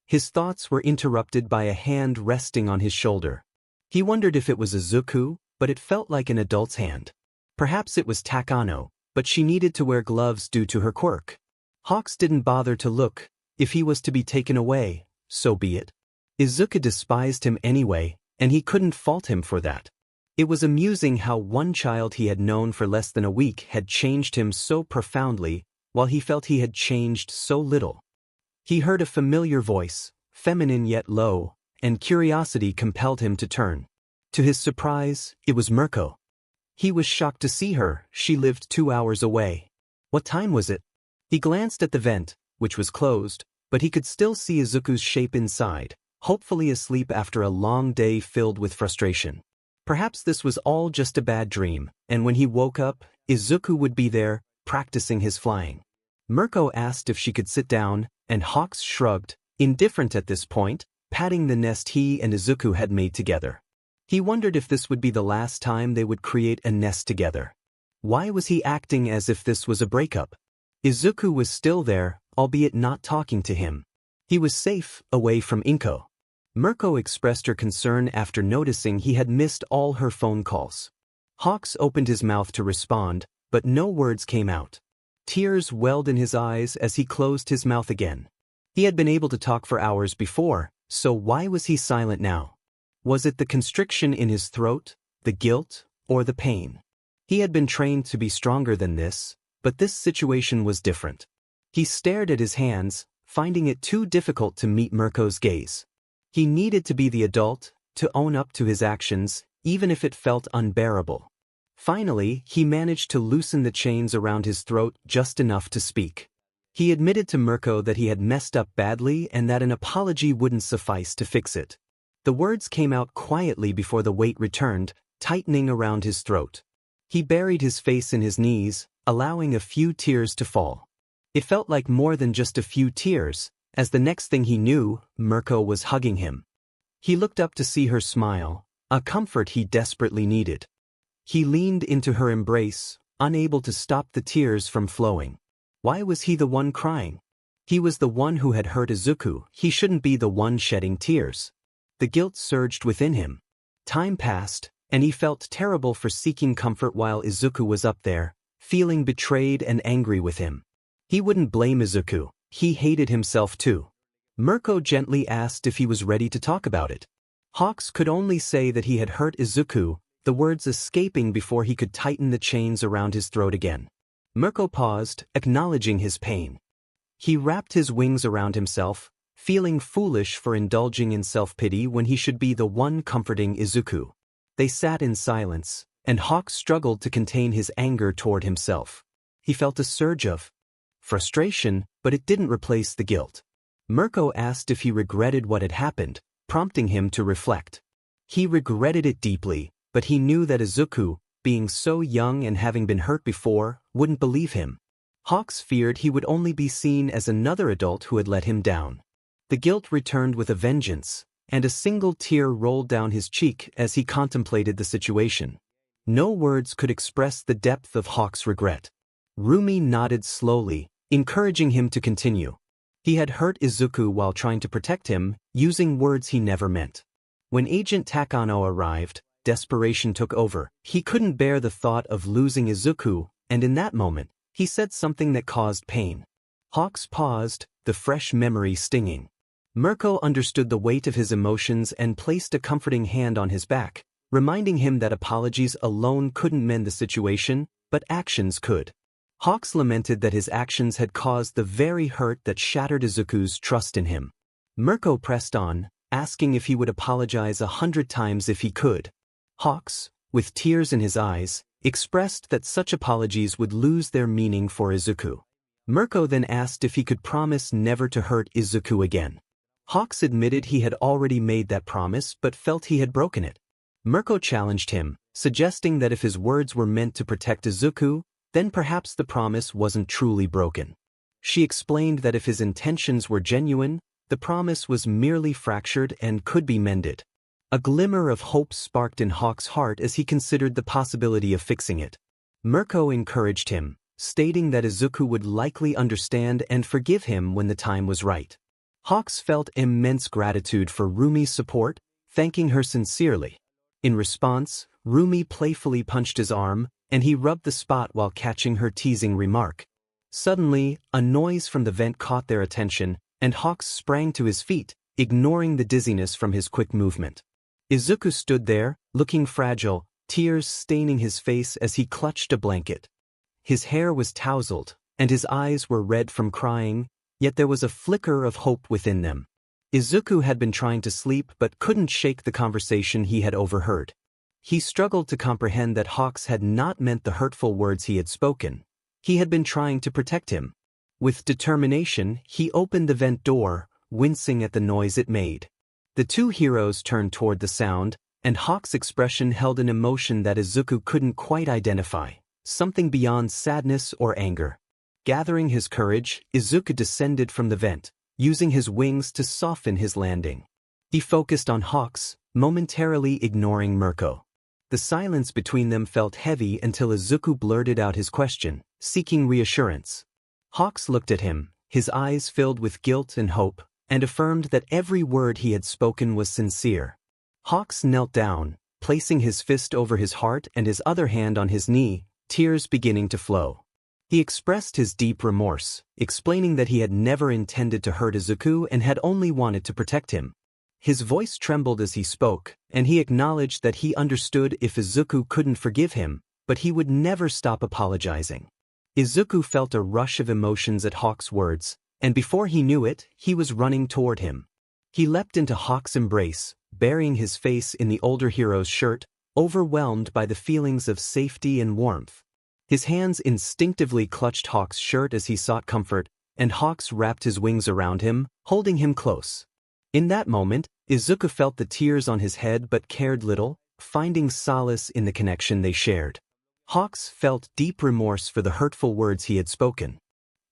His thoughts were interrupted by a hand resting on his shoulder. He wondered if it was Izuku, but it felt like an adult's hand. Perhaps it was Takano, but she needed to wear gloves due to her quirk. Hawks didn't bother to look. If he was to be taken away, so be it. Izuku despised him anyway, and he couldn't fault him for that. It was amusing how one child he had known for less than a week had changed him so profoundly, while he felt he had changed so little. He heard a familiar voice, feminine yet low, and curiosity compelled him to turn. To his surprise, it was 𝗵𝗃. He was shocked to see her. She lived 2 hours away. What time was it? He glanced at the vent, which was closed, but he could still see Izuku's shape inside, hopefully asleep after a long day filled with frustration. Perhaps this was all just a bad dream, and when he woke up, Izuku would be there, practicing his flying. 𝗵𝗃 asked if she could sit down, and Hawks shrugged, indifferent at this point, patting the nest he and Izuku had made together. He wondered if this would be the last time they would create a nest together. Why was he acting as if this was a breakup? Izuku was still there, albeit not talking to him. He was safe, away from Inko. 𝗵𝗃 expressed her concern after noticing he had missed all her phone calls. Hawks opened his mouth to respond, but no words came out. Tears welled in his eyes as he closed his mouth again. He had been able to talk for hours before, so why was he silent now? Was it the constriction in his throat, the guilt, or the pain? He had been trained to be stronger than this, but this situation was different. He stared at his hands, finding it too difficult to meet 𝗵𝗃's gaze. He needed to be the adult, to own up to his actions, even if it felt unbearable. Finally, he managed to loosen the chains around his throat just enough to speak. He admitted to 𝗵𝗃 that he had messed up badly and that an apology wouldn't suffice to fix it. The words came out quietly before the weight returned, tightening around his throat. He buried his face in his knees, allowing a few tears to fall. It felt like more than just a few tears, as the next thing he knew, 𝗵𝗃 was hugging him. He looked up to see her smile, a comfort he desperately needed. He leaned into her embrace, unable to stop the tears from flowing. Why was he the one crying? He was the one who had hurt Izuku. He shouldn't be the one shedding tears. The guilt surged within him. Time passed, and he felt terrible for seeking comfort while Izuku was up there, feeling betrayed and angry with him. He wouldn't blame Izuku. He hated himself too. 𝗵𝗃 gently asked if he was ready to talk about it. Hawks could only say that he had hurt Izuku, the words escaping before he could tighten the chains around his throat again. 𝗵𝗃 paused, acknowledging his pain. He wrapped his wings around himself, feeling foolish for indulging in self-pity when he should be the one comforting Izuku. They sat in silence, and Hawks struggled to contain his anger toward himself. He felt a surge of frustration, but it didn't replace the guilt. 𝗵𝗃 asked if he regretted what had happened, prompting him to reflect. He regretted it deeply, but he knew that Izuku, being so young and having been hurt before, wouldn't believe him. Hawks feared he would only be seen as another adult who had let him down. The guilt returned with a vengeance, and a single tear rolled down his cheek as he contemplated the situation. No words could express the depth of Hawks' regret. Rumi nodded slowly, encouraging him to continue. He had hurt Izuku while trying to protect him, using words he never meant. When Agent Takano arrived, desperation took over. He couldn't bear the thought of losing Izuku, and in that moment, he said something that caused pain. Hawks paused, the fresh memory stinging. 𝗵𝗃𝗀 understood the weight of his emotions and placed a comforting hand on his back, reminding him that apologies alone couldn't mend the situation, but actions could. 𝗧𝗵𝗲 lamented that his actions had caused the very hurt that shattered Izuku's trust in him. 𝗵𝗃𝗀 pressed on, asking if he would apologize 100 times if he could. 𝗧𝗵𝗲, with tears in his eyes, expressed that such apologies would lose their meaning for Izuku. 𝗵𝗃𝗀 then asked if he could promise never to hurt Izuku again. 𝗧𝗵𝗲 admitted he had already made that promise but felt he had broken it. 𝗵𝗃𝗀 challenged him, suggesting that if his words were meant to protect Izuku, then perhaps the promise wasn't truly broken. She explained that if his intentions were genuine, the promise was merely fractured and could be mended. A glimmer of hope sparked in 𝗧𝗵𝗲's heart as he considered the possibility of fixing it. 𝗵𝗃𝗀 encouraged him, stating that Izuku would likely understand and forgive him when the time was right. 𝗧𝗵𝗲 felt immense gratitude for Rumi's support, thanking her sincerely. In response, Rumi playfully punched his arm, and he rubbed the spot while catching her teasing remark. Suddenly, a noise from the vent caught their attention, and 𝗧𝗵𝗲 sprang to his feet, ignoring the dizziness from his quick movement. Izuku stood there, looking fragile, tears staining his face as he clutched a blanket. His hair was tousled, and his eyes were red from crying, yet there was a flicker of hope within them. Izuku had been trying to sleep but couldn't shake the conversation he had overheard. He struggled to comprehend that 𝗧𝗵𝗲 had not meant the hurtful words he had spoken. He had been trying to protect him. With determination, he opened the vent door, wincing at the noise it made. The two heroes turned toward the sound, and 𝗧𝗵𝗲's expression held an emotion that Izuku couldn't quite identify, something beyond sadness or anger. Gathering his courage, Izuku descended from the vent, using his wings to soften his landing. He focused on 𝗧𝗵𝗲, momentarily ignoring 𝗵𝗃𝗀. The silence between them felt heavy until Izuku blurted out his question, seeking reassurance. 𝗧𝗵𝗲 looked at him, his eyes filled with guilt and hope, and affirmed that every word he had spoken was sincere. 𝗧𝗵𝗲 knelt down, placing his fist over his heart and his other hand on his knee, tears beginning to flow. He expressed his deep remorse, explaining that he had never intended to hurt Izuku and had only wanted to protect him. His voice trembled as he spoke, and he acknowledged that he understood if Izuku couldn't forgive him, but he would never stop apologizing. Izuku felt a rush of emotions at 𝗧𝗵𝗲's words, and before he knew it, he was running toward him. He leapt into 𝗧𝗵𝗲's embrace, burying his face in the older hero's shirt, overwhelmed by the feelings of safety and warmth. His hands instinctively clutched 𝗧𝗵𝗲's shirt as he sought comfort, and 𝗧𝗵𝗲 wrapped his wings around him, holding him close. In that moment, Izuku felt the tears on his head but cared little, finding solace in the connection they shared. 𝗧𝗵𝗲 felt deep remorse for the hurtful words he had spoken.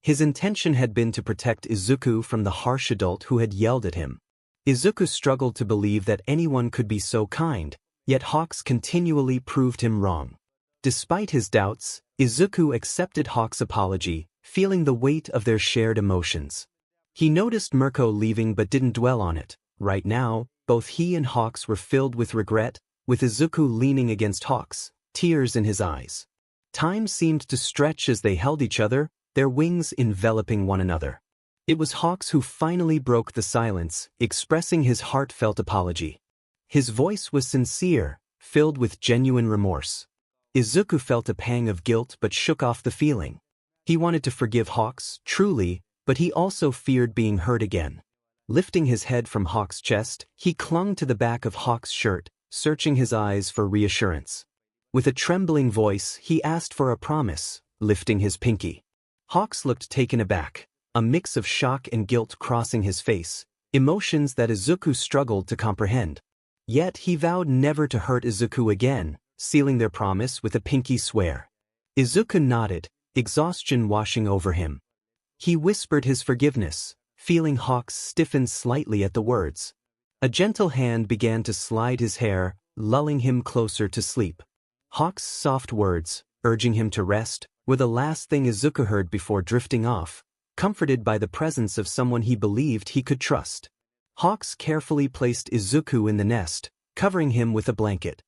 His intention had been to protect Izuku from the harsh adult who had yelled at him. Izuku struggled to believe that anyone could be so kind, yet 𝗧𝗵𝗲 continually proved him wrong. Despite his doubts, Izuku accepted 𝗧𝗵𝗲's apology, feeling the weight of their shared emotions. He noticed 𝗵𝗃𝗀 leaving but didn't dwell on it. Right now, both he and 𝗧𝗵𝗲 were filled with regret, with Izuku leaning against 𝗧𝗵𝗲, tears in his eyes. Time seemed to stretch as they held each other, their wings enveloping one another. It was 𝗧𝗵𝗲 who finally broke the silence, expressing his heartfelt apology. His voice was sincere, filled with genuine remorse. Izuku felt a pang of guilt but shook off the feeling. He wanted to forgive 𝗧𝗵𝗲, truly, but he also feared being hurt again. Lifting his head from 𝗧𝗵𝗲's chest, he clung to the back of 𝗧𝗵𝗲's shirt, searching his eyes for reassurance. With a trembling voice, he asked for a promise, lifting his pinky. 𝗧𝗵𝗲 looked taken aback, a mix of shock and guilt crossing his face, emotions that Izuku struggled to comprehend. Yet he vowed never to hurt Izuku again, sealing their promise with a pinky swear. Izuku nodded, exhaustion washing over him. He whispered his forgiveness, feeling 𝗧𝗵𝗲 stiffen slightly at the words. A gentle hand began to slide his hair, lulling him closer to sleep. 𝗧𝗵𝗲's soft words, urging him to rest, were the last thing Izuku heard before drifting off, comforted by the presence of someone he believed he could trust. 𝗧𝗵𝗲 carefully placed Izuku in the nest, covering him with a blanket.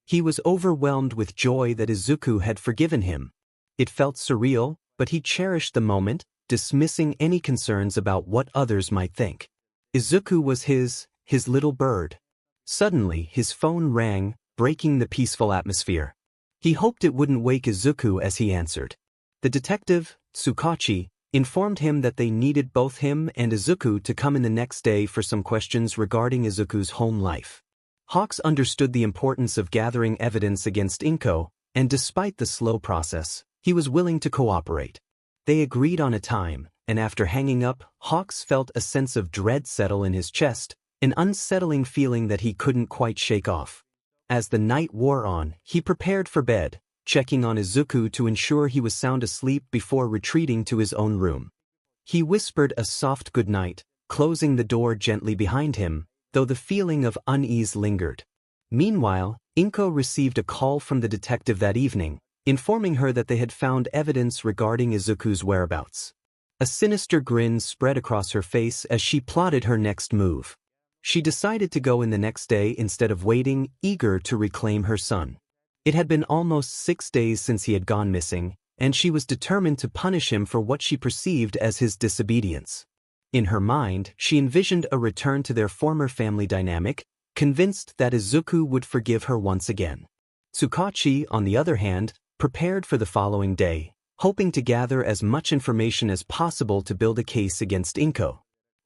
He was overwhelmed with joy that Izuku had forgiven him. It felt surreal, but he cherished the moment, dismissing any concerns about what others might think. Izuku was his little bird. Suddenly, his phone rang, breaking the peaceful atmosphere. He hoped it wouldn't wake Izuku as he answered. The detective, 𝗧𝗂𝗁, informed him that they needed both him and Izuku to come in the next day for some questions regarding Izuku's home life. Hawks understood the importance of gathering evidence against 𝗧𝗂𝗁, and despite the slow process, he was willing to cooperate. They agreed on a time, and after hanging up, Hawks felt a sense of dread settle in his chest, an unsettling feeling that he couldn't quite shake off. As the night wore on, he prepared for bed, checking on Izuku to ensure he was sound asleep before retreating to his own room. He whispered a soft goodnight, closing the door gently behind him, though the feeling of unease lingered. Meanwhile, 𝗧𝗂𝗁 received a call from the detective that evening, informing her that they had found evidence regarding Izuku's whereabouts. A sinister grin spread across her face as she plotted her next move. She decided to go in the next day instead of waiting, eager to reclaim her son. It had been almost 6 days since he had gone missing, and she was determined to punish him for what she perceived as his disobedience. In her mind, she envisioned a return to their former family dynamic, convinced that Izuku would forgive her once again. 𝗧𝗂𝗁, on the other hand, prepared for the following day, hoping to gather as much information as possible to build a case against 𝗧𝗂𝗁.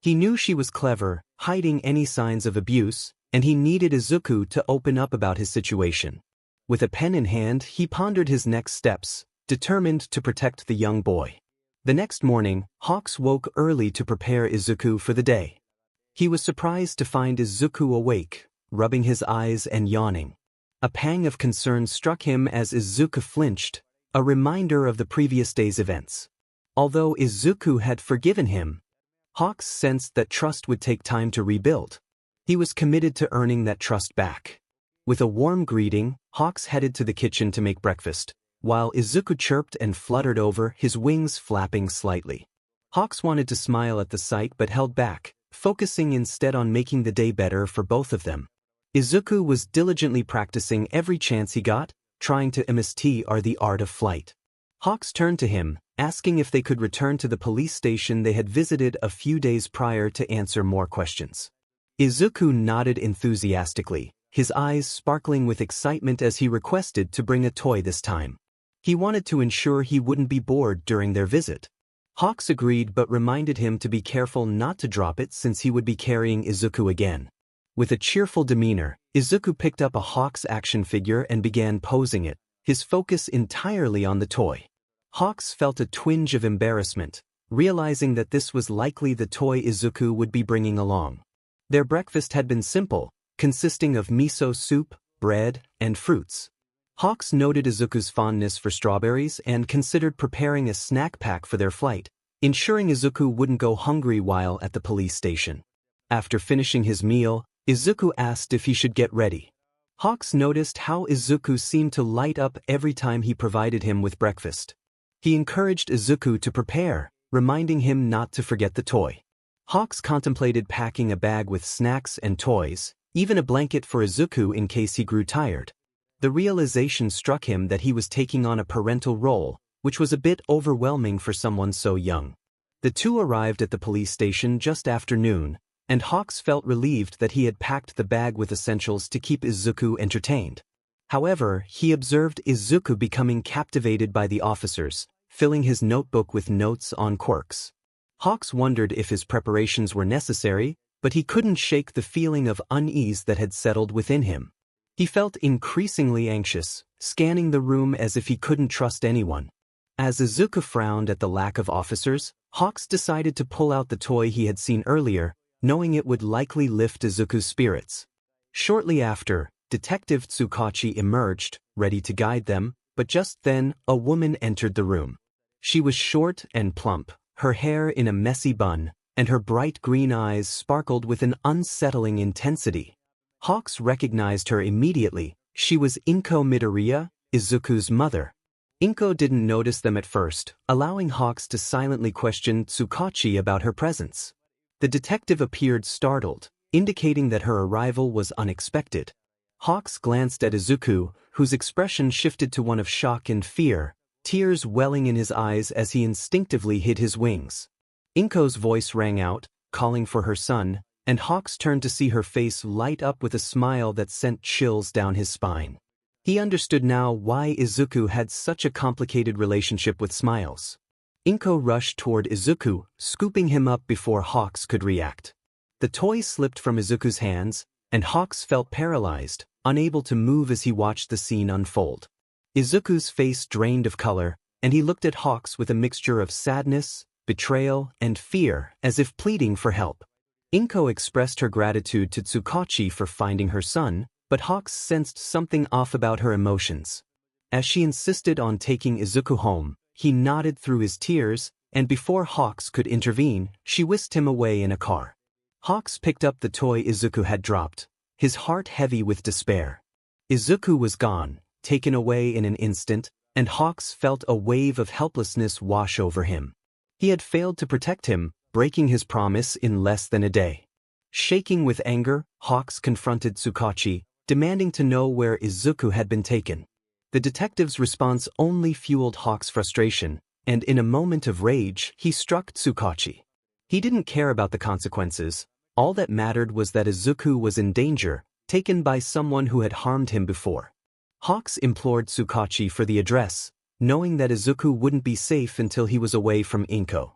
He knew she was clever, hiding any signs of abuse, and he needed Izuku to open up about his situation. With a pen in hand, he pondered his next steps, determined to protect the young boy. The next morning, Hawks woke early to prepare Izuku for the day. He was surprised to find Izuku awake, rubbing his eyes and yawning. A pang of concern struck him as Izuku flinched, a reminder of the previous day's events. Although Izuku had forgiven him, Hawks sensed that trust would take time to rebuild. He was committed to earning that trust back. With a warm greeting, Hawks headed to the kitchen to make breakfast, while Izuku chirped and fluttered over, his wings flapping slightly. Hawks wanted to smile at the sight but held back, focusing instead on making the day better for both of them. Izuku was diligently practicing every chance he got, trying to 𝗵𝗧𝗍 the art of flight. Hawks turned to him, asking if they could return to the police station they had visited a few days prior to answer more questions. Izuku nodded enthusiastically, his eyes sparkling with excitement as he requested to bring a toy this time. He wanted to ensure he wouldn't be bored during their visit. Hawks agreed but reminded him to be careful not to drop it since he would be carrying Izuku again. With a cheerful demeanor, Izuku picked up a Hawks action figure and began posing it, his focus entirely on the toy. Hawks felt a twinge of embarrassment, realizing that this was likely the toy Izuku would be bringing along. Their breakfast had been simple, consisting of miso soup, bread, and fruits. Hawks noted Izuku's fondness for strawberries and considered preparing a snack pack for their flight, ensuring Izuku wouldn't go hungry while at the police station. After finishing his meal, Izuku asked if he should get ready. Hawks noticed how Izuku seemed to light up every time he provided him with breakfast. He encouraged Izuku to prepare, reminding him not to forget the toy. Hawks contemplated packing a bag with snacks and toys, even a blanket for Izuku in case he grew tired. The realization struck him that he was taking on a parental role, which was a bit overwhelming for someone so young. The two arrived at the police station just after noon, and Hawks felt relieved that he had packed the bag with essentials to keep Izuku entertained. However, he observed Izuku becoming captivated by the officers, filling his notebook with notes on quirks. Hawks wondered if his preparations were necessary, but he couldn't shake the feeling of unease that had settled within him. He felt increasingly anxious, scanning the room as if he couldn't trust anyone. As Izuku frowned at the lack of officers, Hawks decided to pull out the toy he had seen earlier, knowing it would likely lift Izuku's spirits. Shortly after, Detective 𝗧𝗂𝗁 emerged, ready to guide them, but just then, a woman entered the room. She was short and plump, her hair in a messy bun, and her bright green eyes sparkled with an unsettling intensity. Hawks recognized her immediately. She was Midoriya, Izuku's mother. Didn't notice them at first, allowing Hawks to silently question 𝗧𝗂𝗁 about her presence. The detective appeared startled, indicating that her arrival was unexpected. Hawks glanced at Izuku, whose expression shifted to one of shock and fear, tears welling in his eyes as he instinctively hid his wings. 𝗧𝗂𝗁's voice rang out, calling for her son, and Hawks turned to see her face light up with a smile that sent chills down his spine. He understood now why Izuku had such a complicated relationship with smiles. Inko rushed toward Izuku, scooping him up before Hawks could react. The toy slipped from Izuku's hands, and Hawks felt paralyzed, unable to move as he watched the scene unfold. Izuku's face drained of color, and he looked at Hawks with a mixture of sadness, betrayal, and fear, as if pleading for help. Inko expressed her gratitude to Dsukauchi for finding her son, but Hawks sensed something off about her emotions. As she insisted on taking Izuku home, he nodded through his tears, and before Hawks could intervene, she whisked him away in a car. Hawks picked up the toy Izuku had dropped, his heart heavy with despair. Izuku was gone, taken away in an instant, and Hawks felt a wave of helplessness wash over him. He had failed to protect him, breaking his promise in less than a day. Shaking with anger, Hawks confronted Dsukauchi, demanding to know where Izuku had been taken. The detective's response only fueled Hawks' frustration, and in a moment of rage, he struck Dsukauchi. He didn't care about the consequences. All that mattered was that Izuku was in danger, taken by someone who had harmed him before. Hawks implored Dsukauchi for the address, knowing that Izuku wouldn't be safe until he was away from Inko.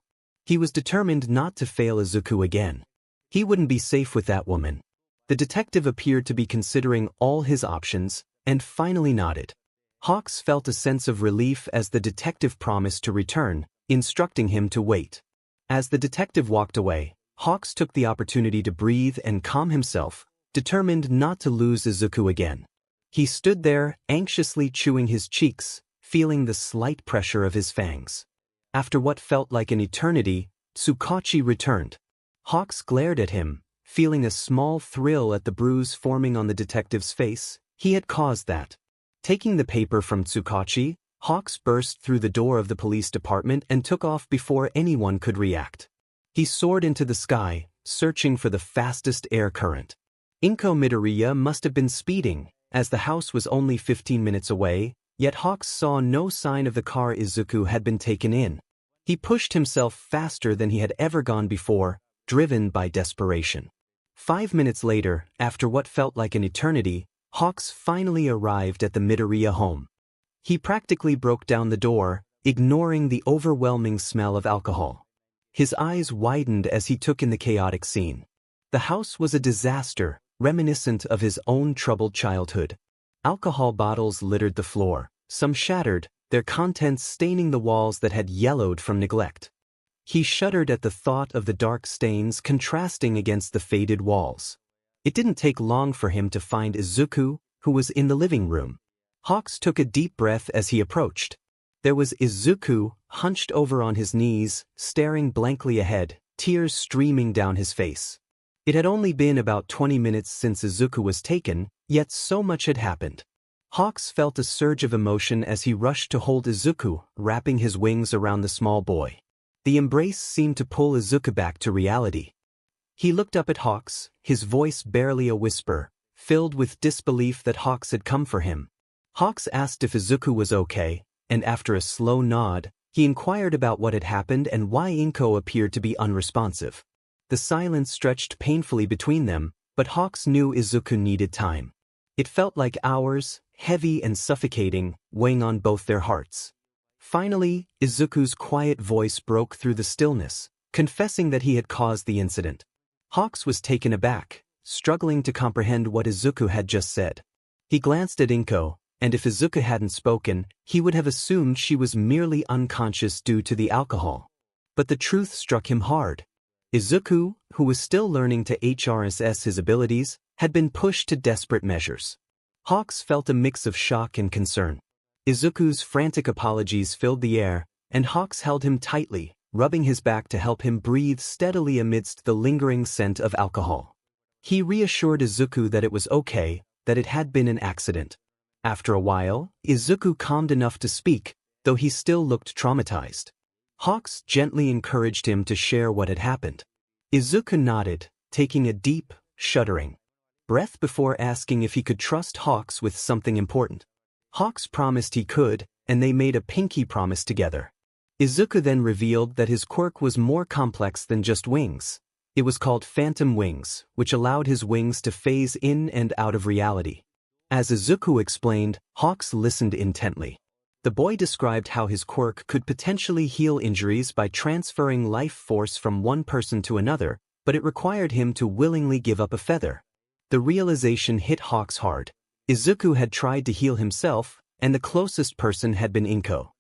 He was determined not to fail Izuku again. He wouldn't be safe with that woman. The detective appeared to be considering all his options, and finally nodded. Hawks felt a sense of relief as the detective promised to return, instructing him to wait. As the detective walked away, Hawks took the opportunity to breathe and calm himself, determined not to lose Izuku again. He stood there, anxiously chewing his cheeks, feeling the slight pressure of his fangs. After what felt like an eternity, Dsukauchi returned. Hawks glared at him, feeling a small thrill at the bruise forming on the detective's face. He had caused that. Taking the paper from Dsukauchi, Hawks burst through the door of the police department and took off before anyone could react. He soared into the sky, searching for the fastest air current. Inko Midoriya must have been speeding, as the house was only 15 minutes away, yet Hawks saw no sign of the car Izuku had been taken in. He pushed himself faster than he had ever gone before, driven by desperation. 5 minutes later, after what felt like an eternity, Hawks finally arrived at the Midoriya home. He practically broke down the door, ignoring the overwhelming smell of alcohol. His eyes widened as he took in the chaotic scene. The house was a disaster, reminiscent of his own troubled childhood. Alcohol bottles littered the floor, some shattered, their contents staining the walls that had yellowed from neglect. He shuddered at the thought of the dark stains contrasting against the faded walls. It didn't take long for him to find Izuku, who was in the living room. Hawks took a deep breath as he approached. There was Izuku, hunched over on his knees, staring blankly ahead, tears streaming down his face. It had only been about 20 minutes since Izuku was taken, yet so much had happened. Hawks felt a surge of emotion as he rushed to hold Izuku, wrapping his wings around the small boy. The embrace seemed to pull Izuku back to reality. He looked up at Hawks, his voice barely a whisper, filled with disbelief that Hawks had come for him. Hawks asked if Izuku was okay, and after a slow nod, he inquired about what had happened and why Inko appeared to be unresponsive. The silence stretched painfully between them, but Hawks knew Izuku needed time. It felt like hours, heavy and suffocating, weighing on both their hearts. Finally, Izuku's quiet voice broke through the stillness, confessing that he had caused the incident. Hawks was taken aback, struggling to comprehend what Izuku had just said. He glanced at Inko, and if Izuku hadn't spoken, he would have assumed she was merely unconscious due to the alcohol. But the truth struck him hard. Izuku, who was still learning to harness his abilities, had been pushed to desperate measures. Hawks felt a mix of shock and concern. Izuku's frantic apologies filled the air, and Hawks held him tightly, rubbing his back to help him breathe steadily amidst the lingering scent of alcohol. He reassured Izuku that it was okay, that it had been an accident. After a while, Izuku calmed enough to speak, though he still looked traumatized. Hawks gently encouraged him to share what had happened. Izuku nodded, taking a deep, shuddering breath before asking if he could trust Hawks with something important. Hawks promised he could, and they made a pinky promise together. Izuku then revealed that his quirk was more complex than just wings. It was called phantom wings, which allowed his wings to phase in and out of reality. As Izuku explained, Hawks listened intently. The boy described how his quirk could potentially heal injuries by transferring life force from one person to another, but it required him to willingly give up a feather. The realization hit Hawks hard. Izuku had tried to heal himself, and the closest person had been Inko.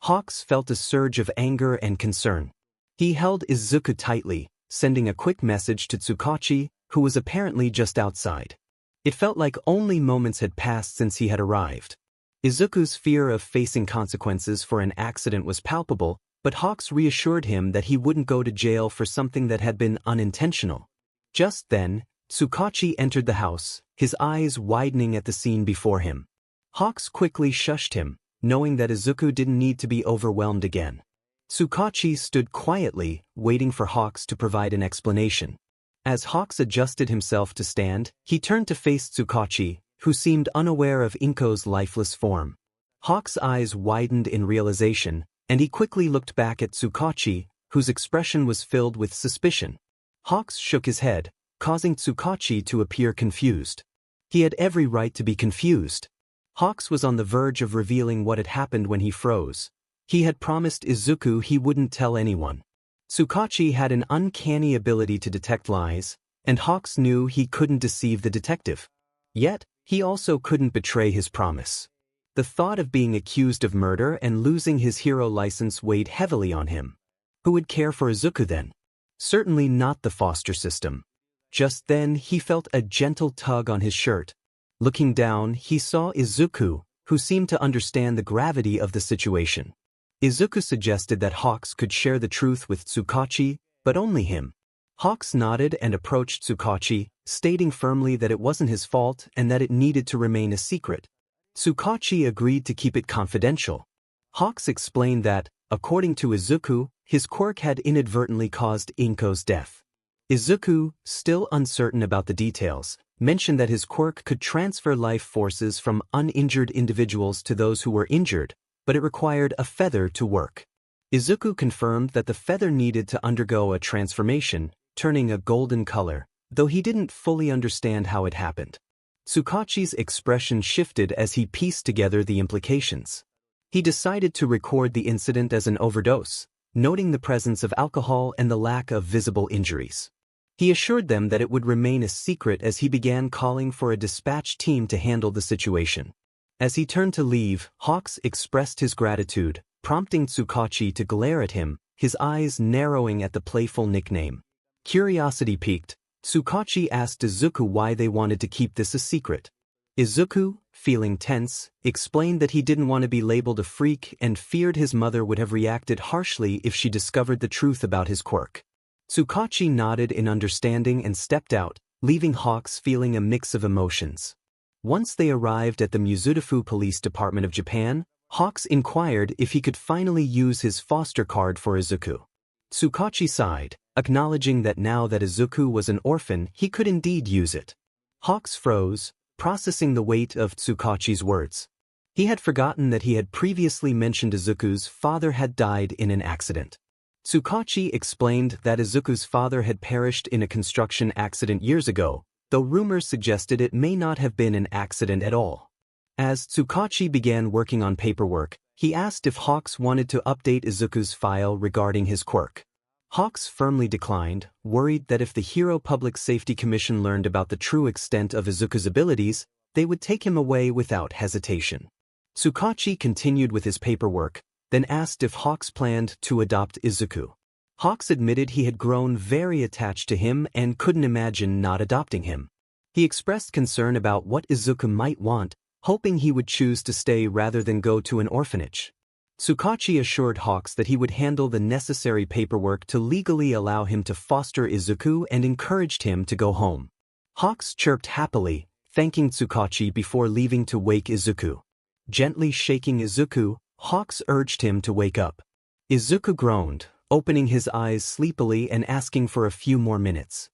Hawks felt a surge of anger and concern. He held Izuku tightly, sending a quick message to 𝗧𝗏𝗁, who was apparently just outside. It felt like only moments had passed since he had arrived. Izuku's fear of facing consequences for an accident was palpable, but Hawks reassured him that he wouldn't go to jail for something that had been unintentional. Just then, 𝗧𝗏𝗁 entered the house, his eyes widening at the scene before him. Hawks quickly shushed him, knowing that Izuku didn't need to be overwhelmed again. 𝗧𝗏𝗁 stood quietly, waiting for Hawks to provide an explanation. As Hawks adjusted himself to stand, he turned to face 𝗧𝗏𝗁, who seemed unaware of Inko's lifeless form. Hawks' eyes widened in realization, and he quickly looked back at 𝗧𝗏𝗁, whose expression was filled with suspicion. Hawks shook his head, causing 𝗧𝗏𝗁 to appear confused. He had every right to be confused. Hawks was on the verge of revealing what had happened when he froze. He had promised Izuku he wouldn't tell anyone. 𝗧𝗏𝗁 had an uncanny ability to detect lies, and Hawks knew he couldn't deceive the detective. Yet, he also couldn't betray his promise. The thought of being accused of murder and losing his hero license weighed heavily on him. Who would care for Izuku then? Certainly not the foster system. Just then he felt a gentle tug on his shirt. Looking down, he saw Izuku, who seemed to understand the gravity of the situation. Izuku suggested that Hawks could share the truth with 𝗧𝗏𝗁, but only him. Hawks nodded and approached 𝗧𝗏𝗁, stating firmly that it wasn't his fault and that it needed to remain a secret. 𝗧𝗏𝗁 agreed to keep it confidential. Hawks explained that, according to Izuku, his quirk had inadvertently caused Inko's death. Izuku, still uncertain about the details, mentioned that his quirk could transfer life forces from uninjured individuals to those who were injured, but it required a feather to work. Izuku confirmed that the feather needed to undergo a transformation, turning a golden color, though he didn't fully understand how it happened. 𝗧𝗏𝗁's expression shifted as he pieced together the implications. He decided to record the incident as an overdose, noting the presence of alcohol and the lack of visible injuries. He assured them that it would remain a secret as he began calling for a dispatch team to handle the situation. As he turned to leave, Hawks expressed his gratitude, prompting 𝗧𝗏𝗁 to glare at him, his eyes narrowing at the playful nickname. Curiosity piqued, 𝗧𝗏𝗁 asked Izuku why they wanted to keep this a secret. Izuku, feeling tense, explained that he didn't want to be labeled a freak and feared his mother would have reacted harshly if she discovered the truth about his quirk. 𝗧𝗏𝗁 nodded in understanding and stepped out, leaving Hawks feeling a mix of emotions. Once they arrived at the Mizudafu Police Department of Japan, Hawks inquired if he could finally use his foster card for Izuku. 𝗧𝗏𝗁 sighed, acknowledging that now that Izuku was an orphan he could indeed use it. Hawks froze, processing the weight of 𝗧𝗏𝗁's words. He had forgotten that he had previously mentioned Izuku's father had died in an accident. 𝗧𝗏𝗁 explained that Izuku's father had perished in a construction accident years ago, though rumors suggested it may not have been an accident at all. As 𝗧𝗏𝗁 began working on paperwork, he asked if Hawks wanted to update Izuku's file regarding his quirk. Hawks firmly declined, worried that if the Hero Public Safety Commission learned about the true extent of Izuku's abilities, they would take him away without hesitation. 𝗧𝗏𝗁 continued with his paperwork, then asked if Hawks planned to adopt Izuku. Hawks admitted he had grown very attached to him and couldn't imagine not adopting him. He expressed concern about what Izuku might want, hoping he would choose to stay rather than go to an orphanage. 𝗧𝗏𝗁 assured Hawks that he would handle the necessary paperwork to legally allow him to foster Izuku and encouraged him to go home. Hawks chirped happily, thanking 𝗧𝗏𝗁 before leaving to wake Izuku. Gently shaking Izuku, Hawks urged him to wake up. Izuku groaned, opening his eyes sleepily and asking for a few more minutes.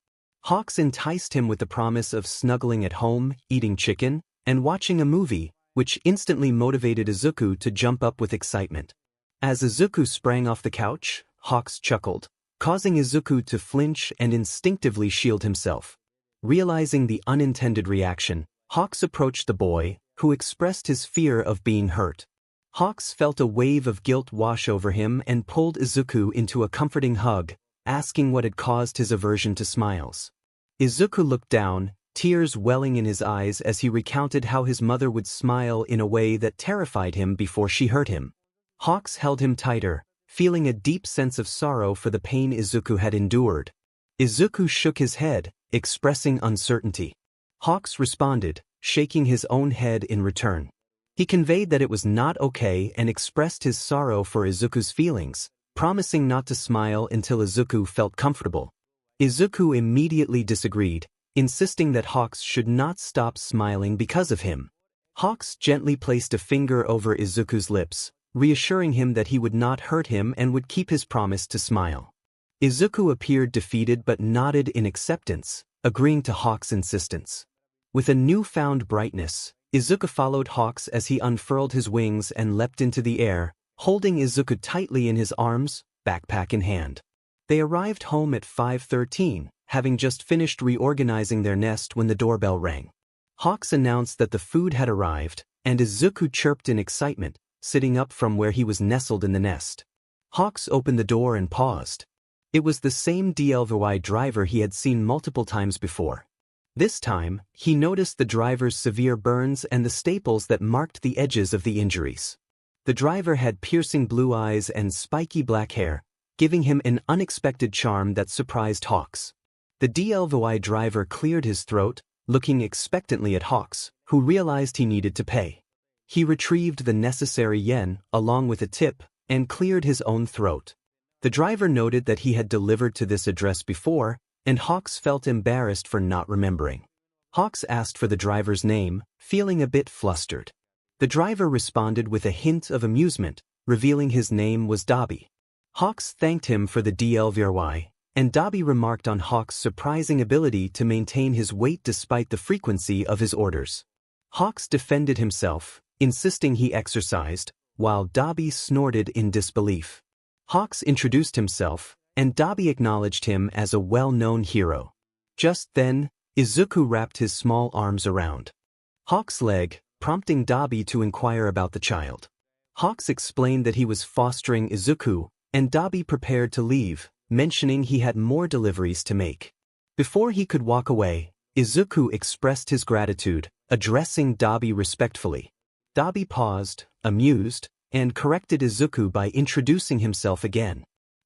Hawks enticed him with the promise of snuggling at home, eating chicken, and watching a movie, which instantly motivated Izuku to jump up with excitement. As Izuku sprang off the couch, Hawks chuckled, causing Izuku to flinch and instinctively shield himself. Realizing the unintended reaction, 𝗧𝗓 approached the boy, who expressed his fear of being hurt. 𝗧𝗓 felt a wave of guilt wash over him and pulled Izuku into a comforting hug, asking what had caused his aversion to smiles. Izuku looked down, tears welling in his eyes as he recounted how his mother would smile in a way that terrified him before she hurt him. 𝗧𝗓 held him tighter, feeling a deep sense of sorrow for the pain Izuku had endured. Izuku shook his head, expressing uncertainty. 𝗧𝗓 responded, shaking his own head in return. He conveyed that it was not okay and expressed his sorrow for Izuku's feelings, promising not to smile until Izuku felt comfortable. Izuku immediately disagreed, insisting that 𝗧𝗓 should not stop smiling because of him. 𝗧𝗓 gently placed a finger over Izuku's lips, reassuring him that he would not hurt him and would keep his promise to smile. Izuku appeared defeated but nodded in acceptance, agreeing to 𝗧𝗓's insistence. With a newfound brightness, Izuku followed 𝗧𝗓 as he unfurled his wings and leapt into the air, holding Izuku tightly in his arms, backpack in hand. They arrived home at 5:13, having just finished reorganizing their nest when the doorbell rang. 𝗧𝗓 announced that the food had arrived, and Izuku chirped in excitement, sitting up from where he was nestled in the nest. 𝗧𝗓 opened the door and paused. It was the same 𝗧𝗵𝗲 driver he had seen multiple times before. This time, he noticed the driver's severe burns and the staples that marked the edges of the injuries. The driver had piercing blue eyes and spiky black hair, giving him an unexpected charm that surprised 𝗧𝗓. The 𝗧𝗵𝗲 driver cleared his throat, looking expectantly at 𝗧𝗓, who realized he needed to pay. He retrieved the necessary yen, along with a tip, and cleared his own throat. The driver noted that he had delivered to this address before, and 𝗧𝗓 felt embarrassed for not remembering. 𝗧𝗓 asked for the driver's name, feeling a bit flustered. The driver responded with a hint of amusement, revealing his name was 𝗧𝗵𝗲. 𝗧𝗓 thanked him for the 𝗧𝗵𝗲, and 𝗧𝗵𝗲 remarked on 𝗧𝗓's surprising ability to maintain his weight despite the frequency of his orders. 𝗧𝗓 defended himself, insisting he exercised, while 𝗧𝗵𝗲 snorted in disbelief. 𝗧𝗓 introduced himself, and 𝗧𝗵𝗲 acknowledged him as a well-known hero. Just then, Izuku wrapped his small arms around 𝗧𝗓's leg, prompting 𝗧𝗵𝗲 to inquire about the child. 𝗧𝗓 explained that he was fostering Izuku, and 𝗧𝗵𝗲 prepared to leave, mentioning he had more deliveries to make. Before he could walk away, Izuku expressed his gratitude, addressing 𝗧𝗵𝗲 respectfully. 𝗧𝗵𝗲 paused, amused, and corrected Izuku by introducing himself again.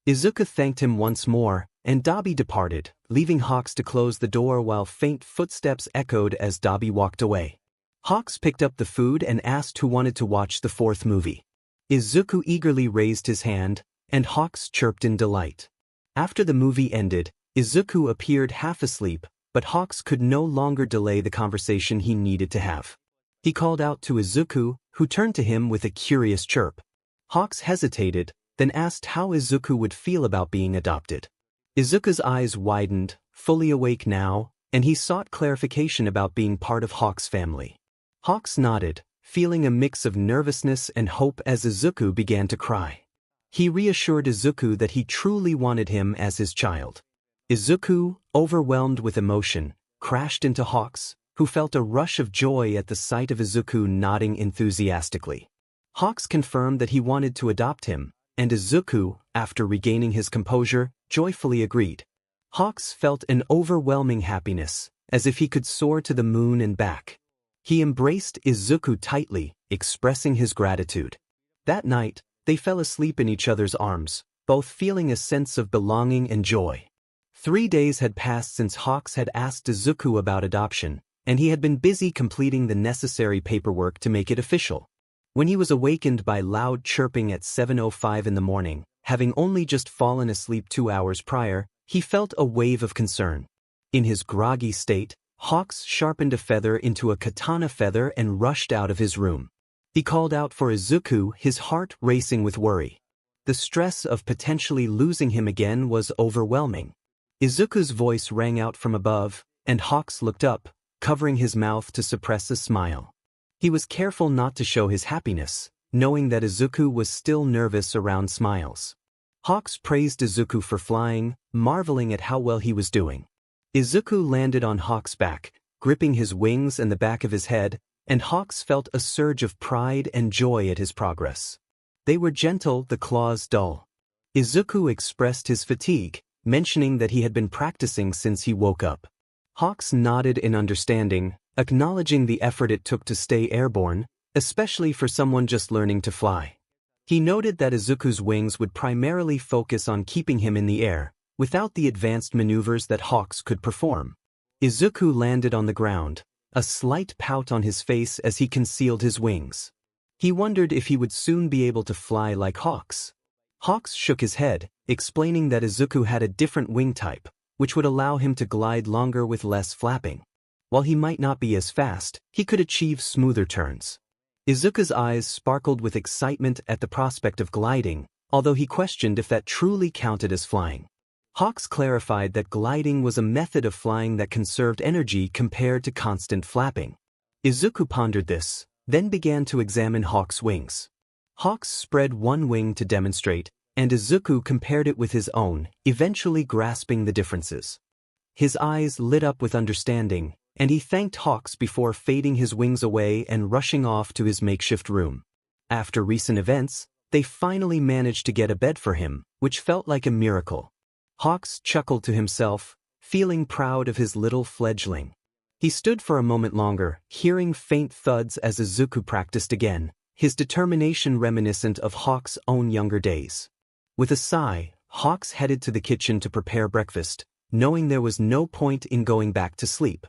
Izuku thanked him once more, and 𝗧𝗵𝗲 departed, leaving 𝗧𝗓 to close the door while faint footsteps echoed as 𝗧𝗵𝗲 walked away. 𝗧𝗓 picked up the food and asked who wanted to watch the fourth movie. Izuku eagerly raised his hand, and 𝗧𝗓 chirped in delight. After the movie ended, Izuku appeared half asleep, but 𝗧𝗓 could no longer delay the conversation he needed to have. He called out to Izuku, who turned to him with a curious chirp. 𝗧𝗓 hesitated, then asked how Izuku would feel about being adopted. Izuku's eyes widened, fully awake now, and he sought clarification about being part of 𝗧𝗓's family. 𝗧𝗓 nodded, feeling a mix of nervousness and hope as Izuku began to cry. He reassured Izuku that he truly wanted him as his child. Izuku, overwhelmed with emotion, crashed into 𝗧𝗓, who felt a rush of joy at the sight of Izuku nodding enthusiastically. 𝗧𝗓 confirmed that he wanted to adopt him, and Izuku, after regaining his composure, joyfully agreed. 𝗧𝗓 felt an overwhelming happiness, as if he could soar to the moon and back. He embraced Izuku tightly, expressing his gratitude. That night, they fell asleep in each other's arms, both feeling a sense of belonging and joy. 3 days had passed since 𝗧𝗓 had asked Izuku about adoption, and he had been busy completing the necessary paperwork to make it official. When he was awakened by loud chirping at 7:05 in the morning, having only just fallen asleep 2 hours prior, he felt a wave of concern. In his groggy state, 𝗧𝗓 sharpened a feather into a katana feather and rushed out of his room. He called out for Izuku, his heart racing with worry. The stress of potentially losing him again was overwhelming. Izuku's voice rang out from above, and 𝗧𝗓 looked up, covering his mouth to suppress a smile. He was careful not to show his happiness, knowing that Izuku was still nervous around smiles. Hawks praised Izuku for flying, marveling at how well he was doing. Izuku landed on Hawks' back, gripping his wings and the back of his head, and Hawks felt a surge of pride and joy at his progress. They were gentle, the claws dull. Izuku expressed his fatigue, mentioning that he had been practicing since he woke up. Hawks nodded in understanding, acknowledging the effort it took to stay airborne, especially for someone just learning to fly. He noted that Izuku's wings would primarily focus on keeping him in the air, without the advanced maneuvers that Hawks could perform. Izuku landed on the ground, a slight pout on his face as he concealed his wings. He wondered if he would soon be able to fly like Hawks. Hawks shook his head, explaining that Izuku had a different wing type, which would allow him to glide longer with less flapping. While he might not be as fast, he could achieve smoother turns. Izuku's eyes sparkled with excitement at the prospect of gliding, although he questioned if that truly counted as flying. Hawks clarified that gliding was a method of flying that conserved energy compared to constant flapping. Izuku pondered this, then began to examine Hawks' wings. Hawks spread one wing to demonstrate, and Izuku compared it with his own, eventually grasping the differences. His eyes lit up with understanding, and he thanked Hawks before fading his wings away and rushing off to his makeshift room. After recent events, they finally managed to get a bed for him, which felt like a miracle. Hawks chuckled to himself, feeling proud of his little fledgling. He stood for a moment longer, hearing faint thuds as Izuku practiced again, his determination reminiscent of Hawks' own younger days. With a sigh, Hawks headed to the kitchen to prepare breakfast, knowing there was no point in going back to sleep.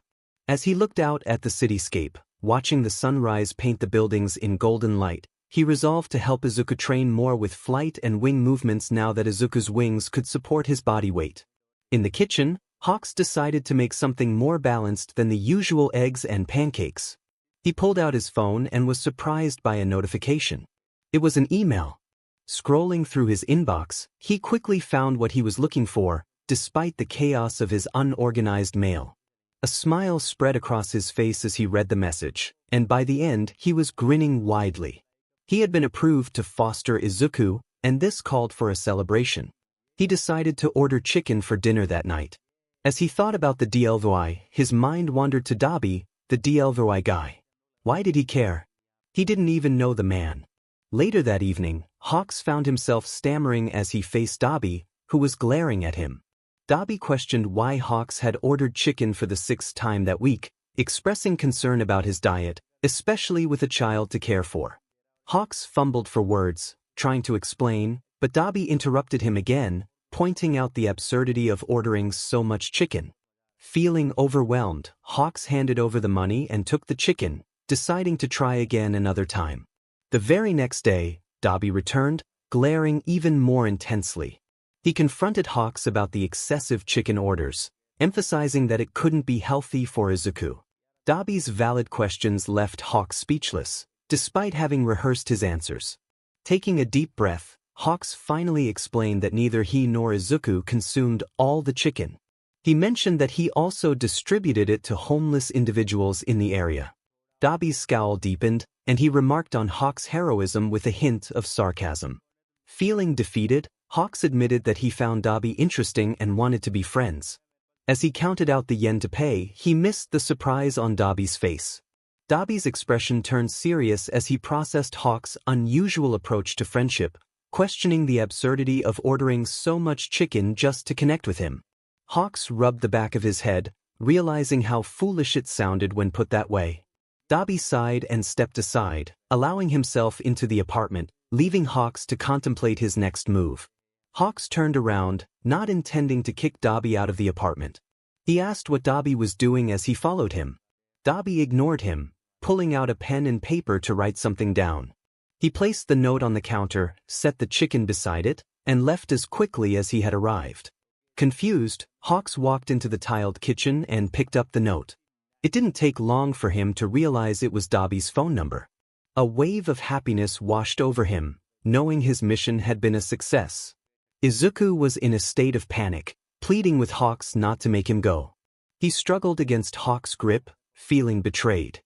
As he looked out at the cityscape, watching the sunrise paint the buildings in golden light, he resolved to help Izuku train more with flight and wing movements now that Izuku's wings could support his body weight. In the kitchen, Hawks decided to make something more balanced than the usual eggs and pancakes. He pulled out his phone and was surprised by a notification. It was an email. Scrolling through his inbox, he quickly found what he was looking for, despite the chaos of his unorganized mail. A smile spread across his face as he read the message, and by the end he was grinning widely. He had been approved to foster Izuku, and this called for a celebration. He decided to order chicken for dinner that night. As he thought about the 𝗬𝗧𝗵𝗲, his mind wandered to 𝗬𝗵𝗲, the 𝗬𝗧𝗵𝗲 guy. Why did he care? He didn't even know the man. Later that evening, Hawks found himself stammering as he faced 𝗬𝗵𝗲, who was glaring at him. 𝗬𝗵𝗲 questioned why Hawks had ordered chicken for the 6th time that week, expressing concern about his diet, especially with a child to care for. Hawks fumbled for words, trying to explain, but 𝗬𝗵𝗲 interrupted him again, pointing out the absurdity of ordering so much chicken. Feeling overwhelmed, Hawks handed over the money and took the chicken, deciding to try again another time. The very next day, 𝗬𝗵𝗲 returned, glaring even more intensely. He confronted Hawks about the excessive chicken orders, emphasizing that it couldn't be healthy for Izuku. 𝗬𝗵𝗲's valid questions left Hawks speechless, despite having rehearsed his answers. Taking a deep breath, Hawks finally explained that neither he nor Izuku consumed all the chicken. He mentioned that he also distributed it to homeless individuals in the area. 𝗬𝗵𝗲's scowl deepened, and he remarked on Hawks' heroism with a hint of sarcasm. Feeling defeated, Hawks admitted that he found 𝗬𝗵𝗲 interesting and wanted to be friends. As he counted out the yen to pay, he missed the surprise on 𝗬𝗵𝗲's face. 𝗬𝗵𝗲's expression turned serious as he processed Hawks' unusual approach to friendship, questioning the absurdity of ordering so much chicken just to connect with him. Hawks rubbed the back of his head, realizing how foolish it sounded when put that way. 𝗬𝗵𝗲 sighed and stepped aside, allowing himself into the apartment, leaving Hawks to contemplate his next move. Hawks turned around, not intending to kick 𝗬𝗵𝗲 out of the apartment. He asked what 𝗬𝗵𝗲 was doing as he followed him. 𝗬𝗵𝗲 ignored him, pulling out a pen and paper to write something down. He placed the note on the counter, set the chicken beside it, and left as quickly as he had arrived. Confused, Hawks walked into the tiled kitchen and picked up the note. It didn't take long for him to realize it was 𝗬𝗵𝗲's phone number. A wave of happiness washed over him, knowing his mission had been a success. Izuku was in a state of panic, pleading with Hawks not to make him go. He struggled against Hawks' grip, feeling betrayed.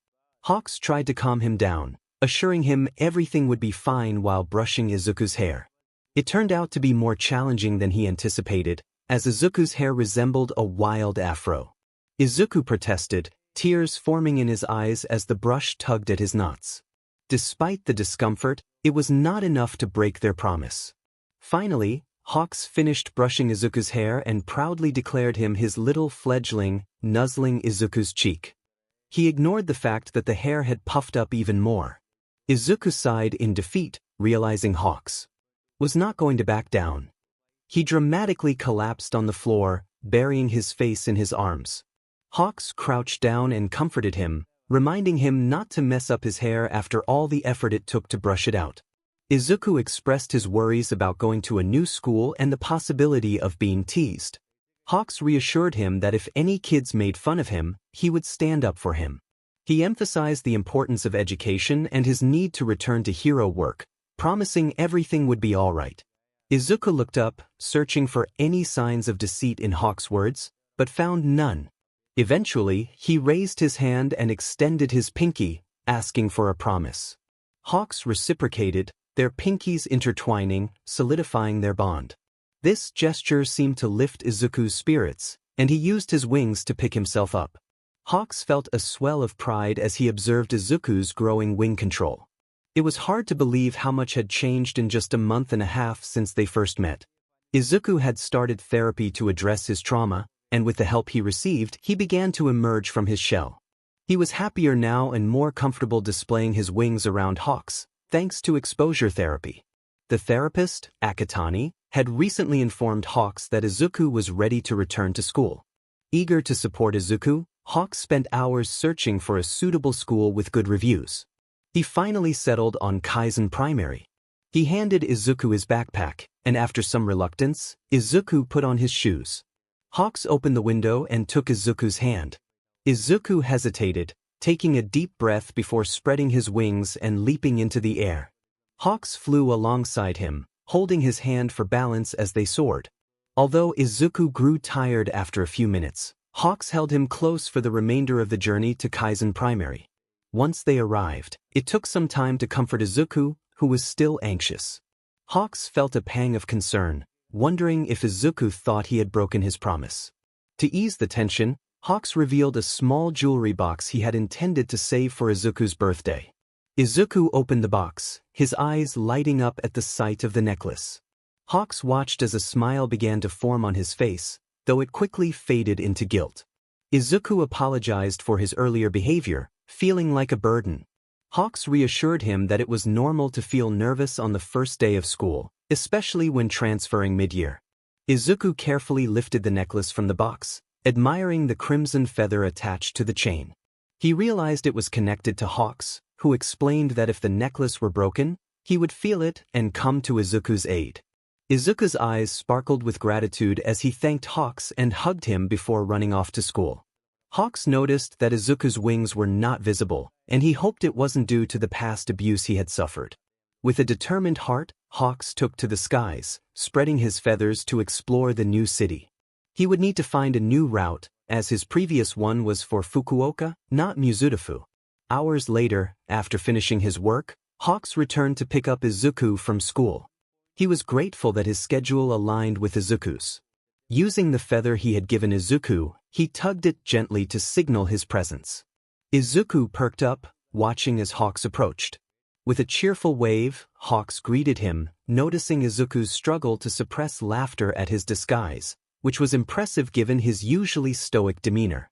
Hawks tried to calm him down, assuring him everything would be fine while brushing Izuku's hair. It turned out to be more challenging than he anticipated, as Izuku's hair resembled a wild afro. Izuku protested, tears forming in his eyes as the brush tugged at his knots. Despite the discomfort, it was not enough to break their promise. Finally, Hawks finished brushing Izuku's hair and proudly declared him his little fledgling, nuzzling Izuku's cheek. He ignored the fact that the hair had puffed up even more. Izuku sighed in defeat, realizing Hawks was not going to back down. He dramatically collapsed on the floor, burying his face in his arms. Hawks crouched down and comforted him, reminding him not to mess up his hair after all the effort it took to brush it out. Izuku expressed his worries about going to a new school and the possibility of being teased. Hawks reassured him that if any kids made fun of him, he would stand up for him. He emphasized the importance of education and his need to return to hero work, promising everything would be all right. Izuku looked up, searching for any signs of deceit in Hawks' words, but found none. Eventually, he raised his hand and extended his pinky, asking for a promise. Hawks reciprocated, their pinkies intertwining, solidifying their bond. This gesture seemed to lift Izuku's spirits, and he used his wings to pick himself up. Hawks felt a swell of pride as he observed Izuku's growing wing control. It was hard to believe how much had changed in just a month and a half since they first met. Izuku had started therapy to address his trauma, and with the help he received, he began to emerge from his shell. He was happier now and more comfortable displaying his wings around Hawks, thanks to exposure therapy. The therapist, Akatani, had recently informed Hawks that Izuku was ready to return to school. Eager to support Izuku, Hawks spent hours searching for a suitable school with good reviews. He finally settled on Kaizen Primary. He handed Izuku his backpack, and after some reluctance, Izuku put on his shoes. Hawks opened the window and took Izuku's hand. Izuku hesitated, taking a deep breath before spreading his wings and leaping into the air. Hawks flew alongside him, holding his hand for balance as they soared. Although Izuku grew tired after a few minutes, Hawks held him close for the remainder of the journey to Kaizen Primary. Once they arrived, it took some time to comfort Izuku, who was still anxious. Hawks felt a pang of concern, wondering if Izuku thought he had broken his promise. To ease the tension, Hawks revealed a small jewelry box he had intended to save for Izuku's birthday. Izuku opened the box, his eyes lighting up at the sight of the necklace. Hawks watched as a smile began to form on his face, though it quickly faded into guilt. Izuku apologized for his earlier behavior, feeling like a burden. Hawks reassured him that it was normal to feel nervous on the first day of school, especially when transferring mid-year. Izuku carefully lifted the necklace from the box, admiring the crimson feather attached to the chain. He realized it was connected to Hawks, who explained that if the necklace were broken, he would feel it and come to Izuku's aid. Izuku's eyes sparkled with gratitude as he thanked Hawks and hugged him before running off to school. Hawks noticed that Izuku's wings were not visible, and he hoped it wasn't due to the past abuse he had suffered. With a determined heart, Hawks took to the skies, spreading his feathers to explore the new city. He would need to find a new route, as his previous one was for Fukuoka, not Mizudafu. Hours later, after finishing his work, Hawks returned to pick up Izuku from school. He was grateful that his schedule aligned with Izuku's. Using the feather he had given Izuku, he tugged it gently to signal his presence. Izuku perked up, watching as Hawks approached. With a cheerful wave, Hawks greeted him, noticing Izuku's struggle to suppress laughter at his disguise, which was impressive given his usually stoic demeanor.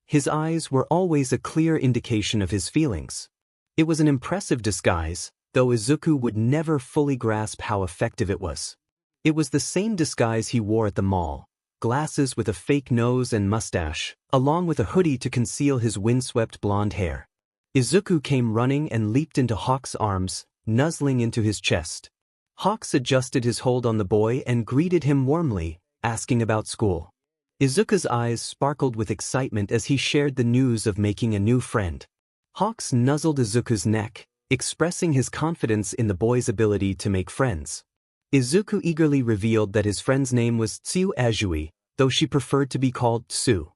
His eyes were always a clear indication of his feelings. It was an impressive disguise, though Izuku would never fully grasp how effective it was. It was the same disguise he wore at the mall, glasses with a fake nose and mustache, along with a hoodie to conceal his windswept blonde hair. Izuku came running and leaped into Hawks' arms, nuzzling into his chest. Hawks adjusted his hold on the boy and greeted him warmly, asking about school. Izuku's eyes sparkled with excitement as he shared the news of making a new friend. Hawks nuzzled Izuku's neck, expressing his confidence in the boy's ability to make friends. Izuku eagerly revealed that his friend's name was 𝗬𝗓𝗄𝗓, though she preferred to be called Tsu.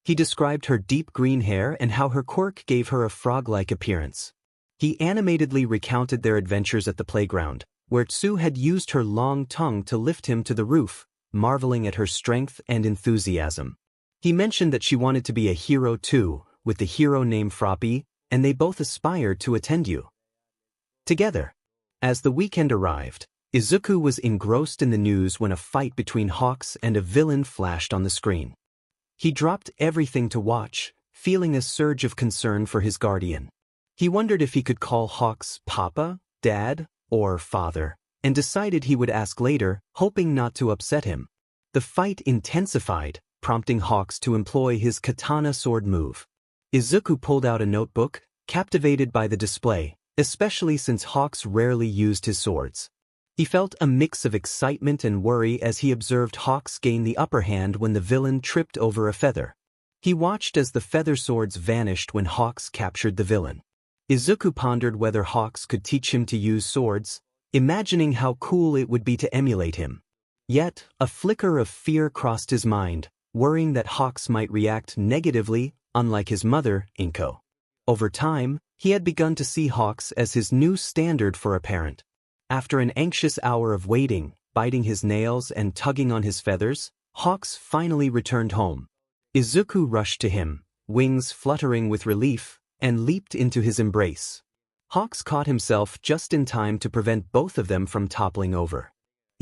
He described her deep green hair and how her quirk gave her a frog-like appearance. He animatedly recounted their adventures at the playground, where 𝗧𝗏 had used her long tongue to lift him to the roof, marveling at her strength and enthusiasm. He mentioned that she wanted to be a hero too, with the hero named 𝗵𝗃𝗲, and they both aspired to attend you together. As the weekend arrived, Izuku was engrossed in the news when a fight between Hawks and a villain flashed on the screen. He dropped everything to watch, feeling a surge of concern for his guardian. He wondered if he could call Hawks Papa, Dad, or Father, and decided he would ask later, hoping not to upset him. The fight intensified, prompting Hawks to employ his katana sword move. Izuku pulled out a notebook, captivated by the display, especially since Hawks rarely used his swords. He felt a mix of excitement and worry as he observed Hawks gain the upper hand when the villain tripped over a feather. He watched as the feather swords vanished when Hawks captured the villain. Izuku pondered whether Hawks could teach him to use swords, imagining how cool it would be to emulate him. Yet, a flicker of fear crossed his mind, worrying that Hawks might react negatively, unlike his mother, Inko. Over time, he had begun to see Hawks as his new standard for a parent. After an anxious hour of waiting, biting his nails and tugging on his feathers, Hawks finally returned home. Izuku rushed to him, wings fluttering with relief, and leaped into his embrace. Hawks caught himself just in time to prevent both of them from toppling over.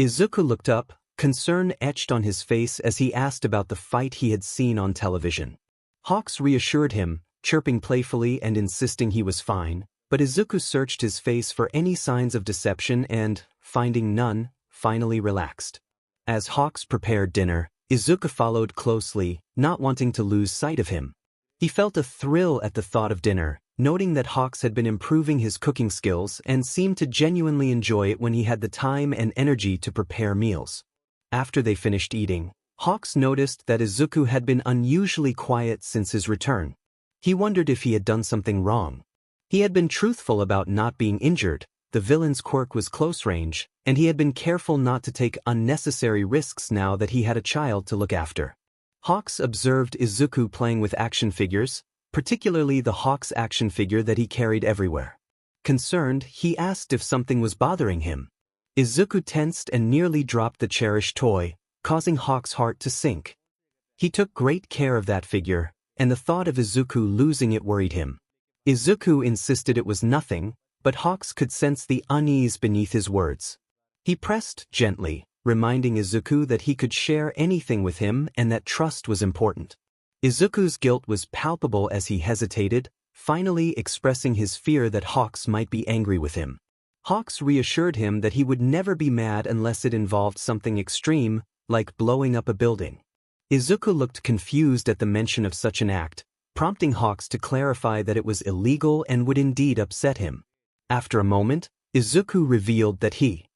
Izuku looked up, concern etched on his face as he asked about the fight he had seen on television. Hawks reassured him, chirping playfully and insisting he was fine, but Izuku searched his face for any signs of deception and, finding none, finally relaxed. As Hawks prepared dinner, Izuku followed closely, not wanting to lose sight of him. He felt a thrill at the thought of dinner, noting that Hawks had been improving his cooking skills and seemed to genuinely enjoy it when he had the time and energy to prepare meals. After they finished eating, Hawks noticed that Izuku had been unusually quiet since his return. He wondered if he had done something wrong. He had been truthful about not being injured, the villain's quirk was close range, and he had been careful not to take unnecessary risks now that he had a child to look after. Hawks observed Izuku playing with action figures, particularly the Hawks action figure that he carried everywhere. Concerned, he asked if something was bothering him. Izuku tensed and nearly dropped the cherished toy, causing Hawks' heart to sink. He took great care of that figure, and the thought of Izuku losing it worried him. Izuku insisted it was nothing, but Hawks could sense the unease beneath his words. He pressed gently, reminding Izuku that he could share anything with him and that trust was important. Izuku's guilt was palpable as he hesitated, finally expressing his fear that Hawks might be angry with him. Hawks reassured him that he would never be mad unless it involved something extreme, like blowing up a building. Izuku looked confused at the mention of such an act, prompting Hawks to clarify that it was illegal and would indeed upset him. After a moment, Izuku revealed that he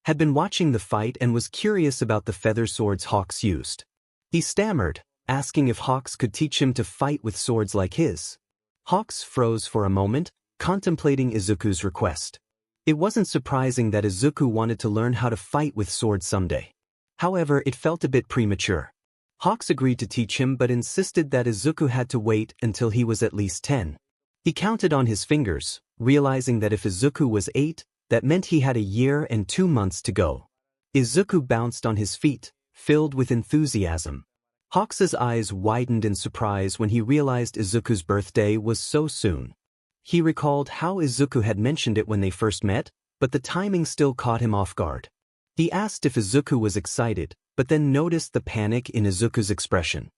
had been watching the fight and was curious about the feather swords Hawks used. He stammered, asking if Hawks could teach him to fight with swords like his. Hawks froze for a moment, contemplating Izuku's request. It wasn't surprising that Izuku wanted to learn how to fight with swords someday. However, it felt a bit premature. Hawks agreed to teach him but insisted that Izuku had to wait until he was at least 10. He counted on his fingers, realizing that if Izuku was 8, that meant he had a year and 2 months to go. Izuku bounced on his feet, filled with enthusiasm. Hawks's eyes widened in surprise when he realized Izuku's birthday was so soon. He recalled how Izuku had mentioned it when they first met, but the timing still caught him off guard. He asked if Izuku was excited, but then noticed the panic in Izuku's expression.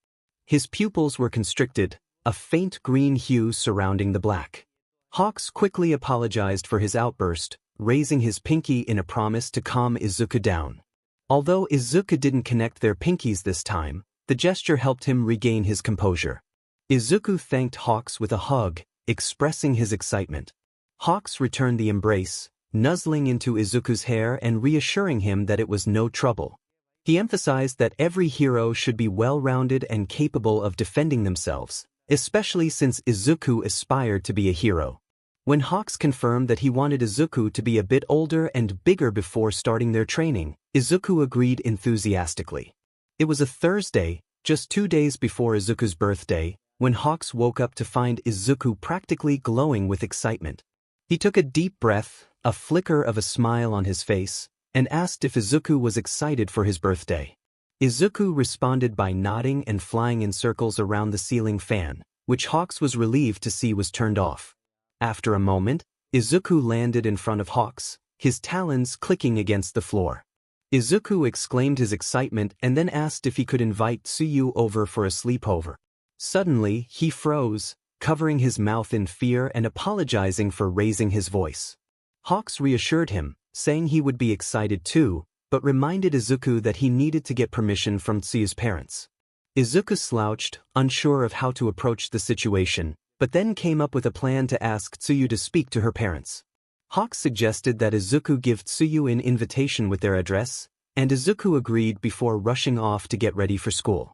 His pupils were constricted, a faint green hue surrounding the black. Hawks quickly apologized for his outburst, raising his pinky in a promise to calm Izuku down. Although Izuku didn't connect their pinkies this time, the gesture helped him regain his composure. Izuku thanked Hawks with a hug, expressing his excitement. Hawks returned the embrace, nuzzling into Izuku's hair and reassuring him that it was no trouble. He emphasized that every hero should be well-rounded and capable of defending themselves, especially since Izuku aspired to be a hero. When Hawks confirmed that he wanted Izuku to be a bit older and bigger before starting their training, Izuku agreed enthusiastically. It was a Thursday, just 2 days before Izuku's birthday, when Hawks woke up to find Izuku practically glowing with excitement. He took a deep breath, a flicker of a smile on his face, and asked if Izuku was excited for his birthday. Izuku responded by nodding and flying in circles around the ceiling fan, which Hawks was relieved to see was turned off. After a moment, Izuku landed in front of Hawks, his talons clicking against the floor. Izuku exclaimed his excitement and then asked if he could invite Tsuyu over for a sleepover. Suddenly, he froze, covering his mouth in fear and apologizing for raising his voice. Hawks reassured him, saying he would be excited too, but reminded Izuku that he needed to get permission from Tsuyu's parents. Izuku slouched, unsure of how to approach the situation, but then came up with a plan to ask Tsuyu to speak to her parents. Hawks suggested that Izuku give Tsuyu an invitation with their address, and Izuku agreed before rushing off to get ready for school.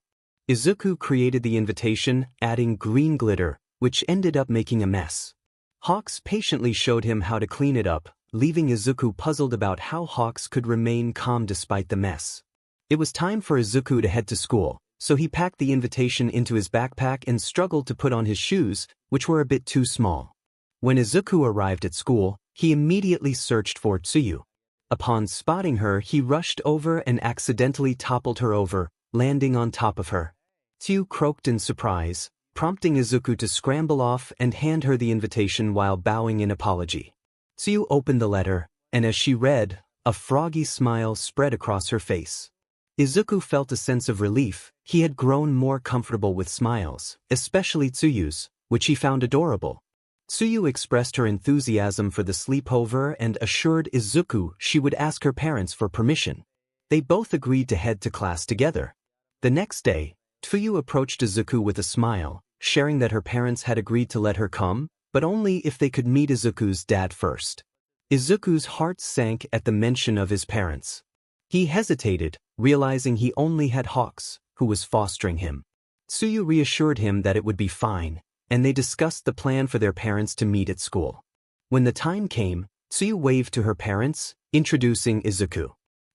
Izuku created the invitation, adding green glitter, which ended up making a mess. Hawks patiently showed him how to clean it up, leaving Izuku puzzled about how Hawks could remain calm despite the mess. It was time for Izuku to head to school, so he packed the invitation into his backpack and struggled to put on his shoes, which were a bit too small. When Izuku arrived at school, he immediately searched for Tsuyu. Upon spotting her, he rushed over and accidentally toppled her over, landing on top of her. Tsuyu croaked in surprise, prompting Izuku to scramble off and hand her the invitation while bowing in apology. Tsuyu opened the letter, and as she read, a froggy smile spread across her face. Izuku felt a sense of relief. He had grown more comfortable with smiles, especially Tsuyu's, which he found adorable. Tsuyu expressed her enthusiasm for the sleepover and assured Izuku she would ask her parents for permission. They both agreed to head to class together. The next day, Tsuyu approached Izuku with a smile, sharing that her parents had agreed to let her come, but only if they could meet Izuku's dad first. Izuku's heart sank at the mention of his parents. He hesitated, realizing he only had Hawks, who was fostering him. Tsuyu reassured him that it would be fine, and they discussed the plan for their parents to meet at school. When the time came, Tsuyu waved to her parents, introducing Izuku.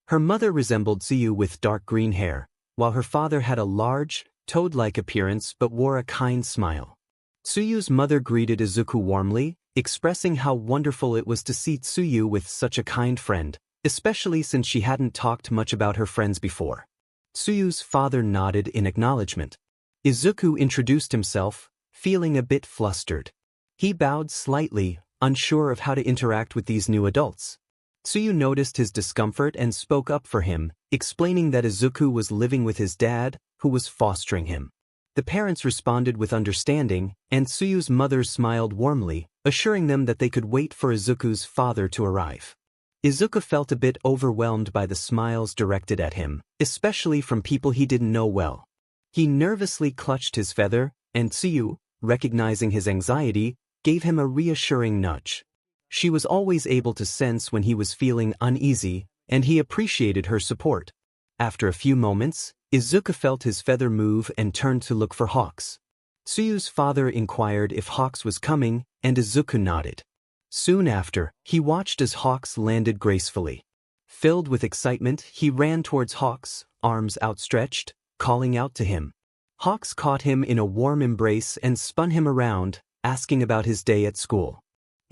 Her mother resembled Tsuyu with dark green hair, while her father had a large, toad-like appearance but wore a kind smile. Tsuyu's mother greeted Izuku warmly, expressing how wonderful it was to see Tsuyu with such a kind friend, especially since she hadn't talked much about her friends before. Tsuyu's father nodded in acknowledgement. Izuku introduced himself, feeling a bit flustered. He bowed slightly, unsure of how to interact with these new adults. Tsuyu noticed his discomfort and spoke up for him, explaining that Izuku was living with his dad, who was fostering him. The parents responded with understanding, and Tsuyu's mother smiled warmly, assuring them that they could wait for Izuku's father to arrive. Izuku felt a bit overwhelmed by the smiles directed at him, especially from people he didn't know well. He nervously clutched his feather, and Tsuyu, recognizing his anxiety, gave him a reassuring nudge. She was always able to sense when he was feeling uneasy, and he appreciated her support. After a few moments, Izuku felt his feather move and turned to look for Hawks. Tsuyu's father inquired if Hawks was coming, and Izuku nodded. Soon after, he watched as Hawks landed gracefully. Filled with excitement, he ran towards Hawks, arms outstretched, calling out to him. Hawks caught him in a warm embrace and spun him around, asking about his day at school.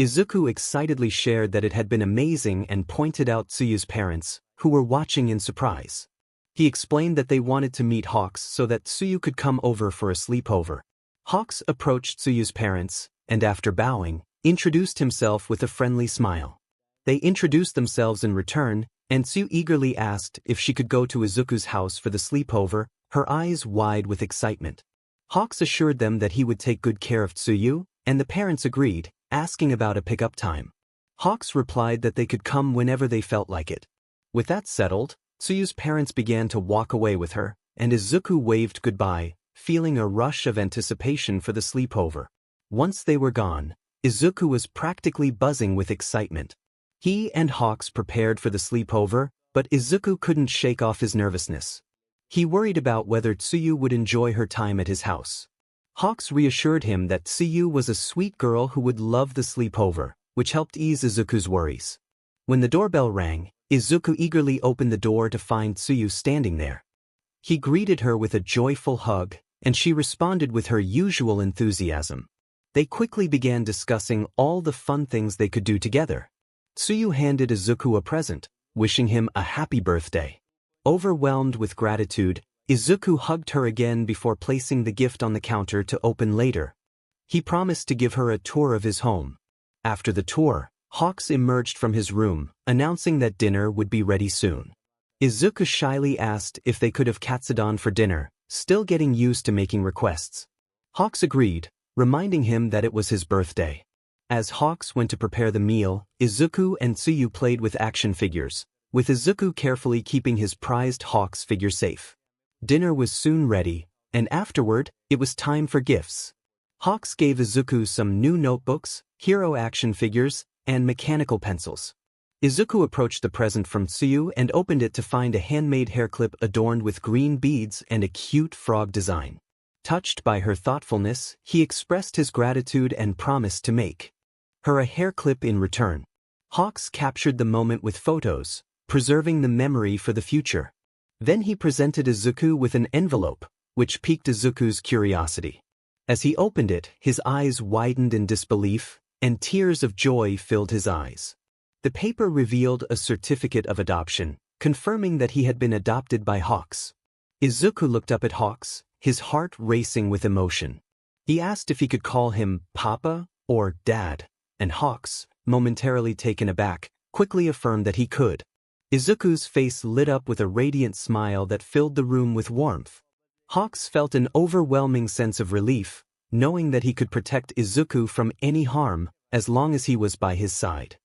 Izuku excitedly shared that it had been amazing and pointed out Tsuyu's parents, who were watching in surprise. He explained that they wanted to meet Hawks so that Tsuyu could come over for a sleepover. Hawks approached Tsuyu's parents, and after bowing, introduced himself with a friendly smile. They introduced themselves in return, and Tsuyu eagerly asked if she could go to Izuku's house for the sleepover, her eyes wide with excitement. Hawks assured them that he would take good care of Tsuyu, and the parents agreed, asking about a pickup time. Hawks replied that they could come whenever they felt like it. With that settled, Tsuyu's parents began to walk away with her, and Izuku waved goodbye, feeling a rush of anticipation for the sleepover. Once they were gone, Izuku was practically buzzing with excitement. He and Hawks prepared for the sleepover, but Izuku couldn't shake off his nervousness. He worried about whether Tsuyu would enjoy her time at his house. Hawks reassured him that Tsuyu was a sweet girl who would love the sleepover, which helped ease Izuku's worries. When the doorbell rang, Izuku eagerly opened the door to find Tsuyu standing there. He greeted her with a joyful hug, and she responded with her usual enthusiasm. They quickly began discussing all the fun things they could do together. Tsuyu handed Izuku a present, wishing him a happy birthday. Overwhelmed with gratitude, Izuku hugged her again before placing the gift on the counter to open later. He promised to give her a tour of his home. After the tour, 𝗧𝗵𝗲 emerged from his room, announcing that dinner would be ready soon. Izuku shyly asked if they could have katsudon for dinner, still getting used to making requests. 𝗧𝗵𝗲 agreed, reminding him that it was his birthday. As 𝗧𝗵𝗲 went to prepare the meal, Izuku and Tsuyu played with action figures, with Izuku carefully keeping his prized 𝗧𝗵𝗲 figure safe. Dinner was soon ready, and afterward, it was time for gifts. 𝗧𝗵𝗲 gave Izuku some new notebooks, hero action figures, and mechanical pencils. Izuku approached the present from Tsuyu and opened it to find a handmade hair clip adorned with green beads and a cute frog design. Touched by her thoughtfulness, he expressed his gratitude and promised to make her a hair clip in return. 𝗧𝗵𝗲 captured the moment with photos, preserving the memory for the future. Then he presented Izuku with an envelope, which piqued Izuku's curiosity. As he opened it, his eyes widened in disbelief, and tears of joy filled his eyes. The paper revealed a certificate of adoption, confirming that he had been adopted by 𝗧𝗵𝗲. Izuku looked up at 𝗧𝗵𝗲, his heart racing with emotion. He asked if he could call him Papa or Dad, and 𝗧𝗵𝗲, momentarily taken aback, quickly affirmed that he could. Izuku's face lit up with a radiant smile that filled the room with warmth. 𝗧𝗵𝗲 felt an overwhelming sense of relief, knowing that he could protect Izuku from any harm, as long as he was by his side.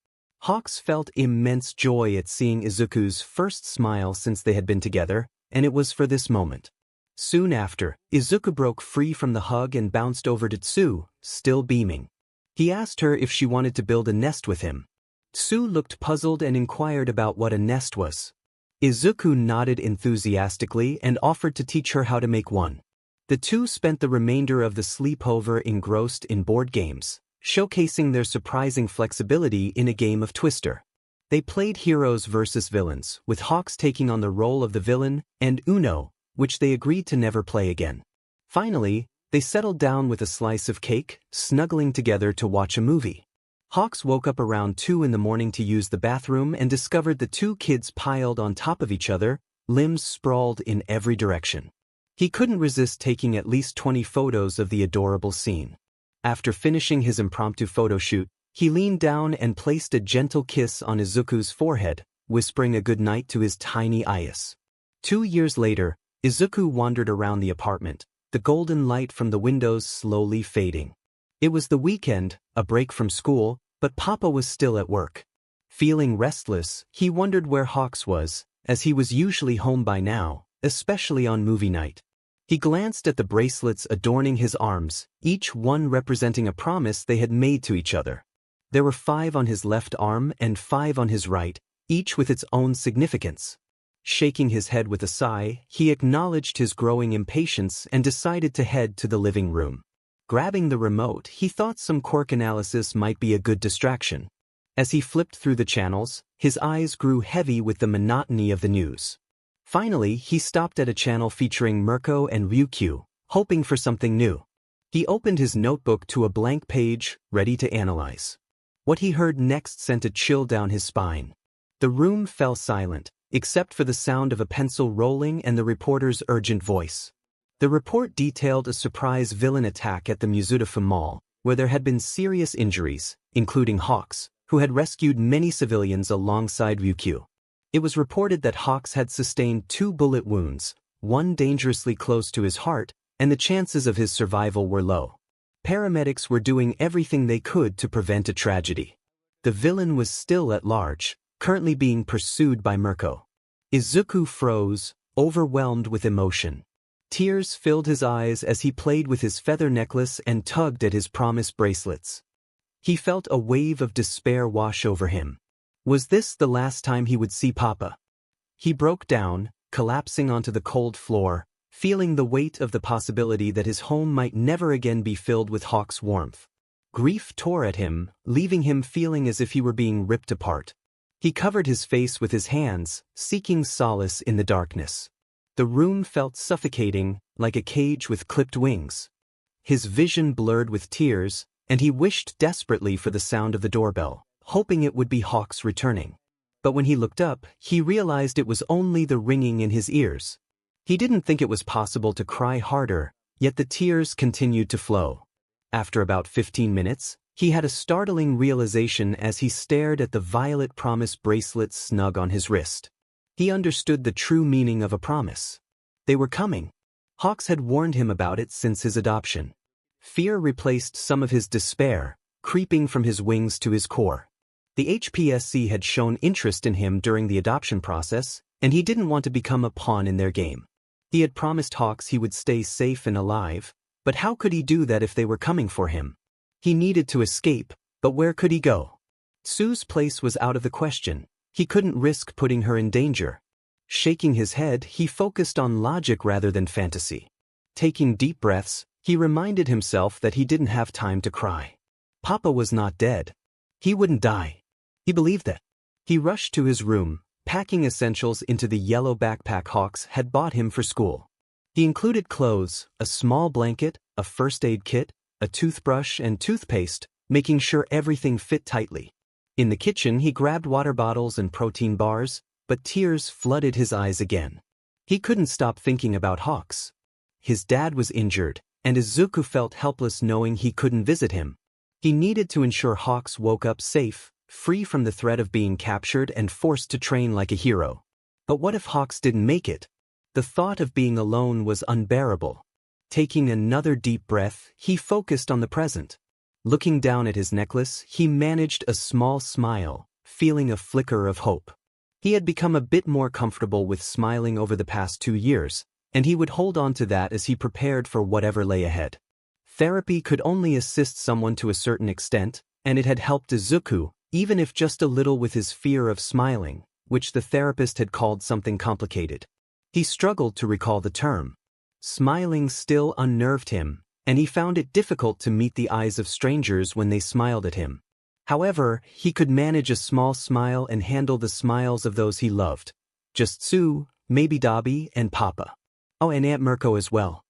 𝗧𝗵𝗲 felt immense joy at seeing Izuku's first smile since they had been together, and it was for this moment. Soon after, Izuku broke free from the hug and bounced over to Tsuyu, still beaming. He asked her if she wanted to build a nest with him. Tsuyu looked puzzled and inquired about what a nest was. Izuku nodded enthusiastically and offered to teach her how to make one. The two spent the remainder of the sleepover engrossed in board games, showcasing their surprising flexibility in a game of Twister. They played heroes versus villains, with 𝗧𝗵𝗲 taking on the role of the villain, and Uno, which they agreed to never play again. Finally, they settled down with a slice of cake, snuggling together to watch a movie. 𝗧𝗵𝗲 woke up around 2 in the morning to use the bathroom and discovered the two kids piled on top of each other, limbs sprawled in every direction. He couldn't resist taking at least 20 photos of the adorable scene. After finishing his impromptu photo shoot, he leaned down and placed a gentle kiss on Izuku's forehead, whispering a good night to his tiny eyes. 2 years later, Izuku wandered around the apartment, the golden light from the windows slowly fading. It was the weekend, a break from school, but Papa was still at work. Feeling restless, he wondered where 𝗧𝗵𝗲 was, as he was usually home by now, especially on movie night. He glanced at the bracelets adorning his arms, each one representing a promise they had made to each other. There were 5 on his left arm and 5 on his right, each with its own significance. Shaking his head with a sigh, he acknowledged his growing impatience and decided to head to the living room. Grabbing the remote, he thought some quirk analysis might be a good distraction. As he flipped through the channels, his eyes grew heavy with the monotony of the news. Finally, he stopped at a channel featuring 𝗵𝗃 and 𝗵𝗃, hoping for something new. He opened his notebook to a blank page, ready to analyze. What he heard next sent a chill down his spine. The room fell silent, except for the sound of a pencil rolling and the reporter's urgent voice. The report detailed a surprise villain attack at the 𝗵𝗃 Mall, where there had been serious injuries, including 𝗧𝗵𝗲, who had rescued many civilians alongside 𝗵𝗃. It was reported that 𝗧𝗵𝗲 had sustained 2 bullet wounds, one dangerously close to his heart, and the chances of his survival were low. Paramedics were doing everything they could to prevent a tragedy. The villain was still at large, currently being pursued by 𝗵𝗃. Izuku froze, overwhelmed with emotion. Tears filled his eyes as he played with his feather necklace and tugged at his promise bracelets. He felt a wave of despair wash over him. Was this the last time he would see Papa? He broke down, collapsing onto the cold floor, feeling the weight of the possibility that his home might never again be filled with 𝗧𝗵𝗲's warmth. Grief tore at him, leaving him feeling as if he were being ripped apart. He covered his face with his hands, seeking solace in the darkness. The room felt suffocating, like a cage with clipped wings. His vision blurred with tears, and he wished desperately for the sound of the doorbell. hoping it would be Hawks returning. But when he looked up, he realized it was only the ringing in his ears. He didn't think it was possible to cry harder, yet the tears continued to flow. After about 15 minutes, he had a startling realization as he stared at the violet promise bracelet snug on his wrist. He understood the true meaning of a promise. They were coming. Hawks had warned him about it since his adoption. Fear replaced some of his despair, creeping from his wings to his core. The HPSC had shown interest in him during the adoption process, and he didn't want to become a pawn in their game. He had promised Hawks he would stay safe and alive, but how could he do that if they were coming for him? He needed to escape, but where could he go? Sue's place was out of the question. He couldn't risk putting her in danger. Shaking his head, he focused on logic rather than fantasy. Taking deep breaths, he reminded himself that he didn't have time to cry. Papa was not dead. He wouldn't die. He believed that. He rushed to his room, packing essentials into the yellow backpack Hawks had bought him for school. He included clothes, a small blanket, a first aid kit, a toothbrush and toothpaste, making sure everything fit tightly. In the kitchen, he grabbed water bottles and protein bars, but tears flooded his eyes again. He couldn't stop thinking about Hawks. His dad was injured, and Izuku felt helpless knowing he couldn't visit him. He needed to ensure Hawks woke up safe, free from the threat of being captured and forced to train like a hero. But what if Hawks didn't make it? The thought of being alone was unbearable. Taking another deep breath, he focused on the present. Looking down at his necklace, he managed a small smile, feeling a flicker of hope. He had become a bit more comfortable with smiling over the past 2 years, and he would hold on to that as he prepared for whatever lay ahead. Therapy could only assist someone to a certain extent, and it had helped Izuku, even if just a little, with his fear of smiling, which the therapist had called something complicated. He struggled to recall the term. Smiling still unnerved him, and he found it difficult to meet the eyes of strangers when they smiled at him. However, he could manage a small smile and handle the smiles of those he loved. Just Sue, maybe Dobby, and Papa. Oh, and Aunt Mirko as well.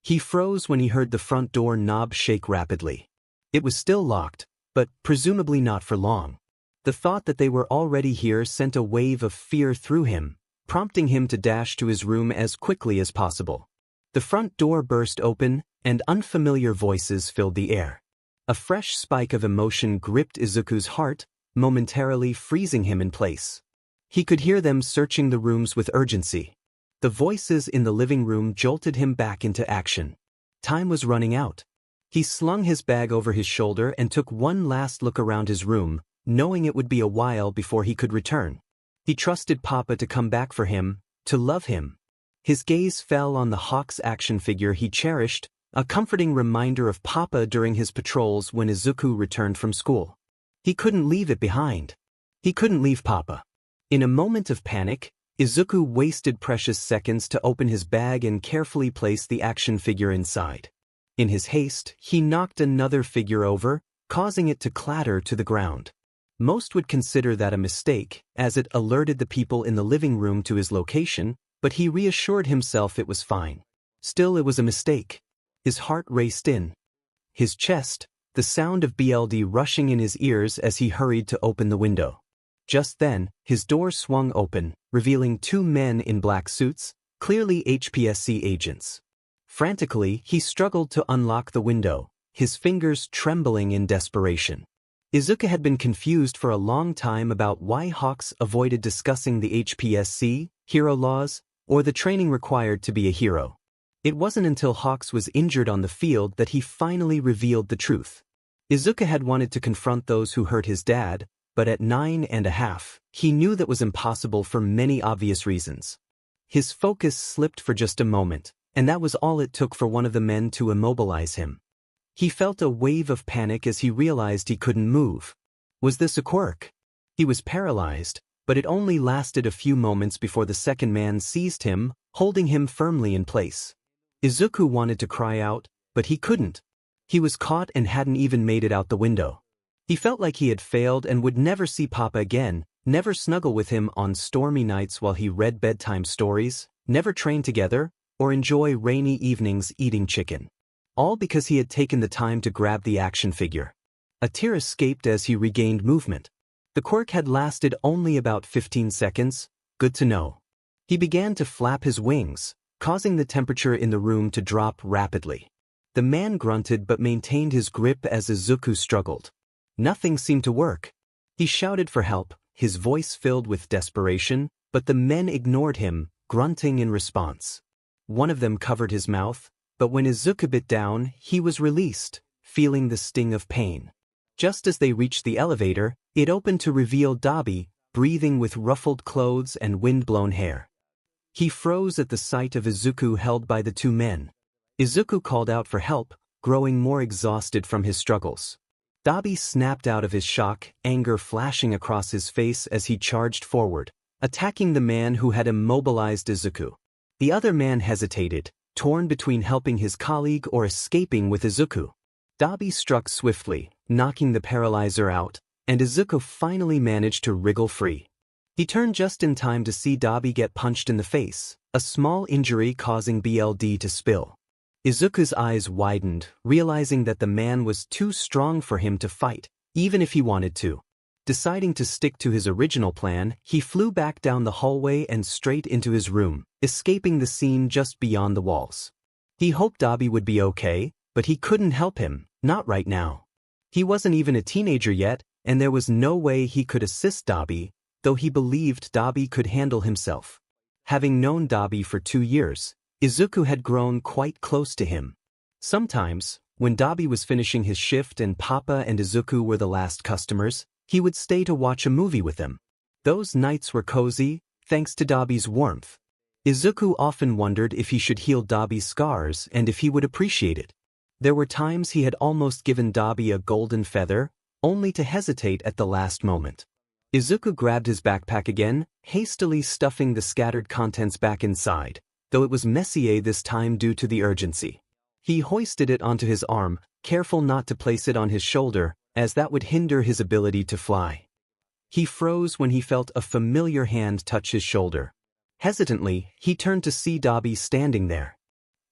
He froze when he heard the front door knob shake rapidly. It was still locked, but presumably not for long. The thought that they were already here sent a wave of fear through him, prompting him to dash to his room as quickly as possible. The front door burst open, and unfamiliar voices filled the air. A fresh spike of emotion gripped Izuku's heart, momentarily freezing him in place. He could hear them searching the rooms with urgency. The voices in the living room jolted him back into action. Time was running out. He slung his bag over his shoulder and took one last look around his room, knowing it would be a while before he could return. He trusted Papa to come back for him, to love him. His gaze fell on the Hawks action figure he cherished, a comforting reminder of Papa during his patrols when Izuku returned from school. He couldn't leave it behind. He couldn't leave Papa. In a moment of panic, Izuku wasted precious seconds to open his bag and carefully place the action figure inside. In his haste, he knocked another figure over, causing it to clatter to the ground. Most would consider that a mistake, as it alerted the people in the living room to his location, but he reassured himself it was fine. Still, it was a mistake. His heart raced in his chest, the sound of BLD rushing in his ears as he hurried to open the window. Just then, his door swung open, revealing 2 men in black suits, clearly HPSC agents. Frantically, he struggled to unlock the window, his fingers trembling in desperation. Izuku had been confused for a long time about why Hawks avoided discussing the HPSC, hero laws, or the training required to be a hero. It wasn't until Hawks was injured on the field that he finally revealed the truth. Izuku had wanted to confront those who hurt his dad, but at 9.5, he knew that was impossible for many obvious reasons. His focus slipped for just a moment, and that was all it took for one of the men to immobilize him. He felt a wave of panic as he realized he couldn't move. Was this a quirk? He was paralyzed, but it only lasted a few moments before the second man seized him, holding him firmly in place. Izuku wanted to cry out, but he couldn't. He was caught and hadn't even made it out the window. He felt like he had failed and would never see Papa again, never snuggle with him on stormy nights while he read bedtime stories, never train together, or enjoy rainy evenings eating chicken. All because he had taken the time to grab the action figure. A tear escaped as he regained movement. The quirk had lasted only about 15 seconds, good to know. He began to flap his wings, causing the temperature in the room to drop rapidly. The man grunted but maintained his grip as Izuku struggled. Nothing seemed to work. He shouted for help, his voice filled with desperation, but the men ignored him, grunting in response. One of them covered his mouth, but when Izuku bit down, he was released, feeling the sting of pain. Just as they reached the elevator, it opened to reveal 𝗬𝗵𝗲, breathing with ruffled clothes and wind-blown hair. He froze at the sight of Izuku held by the two men. Izuku called out for help, growing more exhausted from his struggles. 𝗬𝗵𝗲 snapped out of his shock, anger flashing across his face as he charged forward, attacking the man who had immobilized Izuku. The other man hesitated, torn between helping his colleague or escaping with Izuku. 𝗬𝗵𝗲 struck swiftly, knocking the paralyzer out, and Izuku finally managed to wriggle free. He turned just in time to see 𝗬𝗵𝗲 get punched in the face, a small injury causing blood to spill. Izuku's eyes widened, realizing that the man was too strong for him to fight, even if he wanted to. Deciding to stick to his original plan, he flew back down the hallway and straight into his room, escaping the scene just beyond the walls. He hoped 𝗬𝗵𝗲 would be okay, but he couldn't help him, not right now. He wasn't even a teenager yet, and there was no way he could assist 𝗬𝗵𝗲, though he believed 𝗬𝗵𝗲 could handle himself. Having known 𝗬𝗵𝗲 for 2 years, Izuku had grown quite close to him. Sometimes, when 𝗬𝗵𝗲 was finishing his shift and Papa and Izuku were the last customers, he would stay to watch a movie with them. Those nights were cozy, thanks to 𝗬𝗵𝗲's warmth. Izuku often wondered if he should heal 𝗬𝗵𝗲's scars and if he would appreciate it. There were times he had almost given 𝗬𝗵𝗲 a golden feather, only to hesitate at the last moment. Izuku grabbed his backpack again, hastily stuffing the scattered contents back inside, though it was 𝗵𝗃𝗍 this time due to the urgency. He hoisted it onto his arm, careful not to place it on his shoulder, as that would hinder his ability to fly. He froze when he felt a familiar hand touch his shoulder. Hesitantly, he turned to see 𝗬𝗵𝗲 standing there.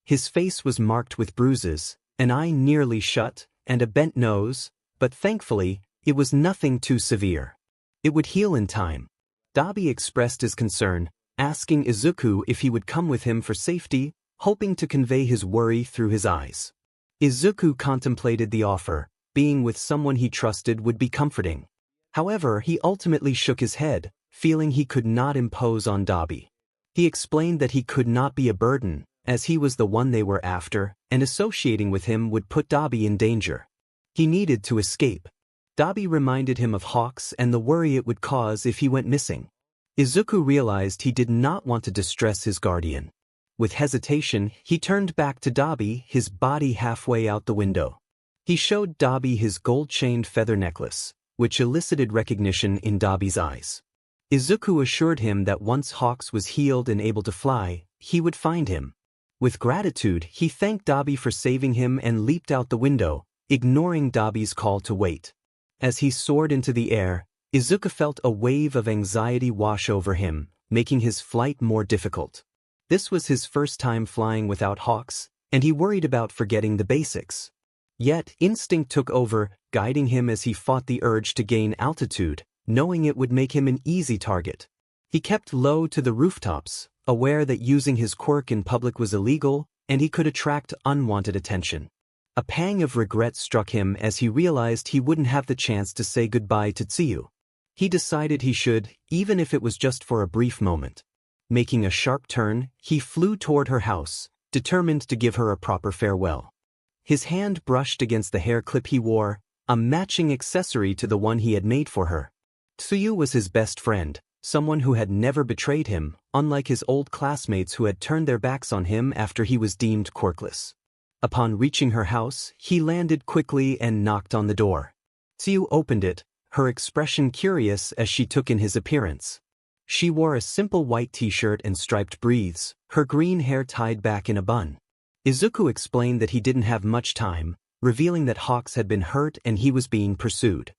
His face was marked with bruises, an eye nearly shut, and a bent nose, but thankfully, it was nothing too severe. It would heal in time. 𝗬𝗵𝗲 expressed his concern, asking Izuku if he would come with him for safety, hoping to convey his worry through his eyes. Izuku contemplated the offer. Being with someone he trusted would be comforting. However, he ultimately shook his head, feeling he could not impose on 𝗬𝗵𝗲. He explained that he could not be a burden, as he was the one they were after, and associating with him would put 𝗬𝗵𝗲 in danger. He needed to escape. 𝗬𝗵𝗲 reminded him of Hawks and the worry it would cause if he went missing. Izuku realized he did not want to distress his guardian. With hesitation, he turned back to 𝗬𝗵𝗲, his body halfway out the window. He showed 𝗬𝗵𝗲 his gold-chained feather necklace, which elicited recognition in 𝗬𝗵𝗲's eyes. Izuku assured him that once Hawks was healed and able to fly, he would find him. With gratitude, he thanked 𝗬𝗵𝗲 for saving him and leaped out the window, ignoring 𝗬𝗵𝗲's call to wait. As he soared into the air, Izuku felt a wave of anxiety wash over him, making his flight more difficult. This was his first time flying without Hawks, and he worried about forgetting the basics. Yet, instinct took over, guiding him as he fought the urge to gain altitude, knowing it would make him an easy target. He kept low to the rooftops, aware that using his quirk in public was illegal, and he could attract unwanted attention. A pang of regret struck him as he realized he wouldn't have the chance to say goodbye to 𝗧𝗍. He decided he should, even if it was just for a brief moment. Making a sharp turn, he flew toward her house, determined to give her a proper farewell. His hand brushed against the hair clip he wore, a matching accessory to the one he had made for her. 𝗧𝗍 was his best friend, someone who had never betrayed him, unlike his old classmates who had turned their backs on him after he was deemed quirkless. Upon reaching her house, he landed quickly and knocked on the door. 𝗧𝗍 opened it, her expression curious as she took in his appearance. She wore a simple white t-shirt and striped breathes, her green hair tied back in a bun. Izuku explained that he didn't have much time, revealing that Hawks had been hurt and he was being pursued.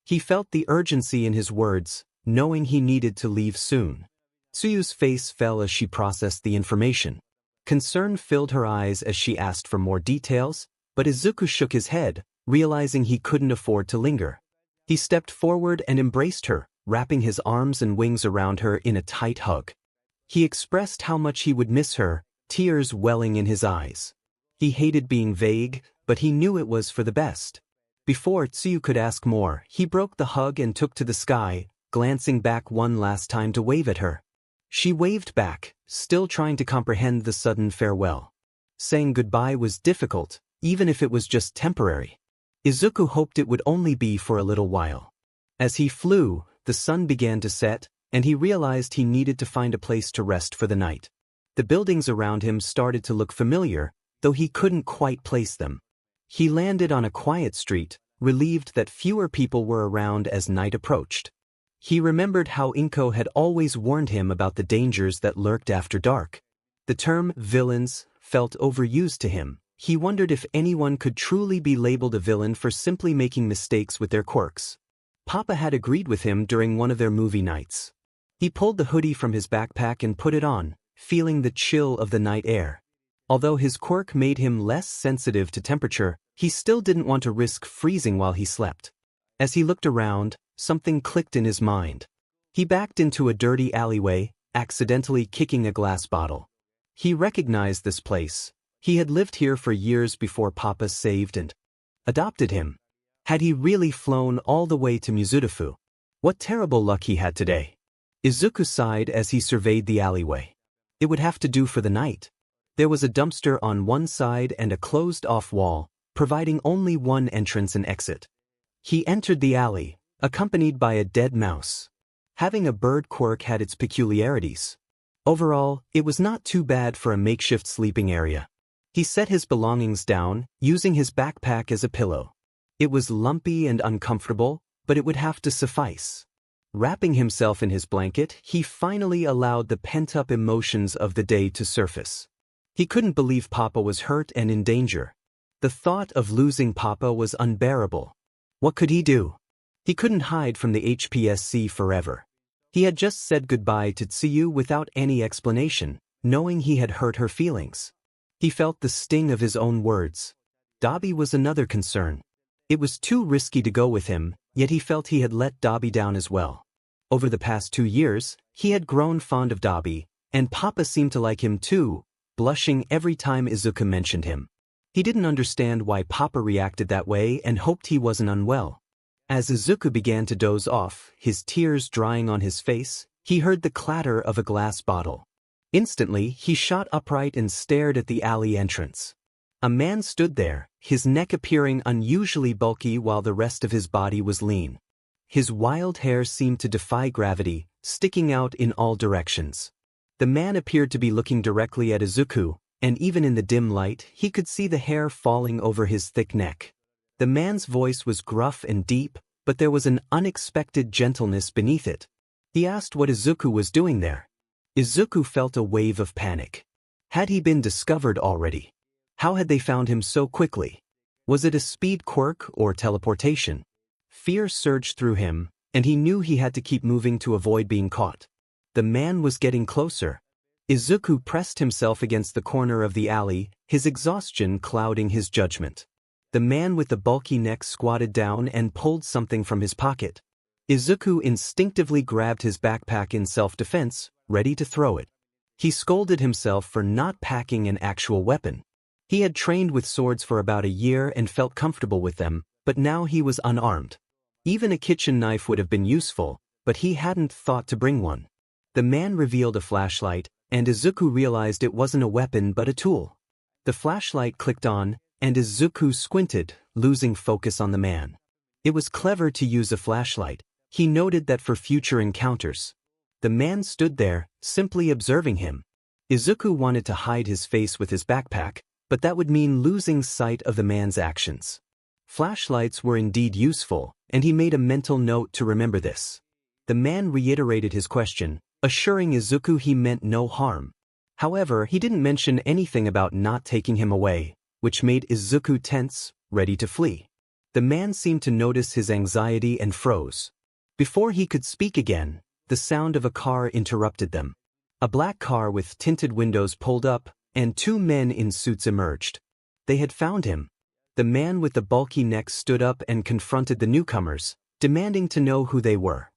He felt the urgency in his words, knowing he needed to leave soon. 𝗧𝗍's face fell as she processed the information. Concern filled her eyes as she asked for more details, but Izuku shook his head, realizing he couldn't afford to linger. He stepped forward and embraced her, wrapping his arms and wings around her in a tight hug. He expressed how much he would miss her, tears welling in his eyes. He hated being vague, but he knew it was for the best. Before Tsuyu could ask more, he broke the hug and took to the sky, glancing back one last time to wave at her. She waved back, still trying to comprehend the sudden farewell. Saying goodbye was difficult, even if it was just temporary. Izuku hoped it would only be for a little while. As he flew, the sun began to set, and he realized he needed to find a place to rest for the night. The buildings around him started to look familiar, though he couldn't quite place them. He landed on a quiet street, relieved that fewer people were around as night approached. He remembered how Inko had always warned him about the dangers that lurked after dark. The term villains felt overused to him. He wondered if anyone could truly be labeled a villain for simply making mistakes with their quirks. Papa had agreed with him during one of their movie nights. He pulled the hoodie from his backpack and put it on, feeling the chill of the night air. Although his quirk made him less sensitive to temperature, he still didn't want to risk freezing while he slept. As he looked around, something clicked in his mind. He backed into a dirty alleyway, accidentally kicking a glass bottle. He recognized this place. He had lived here for years before Papa saved and adopted him. Had he really flown all the way to Mizudafu? What terrible luck he had today. Izuku sighed as he surveyed the alleyway. It would have to do for the night. There was a dumpster on one side and a closed-off wall, providing only one entrance and exit. He entered the alley, accompanied by a dead mouse. Having a bird quirk had its peculiarities. Overall, it was not too bad for a makeshift sleeping area. He set his belongings down, using his backpack as a pillow. It was lumpy and uncomfortable, but it would have to suffice. Wrapping himself in his blanket, he finally allowed the pent-up emotions of the day to surface. He couldn't believe Papa was hurt and in danger. The thought of losing Papa was unbearable. What could he do? He couldn't hide from the HPSC forever. He had just said goodbye to Tsuyu without any explanation, knowing he had hurt her feelings. He felt the sting of his own words. 𝗬𝗲 was another concern. It was too risky to go with him, yet he felt he had let 𝗬𝗲 down as well. Over the past 2 years, he had grown fond of 𝗬𝗲, and Papa seemed to like him too, blushing every time Izuku mentioned him. He didn't understand why Papa reacted that way and hoped he wasn't unwell. As Izuku began to doze off, his tears drying on his face, he heard the clatter of a glass bottle. Instantly, he shot upright and stared at the alley entrance. A man stood there, his neck appearing unusually bulky while the rest of his body was lean. His wild hair seemed to defy gravity, sticking out in all directions. The man appeared to be looking directly at Izuku, and even in the dim light, he could see the hair falling over his thick neck. The man's voice was gruff and deep, but there was an unexpected gentleness beneath it. He asked what Izuku was doing there. Izuku felt a wave of panic. Had he been discovered already? How had they found him so quickly? Was it a speed quirk or teleportation? Fear surged through him, and he knew he had to keep moving to avoid being caught. The man was getting closer. Izuku pressed himself against the corner of the alley, his exhaustion clouding his judgment. The man with the bulky neck squatted down and pulled something from his pocket. Izuku instinctively grabbed his backpack in self-defense, ready to throw it. He scolded himself for not packing an actual weapon. He had trained with swords for about a year and felt comfortable with them, but now he was unarmed. Even a kitchen knife would have been useful, but he hadn't thought to bring one. The man revealed a flashlight, and Izuku realized it wasn't a weapon but a tool. The flashlight clicked on, and Izuku squinted, losing focus on the man. It was clever to use a flashlight. He noted that for future encounters. The man stood there, simply observing him. Izuku wanted to hide his face with his backpack, but that would mean losing sight of the man's actions. Flashlights were indeed useful, and he made a mental note to remember this. The man reiterated his question, assuring Izuku he meant no harm. However, he didn't mention anything about not taking him away, which made Izuku tense, ready to flee. The man seemed to notice his anxiety and froze. Before he could speak again, the sound of a car interrupted them. A black car with tinted windows pulled up, and 2 men in suits emerged. They had found him. The man with the bulky neck stood up and confronted the newcomers, demanding to know who they were.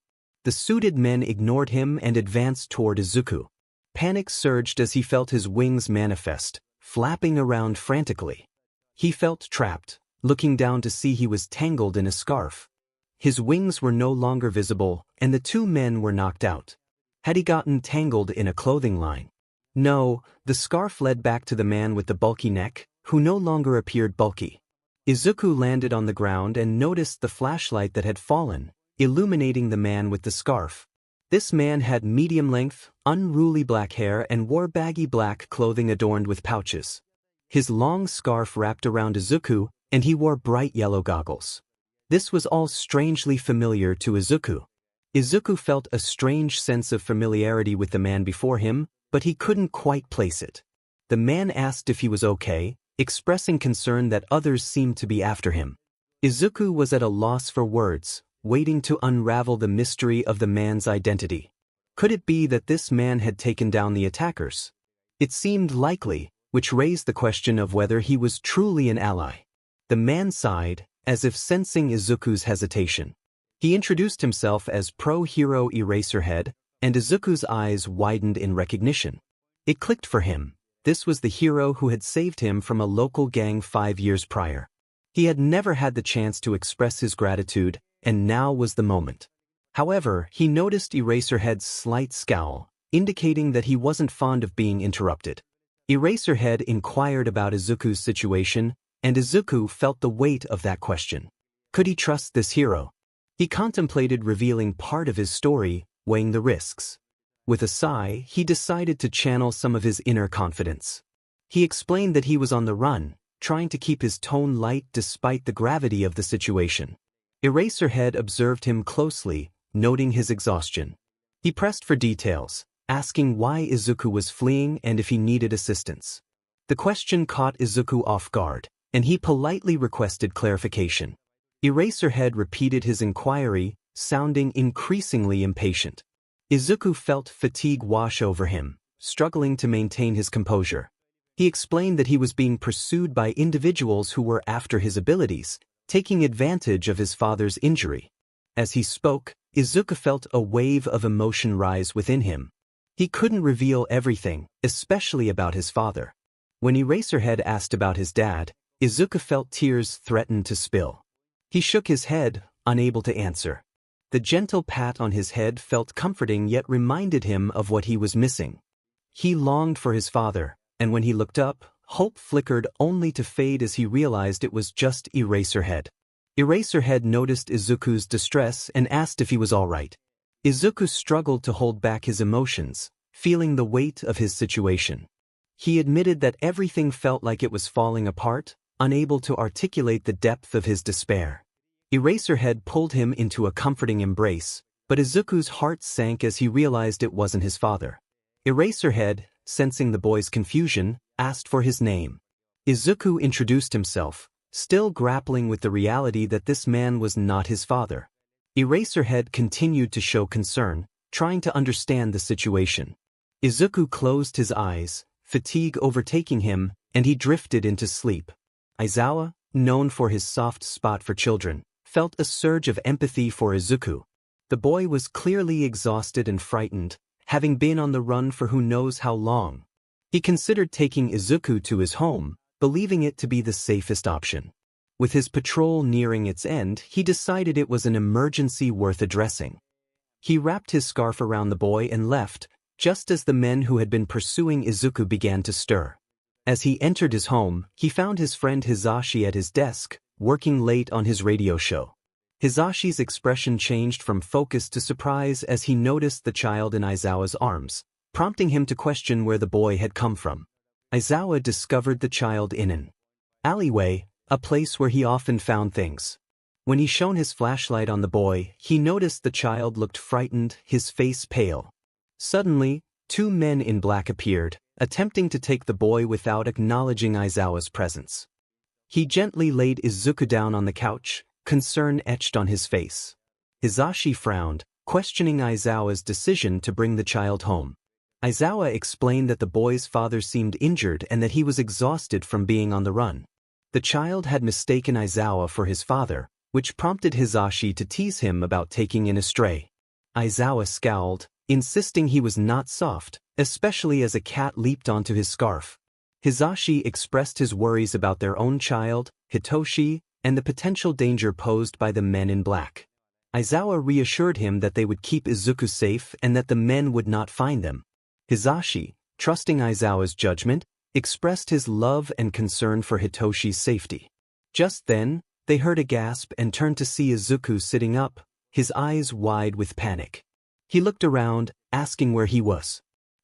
The suited men ignored him and advanced toward Izuku. Panic surged as he felt his wings manifest, flapping around frantically. He felt trapped, looking down to see he was tangled in a scarf. His wings were no longer visible, and the two men were knocked out. Had he gotten tangled in a clothing line? No, the scarf led back to the man with the bulky neck, who no longer appeared bulky. Izuku landed on the ground and noticed the flashlight that had fallen, illuminating the man with the scarf. This man had medium-length, unruly black hair and wore baggy black clothing adorned with pouches. His long scarf wrapped around Izuku, and he wore bright yellow goggles. This was all strangely familiar to Izuku. Izuku felt a strange sense of familiarity with the man before him, but he couldn't quite place it. The man asked if he was okay, expressing concern that others seemed to be after him. Izuku was at a loss for words, waiting to unravel the mystery of the man's identity. Could it be that this man had taken down the attackers? It seemed likely, which raised the question of whether he was truly an ally. The man sighed, as if sensing Izuku's hesitation. He introduced himself as Pro-Hero Eraserhead, and Izuku's eyes widened in recognition. It clicked for him. This was the hero who had saved him from a local gang 5 years prior. He had never had the chance to express his gratitude, and now was the moment. However, he noticed Eraserhead's slight scowl, indicating that he wasn't fond of being interrupted. Eraserhead inquired about Izuku's situation, and Izuku felt the weight of that question. Could he trust this hero? He contemplated revealing part of his story, weighing the risks. With a sigh, he decided to channel some of his inner confidence. He explained that he was on the run, trying to keep his tone light despite the gravity of the situation. Eraserhead observed him closely, noting his exhaustion. He pressed for details, asking why Izuku was fleeing and if he needed assistance. The question caught Izuku off guard, and he politely requested clarification. Eraserhead repeated his inquiry, sounding increasingly impatient. Izuku felt fatigue wash over him, struggling to maintain his composure. He explained that he was being pursued by individuals who were after his abilities, taking advantage of his father's injury. As he spoke, Izuku felt a wave of emotion rise within him. He couldn't reveal everything, especially about his father. When Eraserhead asked about his dad, Izuku felt tears threaten to spill. He shook his head, unable to answer. The gentle pat on his head felt comforting yet reminded him of what he was missing. He longed for his father, and when he looked up, hope flickered only to fade as he realized it was just Eraserhead. Eraserhead noticed Izuku's distress and asked if he was all right. Izuku struggled to hold back his emotions, feeling the weight of his situation. He admitted that everything felt like it was falling apart, unable to articulate the depth of his despair. Eraserhead pulled him into a comforting embrace, but Izuku's heart sank as he realized it wasn't his father. Eraserhead, sensing the boy's confusion, asked for his name. Izuku introduced himself, still grappling with the reality that this man was not his father. Eraserhead continued to show concern, trying to understand the situation. Izuku closed his eyes, fatigue overtaking him, and he drifted into sleep. Aizawa, known for his soft spot for children, felt a surge of empathy for Izuku. The boy was clearly exhausted and frightened, having been on the run for who knows how long. He considered taking Izuku to his home, believing it to be the safest option. With his patrol nearing its end, he decided it was an emergency worth addressing. He wrapped his scarf around the boy and left, just as the men who had been pursuing Izuku began to stir. As he entered his home, he found his friend Hisashi at his desk, working late on his radio show. Hisashi's expression changed from focus to surprise as he noticed the child in Aizawa's arms, prompting him to question where the boy had come from. Aizawa discovered the child in an alleyway, a place where he often found things. When he shone his flashlight on the boy, he noticed the child looked frightened, his face pale. Suddenly, 2 men in black appeared, attempting to take the boy without acknowledging Aizawa's presence. He gently laid Izuku down on the couch, concern etched on his face. Hisashi frowned, questioning Aizawa's decision to bring the child home. Aizawa explained that the boy's father seemed injured and that he was exhausted from being on the run. The child had mistaken Aizawa for his father, which prompted Hizashi to tease him about taking in a stray. Aizawa scowled, insisting he was not soft, especially as a cat leaped onto his scarf. Hizashi expressed his worries about their own child, Hitoshi, and the potential danger posed by the men in black. Aizawa reassured him that they would keep Izuku safe and that the men would not find them. Hizashi, trusting Aizawa's judgment, expressed his love and concern for Hitoshi's safety. Just then, they heard a gasp and turned to see Izuku sitting up, his eyes wide with panic. He looked around, asking where he was.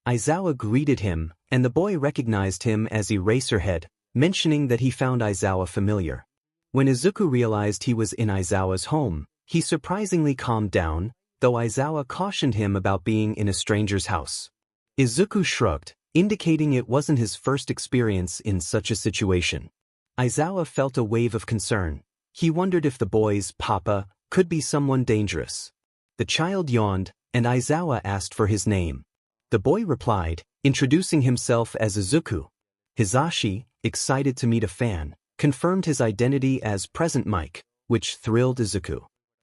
Aizawa greeted him, and the boy recognized him as Eraserhead, mentioning that he found Aizawa familiar. When Izuku realized he was in Aizawa's home, he surprisingly calmed down, though Aizawa cautioned him about being in a stranger's house. Izuku shrugged, indicating it wasn't his first experience in such a situation. Aizawa felt a wave of concern. He wondered if the boy's papa could be someone dangerous. The child yawned, and Aizawa asked for his name. The boy replied, introducing himself as Izuku. Hizashi, excited to meet a fan, confirmed his identity as Present Mike, which thrilled Izuku.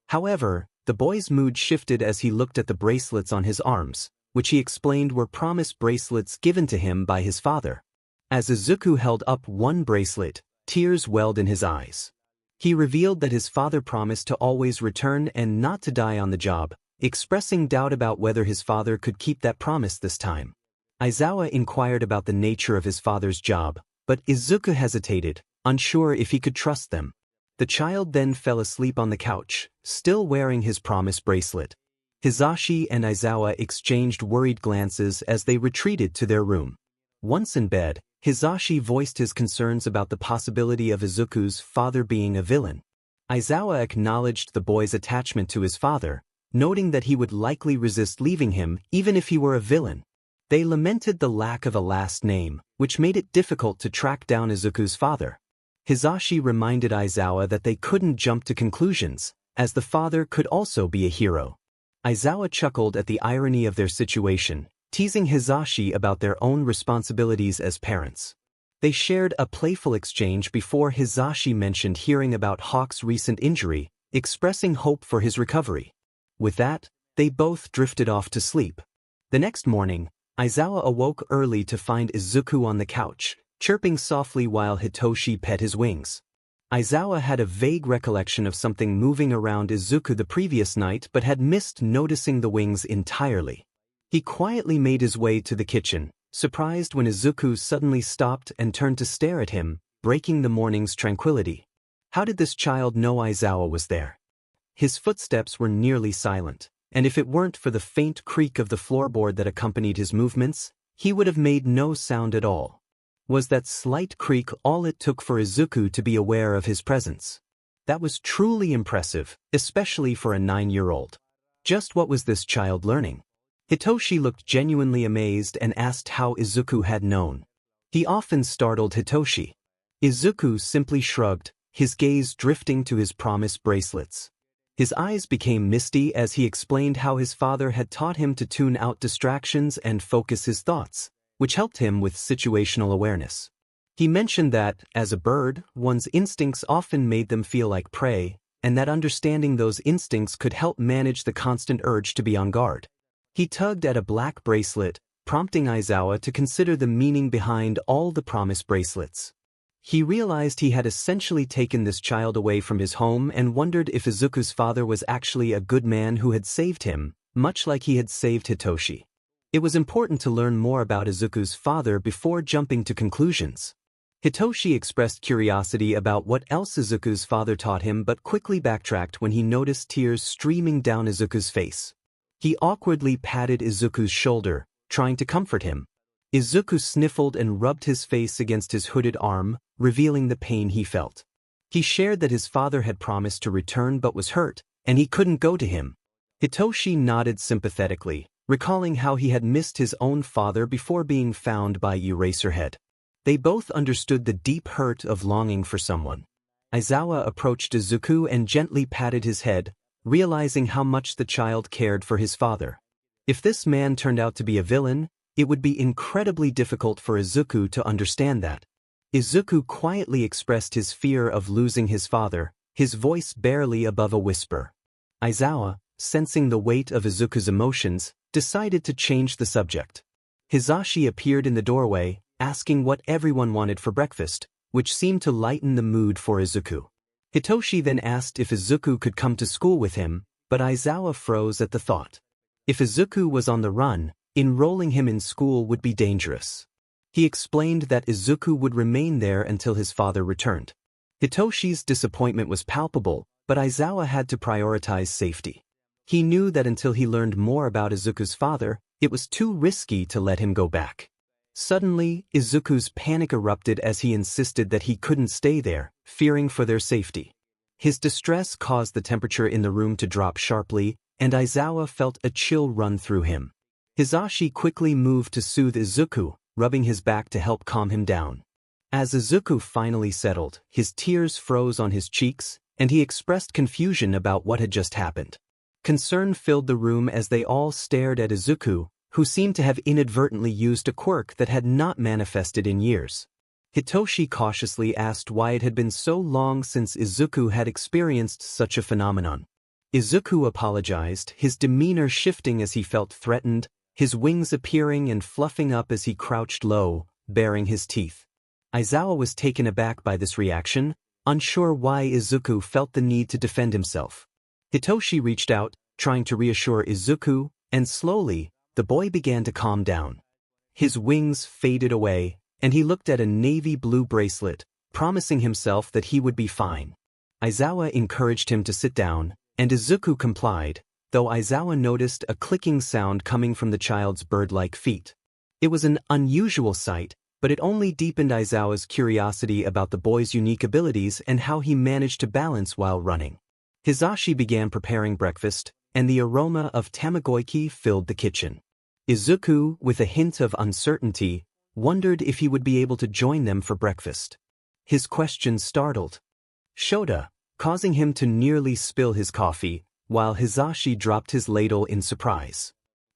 However, the boy's mood shifted as he looked at the bracelets on his arms, which he explained were promise bracelets given to him by his father. As Izuku held up one bracelet, tears welled in his eyes. He revealed that his father promised to always return and not to die on the job, expressing doubt about whether his father could keep that promise this time. Aizawa inquired about the nature of his father's job, but Izuku hesitated, unsure if he could trust them. The child then fell asleep on the couch, still wearing his promise bracelet. Hizashi and Aizawa exchanged worried glances as they retreated to their room. Once in bed, Hizashi voiced his concerns about the possibility of Izuku's father being a villain. Aizawa acknowledged the boy's attachment to his father, noting that he would likely resist leaving him even if he were a villain. They lamented the lack of a last name, which made it difficult to track down Izuku's father. Hizashi reminded Aizawa that they couldn't jump to conclusions, as the father could also be a hero. Aizawa chuckled at the irony of their situation, teasing Hizashi about their own responsibilities as parents. They shared a playful exchange before Hizashi mentioned hearing about Hawk's recent injury, expressing hope for his recovery. With that, they both drifted off to sleep. The next morning, Aizawa awoke early to find Izuku on the couch, chirping softly while Hitoshi pet his wings. Aizawa had a vague recollection of something moving around Izuku the previous night but had missed noticing the wings entirely. He quietly made his way to the kitchen, surprised when Izuku suddenly stopped and turned to stare at him, breaking the morning's tranquility. How did this child know Aizawa was there? His footsteps were nearly silent, and if it weren't for the faint creak of the floorboard that accompanied his movements, he would have made no sound at all. Was that slight creak all it took for Izuku to be aware of his presence? That was truly impressive, especially for a 9-year-old. Just what was this child learning? Hitoshi looked genuinely amazed and asked how Izuku had known. He often startled Hitoshi. Izuku simply shrugged, his gaze drifting to his promise bracelets. His eyes became misty as he explained how his father had taught him to tune out distractions and focus his thoughts, which helped him with situational awareness. He mentioned that, as a bird, one's instincts often made them feel like prey, and that understanding those instincts could help manage the constant urge to be on guard. He tugged at a black bracelet, prompting Aizawa to consider the meaning behind all the promise bracelets. He realized he had essentially taken this child away from his home and wondered if Izuku's father was actually a good man who had saved him, much like he had saved Hitoshi. It was important to learn more about Izuku's father before jumping to conclusions. Hitoshi expressed curiosity about what else Izuku's father taught him but quickly backtracked when he noticed tears streaming down Izuku's face. He awkwardly patted Izuku's shoulder, trying to comfort him. Izuku sniffled and rubbed his face against his hooded arm, revealing the pain he felt. He shared that his father had promised to return but was hurt, and he couldn't go to him. Hitoshi nodded sympathetically, recalling how he had missed his own father before being found by Eraserhead. They both understood the deep hurt of longing for someone. Aizawa approached Izuku and gently patted his head, realizing how much the child cared for his father. If this man turned out to be a villain, it would be incredibly difficult for Izuku to understand that. Izuku quietly expressed his fear of losing his father, his voice barely above a whisper. Aizawa, sensing the weight of Izuku's emotions, decided to change the subject. Hisashi appeared in the doorway, asking what everyone wanted for breakfast, which seemed to lighten the mood for Izuku. Hitoshi then asked if Izuku could come to school with him, but Aizawa froze at the thought. If Izuku was on the run, enrolling him in school would be dangerous. He explained that Izuku would remain there until his father returned. Hitoshi's disappointment was palpable, but Aizawa had to prioritize safety. He knew that until he learned more about Izuku's father, it was too risky to let him go back. Suddenly, Izuku's panic erupted as he insisted that he couldn't stay there, fearing for their safety. His distress caused the temperature in the room to drop sharply, and Aizawa felt a chill run through him. Hisashi quickly moved to soothe Izuku, rubbing his back to help calm him down. As Izuku finally settled, his tears froze on his cheeks, and he expressed confusion about what had just happened. Concern filled the room as they all stared at Izuku, who seemed to have inadvertently used a quirk that had not manifested in years. Hitoshi cautiously asked why it had been so long since Izuku had experienced such a phenomenon. Izuku apologized, his demeanor shifting as he felt threatened, his wings appearing and fluffing up as he crouched low, baring his teeth. Aizawa was taken aback by this reaction, unsure why Izuku felt the need to defend himself. Hitoshi reached out, trying to reassure Izuku, and slowly, the boy began to calm down. His wings faded away, and he looked at a navy blue bracelet, promising himself that he would be fine. Aizawa encouraged him to sit down, and Izuku complied, though Aizawa noticed a clicking sound coming from the child's bird-like feet. It was an unusual sight, but it only deepened Aizawa's curiosity about the boy's unique abilities and how he managed to balance while running. Hisashi began preparing breakfast, and the aroma of tamagoyaki filled the kitchen. Izuku, with a hint of uncertainty, wondered if he would be able to join them for breakfast. His question startled Shota, causing him to nearly spill his coffee, while Hisashi dropped his ladle in surprise.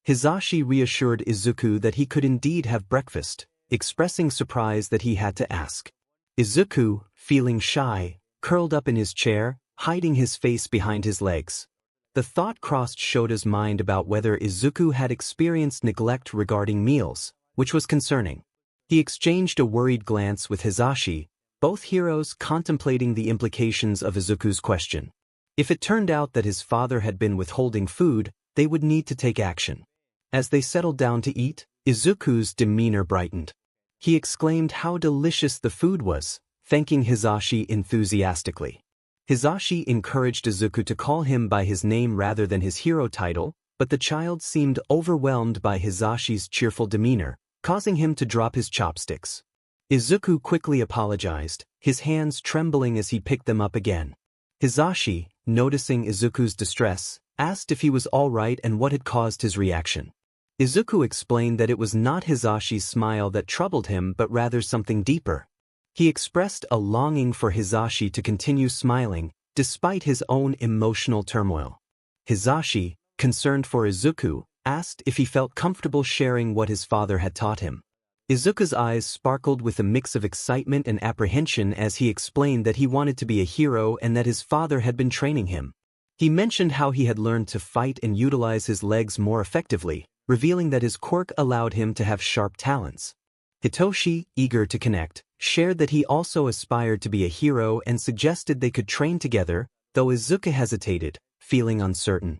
Hisashi reassured Izuku that he could indeed have breakfast, expressing surprise that he had to ask. Izuku, feeling shy, curled up in his chair, hiding his face behind his legs. The thought crossed Shota's mind about whether Izuku had experienced neglect regarding meals, which was concerning. He exchanged a worried glance with Hisashi, both heroes contemplating the implications of Izuku's question. If it turned out that his father had been withholding food, they would need to take action. As they settled down to eat, Izuku's demeanor brightened. He exclaimed how delicious the food was, thanking Hisashi enthusiastically. Hisashi encouraged Izuku to call him by his name rather than his hero title, but the child seemed overwhelmed by Hisashi's cheerful demeanor, causing him to drop his chopsticks. Izuku quickly apologized, his hands trembling as he picked them up again. Hisashi, noticing Izuku's distress, asked if he was all right and what had caused his reaction. Izuku explained that it was not Hisashi's smile that troubled him but rather something deeper. He expressed a longing for Hisashi to continue smiling, despite his own emotional turmoil. Hisashi, concerned for Izuku, asked if he felt comfortable sharing what his father had taught him. Izuku's eyes sparkled with a mix of excitement and apprehension as he explained that he wanted to be a hero and that his father had been training him. He mentioned how he had learned to fight and utilize his legs more effectively, revealing that his quirk allowed him to have sharp talents. Hitoshi, eager to connect, shared that he also aspired to be a hero and suggested they could train together, though Izuku hesitated, feeling uncertain.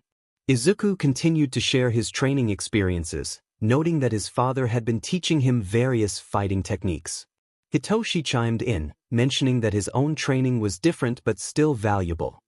Izuku continued to share his training experiences, noting that his father had been teaching him various fighting techniques. Hitoshi chimed in, mentioning that his own training was different but still valuable.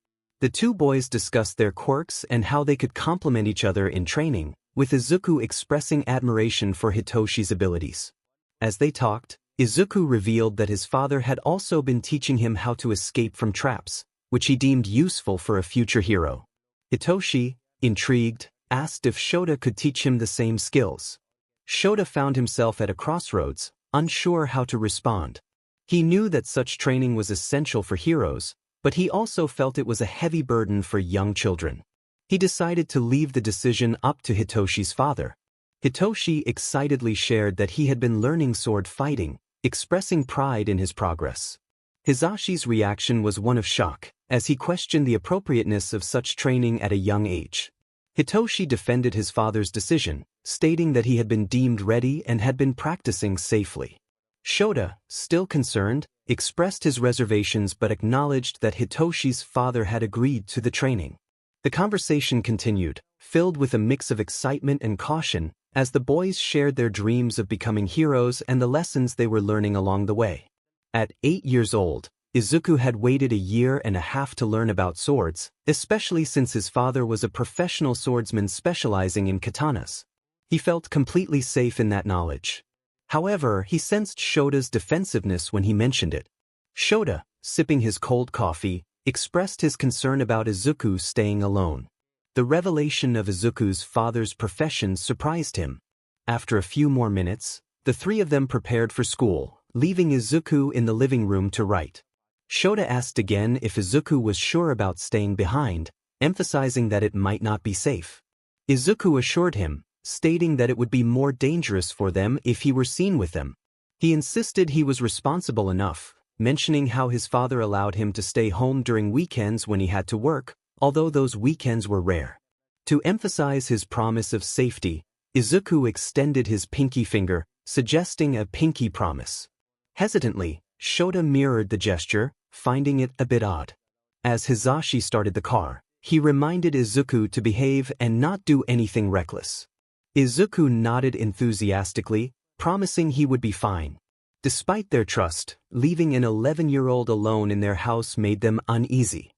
The two boys discussed their quirks and how they could complement each other in training, with Izuku expressing admiration for Hitoshi's abilities. As they talked, Izuku revealed that his father had also been teaching him how to escape from traps, which he deemed useful for a future hero. Hitoshi, intrigued, asked if Shota could teach him the same skills. Shota found himself at a crossroads, unsure how to respond. He knew that such training was essential for heroes, but he also felt it was a heavy burden for young children. He decided to leave the decision up to Hitoshi's father. Hitoshi excitedly shared that he had been learning sword fighting, expressing pride in his progress. Hisashi's reaction was one of shock, as he questioned the appropriateness of such training at a young age. Hitoshi defended his father's decision, stating that he had been deemed ready and had been practicing safely. Shota, still concerned, expressed his reservations but acknowledged that Hitoshi's father had agreed to the training. The conversation continued, filled with a mix of excitement and caution, as the boys shared their dreams of becoming heroes and the lessons they were learning along the way. At 8 years old, Izuku had waited a year and a half to learn about swords, especially since his father was a professional swordsman specializing in katanas. He felt completely safe in that knowledge. However, he sensed Shota's defensiveness when he mentioned it. Shota, sipping his cold coffee, expressed his concern about Izuku staying alone. The revelation of Izuku's father's profession surprised him. After a few more minutes, the three of them prepared for school, leaving Izuku in the living room to write. Shota asked again if Izuku was sure about staying behind, emphasizing that it might not be safe. Izuku assured him, stating that it would be more dangerous for them if he were seen with them. He insisted he was responsible enough, mentioning how his father allowed him to stay home during weekends when he had to work, although those weekends were rare. To emphasize his promise of safety, Izuku extended his pinky finger, suggesting a pinky promise. Hesitantly, Shota mirrored the gesture, finding it a bit odd. As Hizashi started the car, he reminded Izuku to behave and not do anything reckless. Izuku nodded enthusiastically, promising he would be fine. Despite their trust, leaving an 11-year-old alone in their house made them uneasy.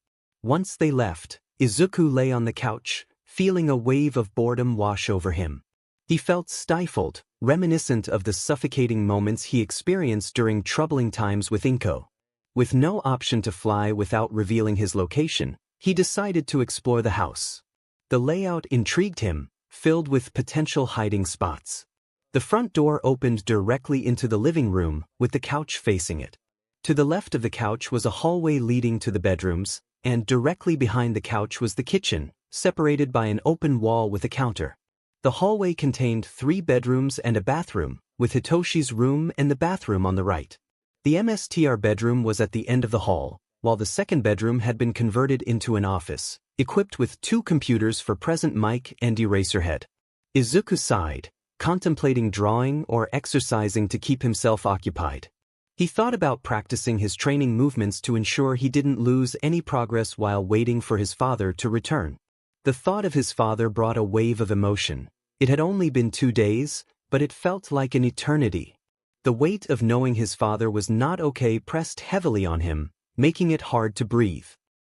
Once they left, Izuku lay on the couch, feeling a wave of boredom wash over him. He felt stifled, reminiscent of the suffocating moments he experienced during troubling times with Inko. With no option to fly without revealing his location, he decided to explore the house. The layout intrigued him, filled with potential hiding spots. The front door opened directly into the living room, with the couch facing it. To the left of the couch was a hallway leading to the bedrooms, and directly behind the couch was the kitchen, separated by an open wall with a counter. The hallway contained 3 bedrooms and a bathroom, with Hitoshi's room and the bathroom on the right. The Mstr bedroom was at the end of the hall, while the second bedroom had been converted into an office, equipped with 2 computers for present mic and Eraserhead. Izuku sighed, contemplating drawing or exercising to keep himself occupied. He thought about practicing his training movements to ensure he didn't lose any progress while waiting for his father to return. The thought of his father brought a wave of emotion. It had only been 2 days, but it felt like an eternity. The weight of knowing his father was not okay pressed heavily on him, making it hard to breathe.